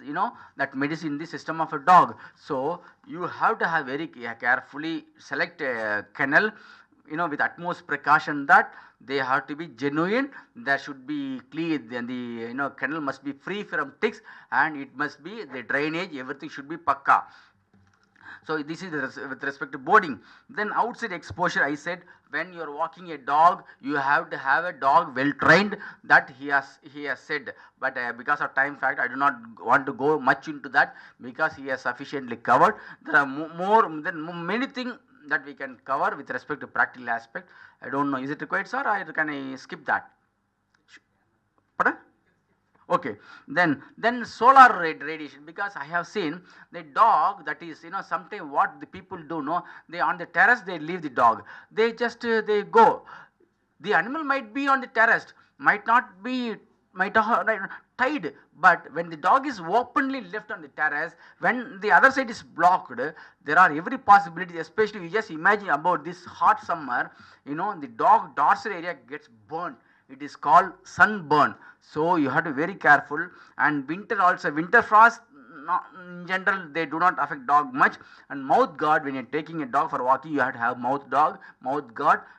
that medicine in the system of a dog. So you have to have very carefully select a kennel with utmost precaution, that they have to be genuine. There should be clean, then the kennel must be free from ticks, and it must be the drainage, everything should be pakka. So this is with respect to boarding. Then outside exposure, I said, when you are walking a dog, you have to have a dog well trained. That he has said, but because of time fact, I do not want to go much into that, because he has sufficiently covered. There are many things that we can cover with respect to practical aspect. I don't know, is it required, sir, or can I skip that? Pardon? Okay, then solar radiation, because I have seen the dog, that is sometimes what the people do, they on the terrace they leave the dog, they just they go. The animal might be on the terrace, might have tied, but when the dog is openly left on the terrace, when the other side is blocked, there are every possibility, especially you just imagine about this hot summer, the dog dorsal area gets burnt. It is called sunburn. So you have to be very careful. And winter also, winter frost, in general they do not affect dog much. And mouth guard, when you are taking a dog for walking, you have to have mouth guard,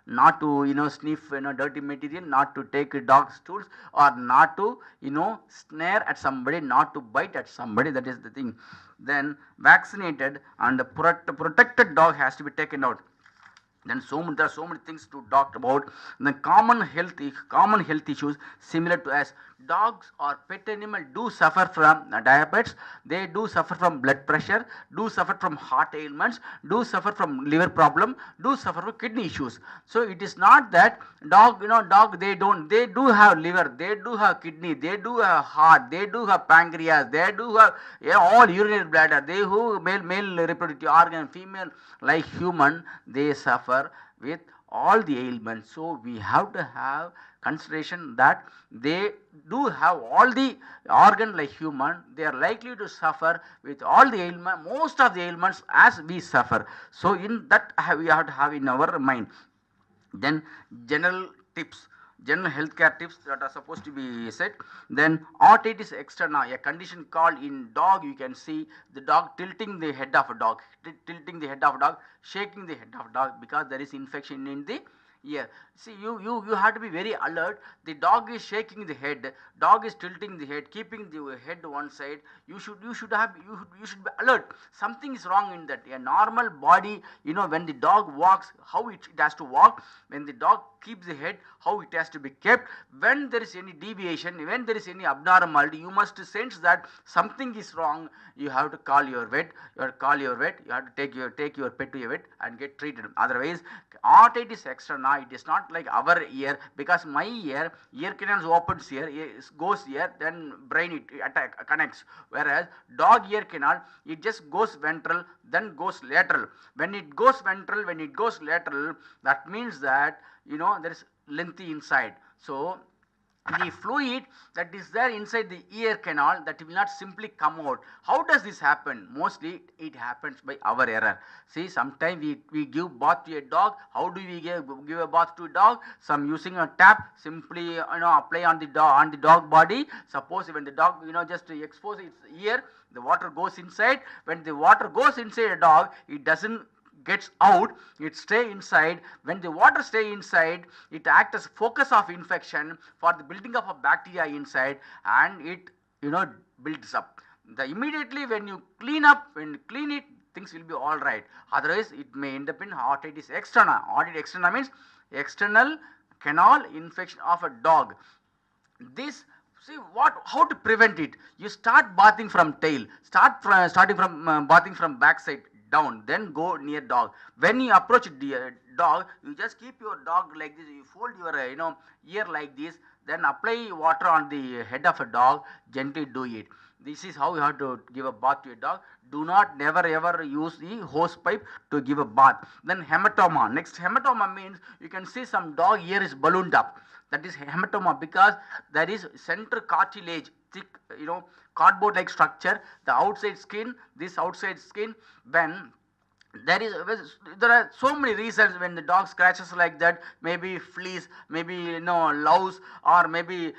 not to sniff dirty material, not to take a dog's tools, or not to snare at somebody, not to bite at somebody. That is the thing. Then vaccinated and the protected dog has to be taken out. Then there are so many things to talk about. The common health issues similar to as dogs or pet animal do suffer from diabetes, they do suffer from blood pressure, do suffer from heart ailments, do suffer from liver problem, do suffer from kidney issues. So it is not that dog they do have liver, they do have kidney, they do have heart, they do have pancreas, they do have all urinary bladder, they who male reproductive organ, female like human, they suffer with all the ailments. So we have to have consideration that they do have all the organ like human. They are likely to suffer with all the ailment, most of the ailments as we suffer. So in that we have to have in our mind. Then general tips, general healthcare tips that are supposed to be said. Then otitis externa, a condition called in dog, you can see the dog tilting the head of a dog, tilting the head of a dog, shaking the head of a dog, because there is infection in the ear. See, you have to be very alert. The dog is shaking the head, dog is tilting the head, keeping the head one side. You should be alert. Something is wrong in that. A normal body, when the dog walks, how it has to walk. When the dog keeps the head, how it has to be kept. When there is any deviation, when there is any abnormality, you must sense that something is wrong. You have to call your vet. You have to take your pet to a vet and get treated. Otherwise, otitis externa, it is not like our ear, because my ear canal opens here, goes here, then brain it connects. Whereas dog ear canal, it just goes ventral, then goes lateral. When it goes ventral, when it goes lateral, that means that there is lengthy inside. So the fluid that is there inside the ear canal, that will not simply come out. How does this happen? Mostly it happens by our error. See, sometimes we give bath to a dog. How do we give a bath to a dog? Some using a tap, simply apply on the dog body. Suppose when the dog just expose its ear, the water goes inside. When the water goes inside a dog, it doesn't gets out, it stay inside. When the water stay inside, it acts as focus of infection for the building up of bacteria inside, and it builds up. Immediately when you clean it, things will be all right. Otherwise it may end up in otitis externa. Otitis externa means external canal infection of a dog. This, see, how to prevent it? You start bathing from tail, starting from bathing from backside down, then go near dog. When you approach the dog, you just keep your dog like this, you fold your ear like this, then apply water on the head of a dog, gently do it. This is how you have to give a bath to a dog. Do not never ever use the hose pipe to give a bath. Then hematoma. Next, hematoma means you can see some dog ear is ballooned up. That is hematoma, because there is center cartilage, thick cardboard like structure, the outside skin, this outside skin. When there are so many reasons when the dog scratches like that, maybe fleas, maybe louse, or maybe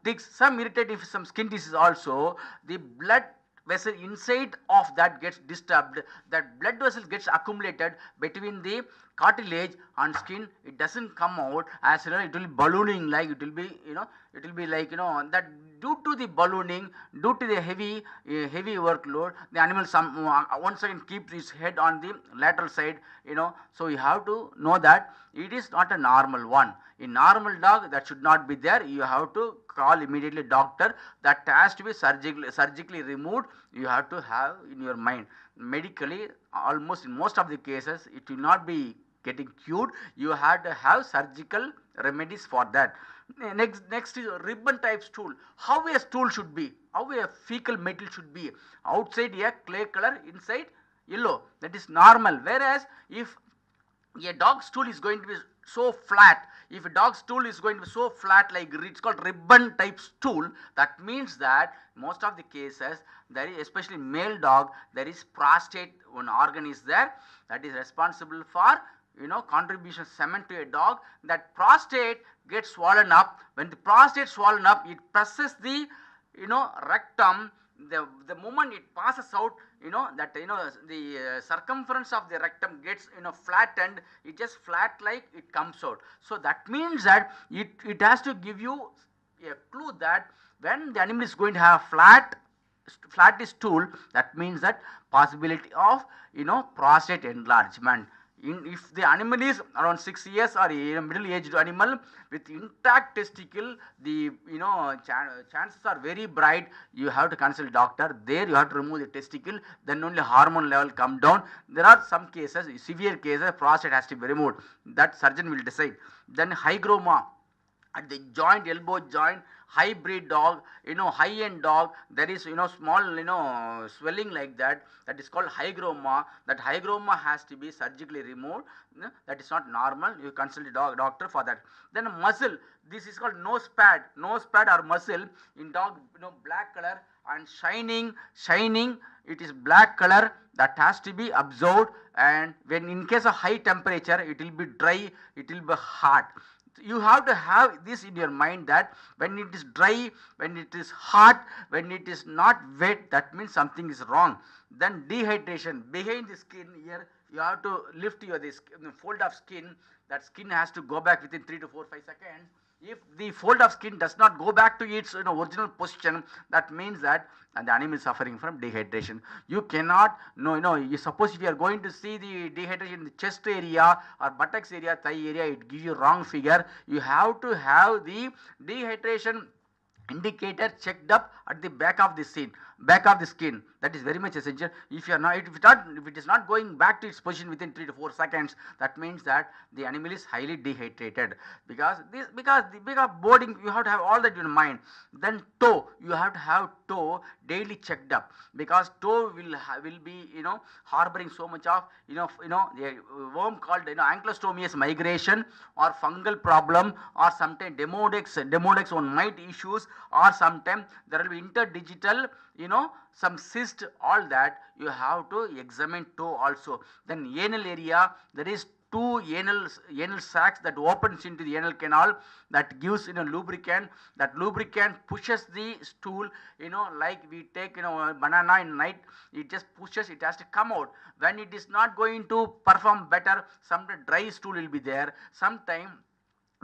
ticks, some irritating, some skin disease also. The blood vessel inside of that gets disturbed, that blood vessel gets accumulated between the cartilage and skin. It doesn't come out, as it will be ballooning, like it will be like that. Due to the ballooning, due to the heavy workload, the animal once again keeps its head on the lateral side. So you have to know that it is not a normal one. In normal dog, that should not be there. You have to call immediately doctor. That has to be surgically removed. You have to have in your mind. Medically, almost in most of the cases, it will not be getting cured. You have to have surgical remedies for that. Next is ribbon type stool. How a stool should be, how a fecal metal should be. Outside a clay color, inside yellow. That is normal. Whereas if a dog stool is going to be so flat, if a dog stool is going to be so flat, like it's called ribbon type stool, that means that most of the cases, there is, especially male dog, there is prostate, one organ is there, that is responsible for contribution semen to a dog. That prostate gets swollen up. When the prostate swollen up, it presses the rectum. The moment it passes out, the circumference of the rectum gets flattened. It just flat like it comes out. So that means that it has to give you a clue that when the animal is going to have flat stool, that means that possibility of prostate enlargement. If the animal is around 6 years or a middle-aged animal with intact testicle, the chances are very bright. You have to consult doctor. There you have to remove the testicle. Then only hormone level come down. There are some cases, severe cases, prostate has to be removed. That surgeon will decide. Then hygroma at the joint, elbow joint, hybrid dog, high-end dog, there is, small, swelling like that. That is called hygroma. That hygroma has to be surgically removed. That is not normal. You consult a doctor for that. Then muscle. This is called nose pad. Nose pad or muscle in dog, black color and shining. It is black color that has to be absorbed, and when in case of high temperature, it will be dry, it will be hot. You have to have this in your mind, that when it is dry, when it is hot, when it is not wet, that means something is wrong. Then dehydration behind the skin here, you have to lift your this fold of skin. That skin has to go back within 3 to 4 5 seconds. If the fold of skin does not go back to its original position, that means that the animal is suffering from dehydration. You cannot, you suppose if you are going to see the dehydration in the chest area or buttocks area, thigh area, it gives you wrong figure. You have to have the dehydration indicator checked up at the back of the skin. That is very much essential. If you are not, if it is not going back to its position within 3 to 4 seconds, that means that the animal is highly dehydrated. Because boarding, you have to have all that in mind. Then toe, you have to have toe daily checked up, because toe will be harboring so much of the worm called ankylostomias migration, or fungal problem, or sometimes demodex on mite issues, or sometimes there will be interdigital some cyst. All that you have to examine toe also. Then anal area, there is two anal sacs that opens into the anal canal, that gives lubricant. That lubricant pushes the stool, like we take banana in night, it just pushes, it has to come out. When it is not going to perform better, some dry stool will be there. Sometime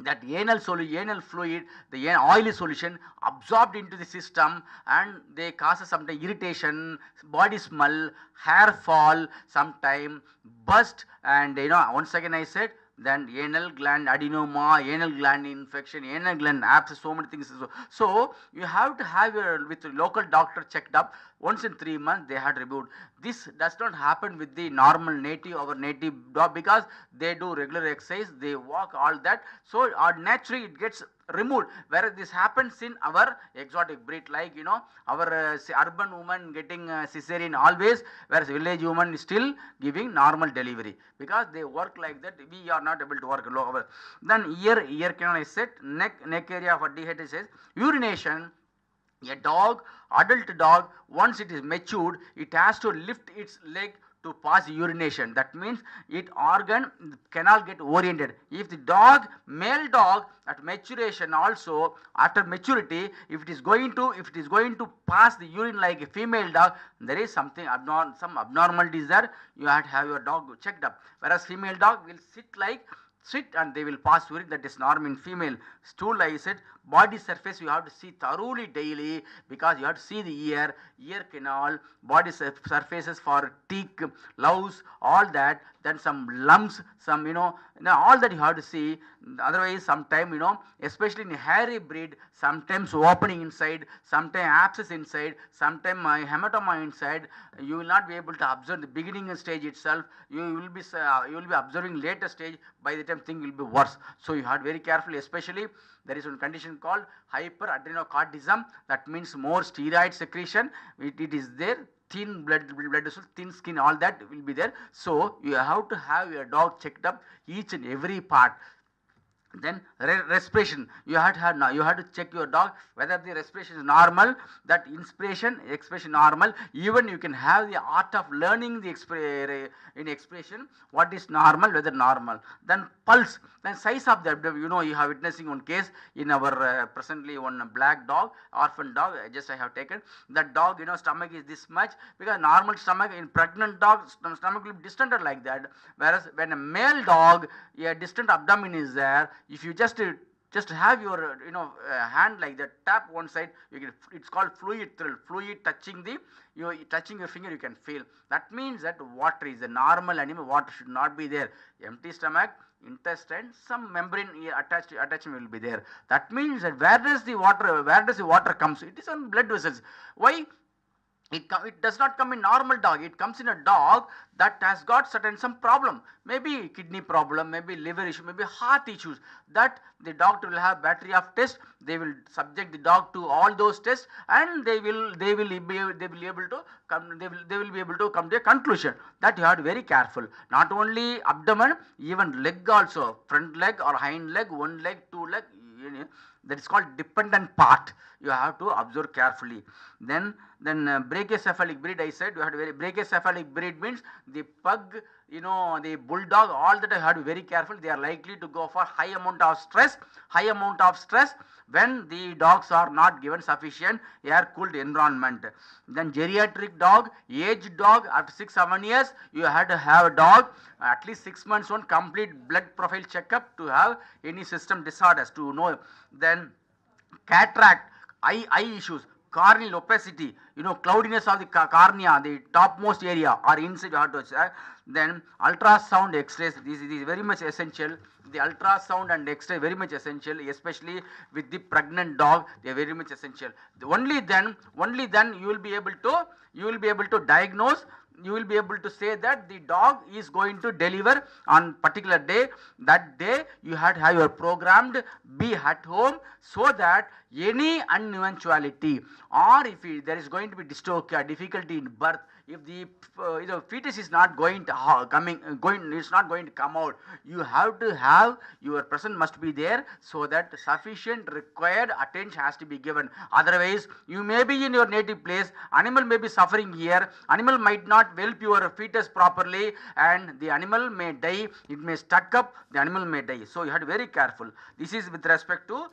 that anal fluid, the oily solution absorbed into the system, and they cause sometimes irritation, body smell, hair fall, sometime burst, and once again I said, then anal gland adenoma, anal gland infection, anal gland abscess, so many things. So you have to have your with local doctor checked up once in 3 months. They had removed. This does not happen with the normal our native dog, because they do regular exercise, they walk, all that. So naturally it gets removed. Whereas this happens in our exotic breed, like our urban woman getting cesarean always, whereas village woman is still giving normal delivery, because they work like that. We are not able to work lower. Then ear canal I said, neck area for dehydration, urination. A adult dog, once it is matured, it has to lift its leg to pass urination. That means its organ cannot get oriented. If the male dog at maturation also, after maturity, if it is going to pass the urine like a female dog, there is something some abnormalities there. You have to have your dog checked up. Whereas female dog will sit and they will pass urine. That is normal in female. Stool, like I said, body surface you have to see thoroughly daily, because you have to see the ear canal, body surfaces for teeth, louse, all that. Then some lumps, some all that you have to see. Otherwise, sometime especially in a hairy breed, sometimes opening inside, sometimes abscess inside, sometimes hematoma inside. You will not be able to observe the beginning stage itself. You will be observing later stage. By the time thing will be worse. So you have to very carefully, especially there is one condition called hyperadrenocortism. That means more steroid secretion. It is there. Thin blood vessels, thin skin, all that will be there. So you have to have your dog checked up each and every part. Then respiration, you have to check your dog whether the respiration is normal, that inspiration, expiration normal. Even you can have the art of learning the expression, what is normal, whether normal. Then pulse, then size of the abdomen. You have witnessing one case in our presently one black dog, orphan dog, I have taken that dog. Stomach is this much, because normal stomach in pregnant dog stomach will be distended like that. Whereas when a male dog, a distant abdomen is there. If you just have your hand like that, tap one side, it's called fluid thrill. Fluid touching touching your finger, you can feel. That means that water is a normal animal. Water should not be there. Empty stomach, intestine, some membrane attachment will be there. That means that where does the water comes? It is on blood vessels. Why? It does not come in normal dog. It comes in a dog that has got certain some problem, maybe kidney problem, maybe liver issue, maybe heart issues. That the doctor will have battery of tests. They will subject the dog to all those tests, and they will be able to come. They will be able to come to a conclusion. That you have to be very careful. Not only abdomen, even leg also, front leg or hind leg, one leg, two leg. That is called dependent part. You have to observe carefully. Then brachycephalic breed, I said you have to very brachycephalic breed means the pug, the bulldog, all that you have to be very careful. They are likely to go for high amount of stress when the dogs are not given sufficient air cooled environment. Then geriatric dog, aged dog, after 6-7 years you have to have a dog at least 6 months on complete blood profile checkup to have any system disorders to know. Then cataract, eye issues, corneal opacity, cloudiness of the cornea, the topmost area or inside you have to check. Then ultrasound, X-rays, this is very much essential. The ultrasound and X-ray very much essential, especially with the pregnant dog. They are very much essential. Only then you will be able to diagnose. You will be able to say that the dog is going to deliver on particular day. That day you have to have your programmed be at home, so that any uneventuality, or if there is going to be dystocia, difficulty in birth, if the fetus is not going to it's not going to come out, you have to have your presence must be there, so that sufficient required attention has to be given. Otherwise you may be in your native place, animal may be suffering here, animal might not whelp your fetus properly, and the animal may die, it may stuck up, the animal may die. So you have to be very careful. This is with respect to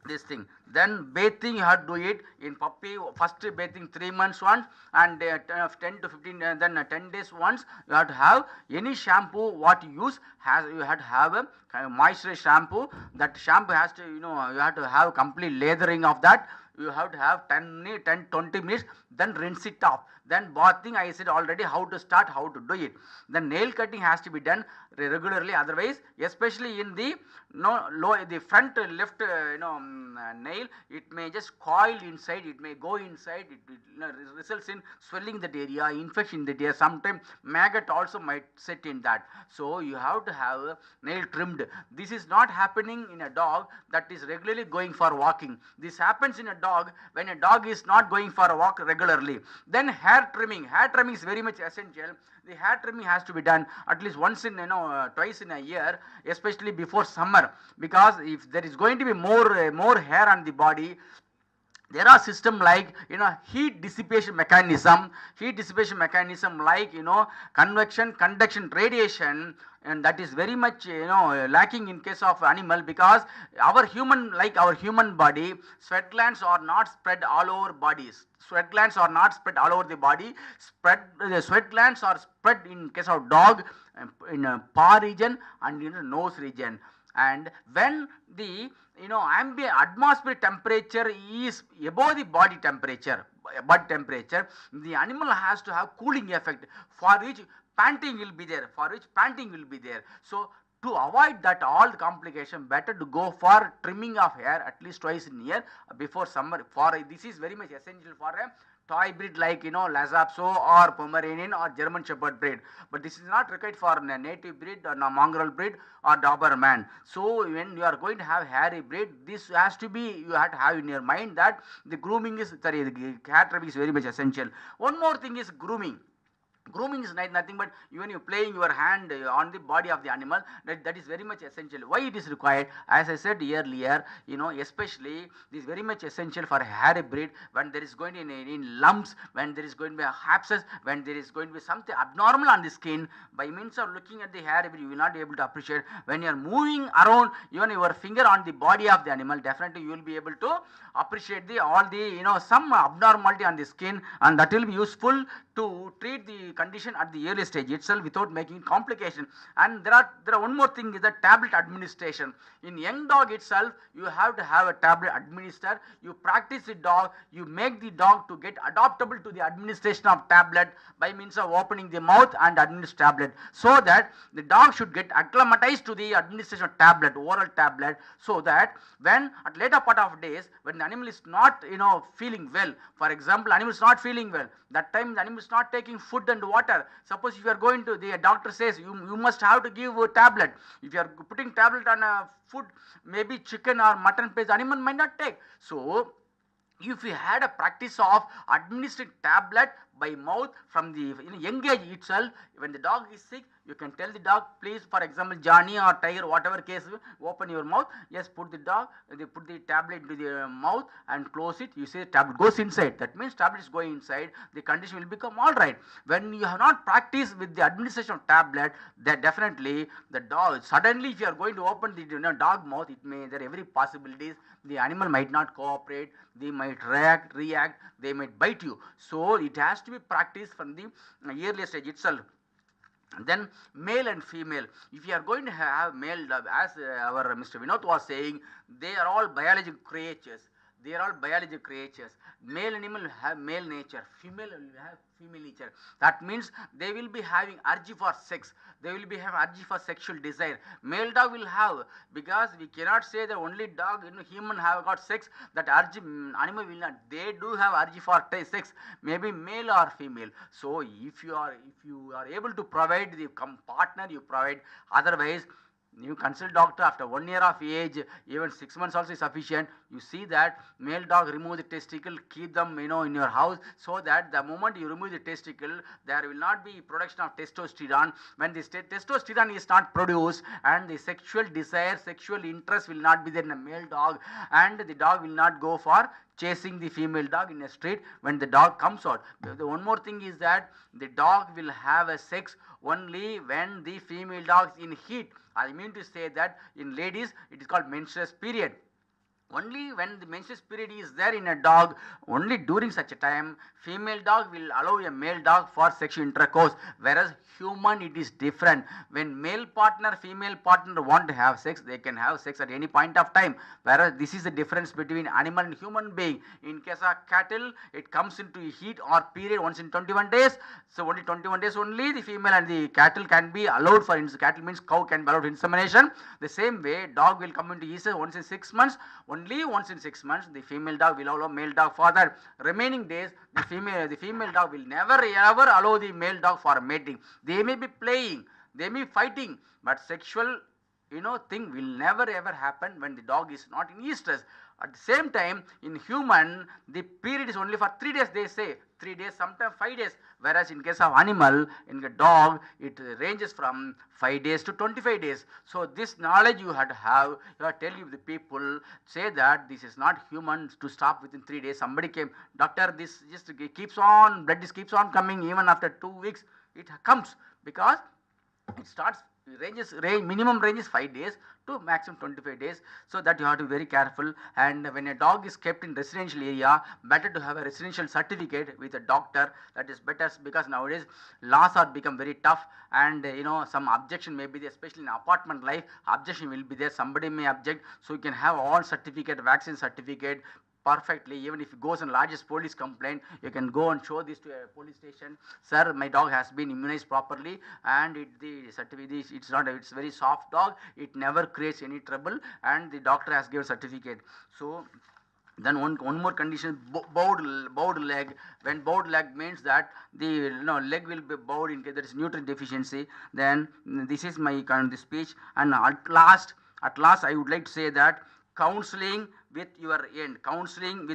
this thing. Then bathing you have to do it in puppy, first bathing 3 months once, and 10 to 15 then 10 days once. You have to have any shampoo what you use, you have to have a kind of moisturized shampoo. That shampoo has to, you have to have complete lathering of that. You have to have 10-20 minutes, then rinse it off. Then bathing, I said already how to start, how to do it. Then nail cutting has to be done regularly, otherwise, especially in the the front left nail, it may just coil inside, it may go inside, it results in swelling that area, infection in that area. Sometimes maggot also might sit in that. So you have to have nail trimmed. This is not happening in a dog that is regularly going for walking. This happens in a dog when a dog is not going for a walk regularly. Then hair trimming is very much essential. The hair trimming has to be done at least once in twice in a year, especially before summer, because if there is going to be more hair on the body, there are system like heat dissipation mechanism like convection, conduction, radiation, and that is very much lacking in case of animal, because our human body, sweat glands are not spread all over bodies. Sweat glands are not spread all over the body. The sweat glands are spread in case of dog in a paw region and in the nose region. And when the ambient atmospheric temperature is above the body temperature, the animal has to have cooling effect, for which panting will be there. So to avoid that all the complication, better to go for trimming of hair at least twice in a year before summer. This is very much essential for a toy breed like Lhasa Apso or Pomeranian or German Shepherd breed, but this is not required for a native breed or a mongrel breed or Doberman. So when you are going to have hairy breed, this has to be, you have to have in your mind that the the hair trimming is very much essential. One more thing is grooming. Grooming is nothing but even you playing your hand on the body of the animal, that is very much essential. Why it is required? As I said earlier, especially this is very much essential for a hairy breed. When there is going to be in lumps, when there is going to be a abscess, when there is going to be something abnormal on the skin, by means of looking at the hairy breed, you will not be able to appreciate. When you are moving around even your finger on the body of the animal, definitely you will be able to appreciate all the some abnormality on the skin, and that will be useful to treat the condition at the early stage itself without making complication. And there are one more thing is the tablet administration. In young dog itself, you have to have a tablet administered. You practice the dog, you make the dog to get adaptable to the administration of tablet by means of opening the mouth and administer tablet, so that the dog should get acclimatized to the administration of tablet, oral tablet, so that when at later part of days, when the animal is not feeling well, for example, animal is not feeling well, that time the animal is not taking food and water. Suppose if you are going to, the doctor says you must have to give a tablet. If you are putting tablet on a food, maybe chicken or mutton paste, animal might not take. So if you had a practice of administering tablet by mouth from the young age itself, when the dog is sick, you can tell the dog, please, for example, Johnny or Tiger, whatever case, open your mouth, yes, put the tablet into the mouth and close it. You say the tablet goes inside, that means tablet is going inside, the condition will become alright. When you have not practiced with the administration of tablet, that definitely the dog, suddenly if you are going to open the dog mouth, it may, there are every possibilities, the animal might not cooperate, they might react, they might bite you. So it has to be practiced from the earliest stage itself. Then male and female, if you are going to have male dog, as our Mr. Vinod was saying, they are all biological creatures. They are all biological creatures. Male animal will have male nature, female will have female nature. That means they will be having urge for sex. They will be having urge for sexual desire. Male dog will have, because we cannot say that only dog, human have got sex, that urge animal will not. They do have urge for sex, maybe male or female. So if you are able to provide the partner, you provide. Otherwise, you consult doctor after 1 year of age, even 6 months also is sufficient. You see that male dog, remove the testicle, keep them in your house, so that the moment you remove the testicle, there will not be production of testosterone. When this testosterone is not produced, and the sexual desire, sexual interest will not be there in a male dog, and the dog will not go for chasing the female dog in a street when the dog comes out. The one more thing is that the dog will have a sex only when the female dog is in heat. I mean to say that in ladies it is called menstrual period. Only when the menstrual period is there in a dog, only during such a time, female dog will allow a male dog for sexual intercourse, whereas human it is different. When male partner, female partner want to have sex, they can have sex at any point of time, whereas this is the difference between animal and human being. In case of cattle, it comes into heat or period once in 21 days, so only 21 days only the female and the cattle can be allowed for cattle means cow can be allowed insemination. The same way dog will come into estrus once in 6 months. Only once in 6 months the female dog will allow male dog for that. Remaining days the female dog will never ever allow the male dog for mating. They may be playing, they may be fighting, but sexual thing will never ever happen when the dog is not in estrus. At the same time, in human, the period is only for 3 days, they say. 3 days, sometimes 5 days. Whereas in case of animal, in the dog, it ranges from 5 days to 25 days. So this knowledge you have to have. You have to tell you the people, say that this is not human to stop within 3 days. Somebody came, doctor, this just keeps on, blood keeps on coming even after 2 weeks. It comes because it starts. Minimum range is 5 days to maximum 25 days, so that you have to be very careful. And when a dog is kept in residential area, better to have a residential certificate with a doctor. That is better, because nowadays laws are become very tough, and some objection may be there, especially in apartment life, objection will be there, somebody may object. So you can have all certificate, vaccine certificate perfectly. Even if it goes in largest police complaint, you can go and show this to a police station. Sir, my dog has been immunized properly, and it's very soft dog, it never creates any trouble, and the doctor has given certificate. So then one more condition, bowed leg. When bowed leg means that the leg will be bowed in case there is nutrient deficiency. Then this is my the speech. And at last I would like to say that counseling with your counseling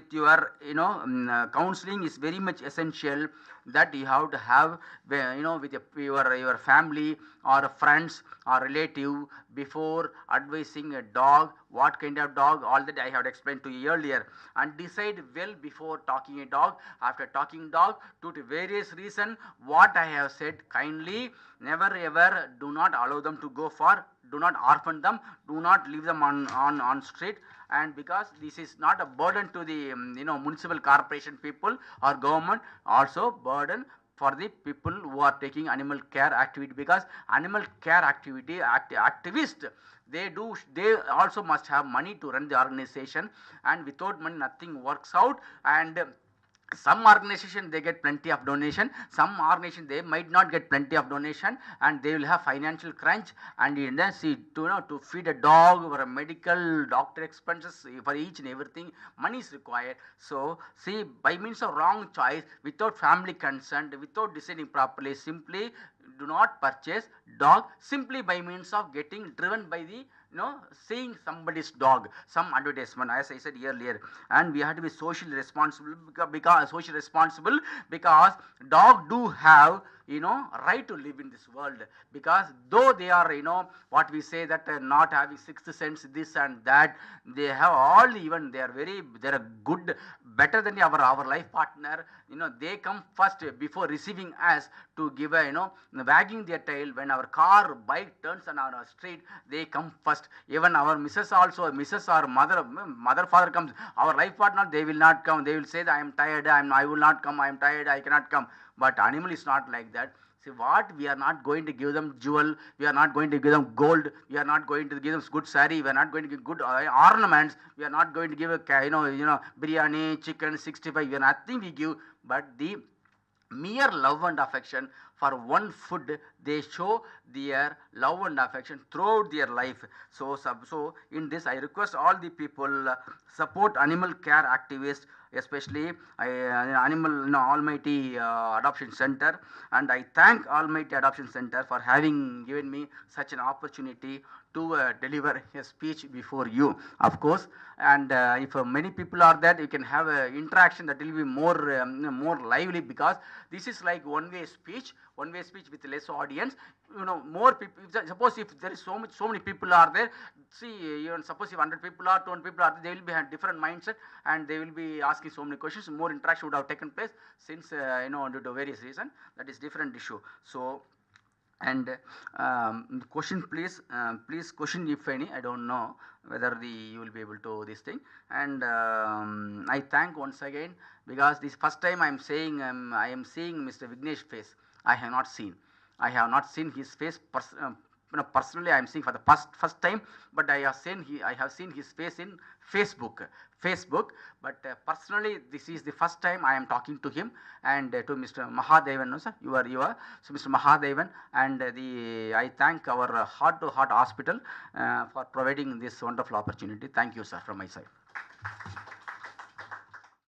is very much essential, that you have to have with your family or friends or relative before advising a dog, what kind of dog, all that I have explained to you earlier. And decide well before talking a dog. After talking dog, due to various reasons what I have said, kindly never ever do not allow them to go for, do not orphan them, do not leave them on street. And because this is not a burden to the municipal corporation people or government, also burden for the people who are taking animal care activity, because animal care activity activists, they also must have money to run the organization, and without money nothing works out. And some organization they get plenty of donation, some organization they might not get plenty of donation, and they will have financial crunch, and then see to to feed a dog or a medical doctor expenses for each and everything money is required. So see, by means of wrong choice, without family consent, without deciding properly, simply do not purchase dog simply by means of getting driven by the seeing somebody's dog, some advertisement, as I said earlier. And we have to be socially responsible, because dog do have right to live in this world, because though they are what we say that not having sixth sense, this and that, they have all, even they are good, better than our life partner. They come first before receiving us, to give a wagging their tail when our car bike turns on our street. They come first. Even our missus also, missus or mother father comes, our life partner, they will not come, they will say that I am tired, I will not come, I am tired, I cannot come. But animal is not like that. See what, we are not going to give them jewel, we are not going to give them gold, we are not going to give them good saree, we are not going to give good ornaments, we are not going to give a biryani, chicken 65, we are nothing we give, but the mere love and affection. For one food, they show their love and affection throughout their life. So in this, I request all the people support animal care activists, especially Animal Almighty Adoption Center, and I thank Almighty Adoption Center for having given me such an opportunity to deliver a speech before you, of course. And if many people are there, you can have interaction that will be more lively, because this is like one-way speech with less audience. More people. Suppose if there is so many people are there, see, even suppose if 100 people are, 200 people are there, they will be have different mindset, and they will be asking so many questions. More interaction would have taken place, since due to various reasons. That is different issue. So. And question, please question if any. I don't know whether you will be able to this thing. And I thank once again, because this first time I am saying I am seeing Mr. Vignesh face. I have not seen his face personally. I am seeing for the first time, but I have seen his face in Facebook. But personally, this is the first time I am talking to him, and to Mr. Mahadevan. No, sir, you are. So Mr. Mahadevan, and I thank our Heart to Heart Hospital for providing this wonderful opportunity. Thank you, sir, from my side.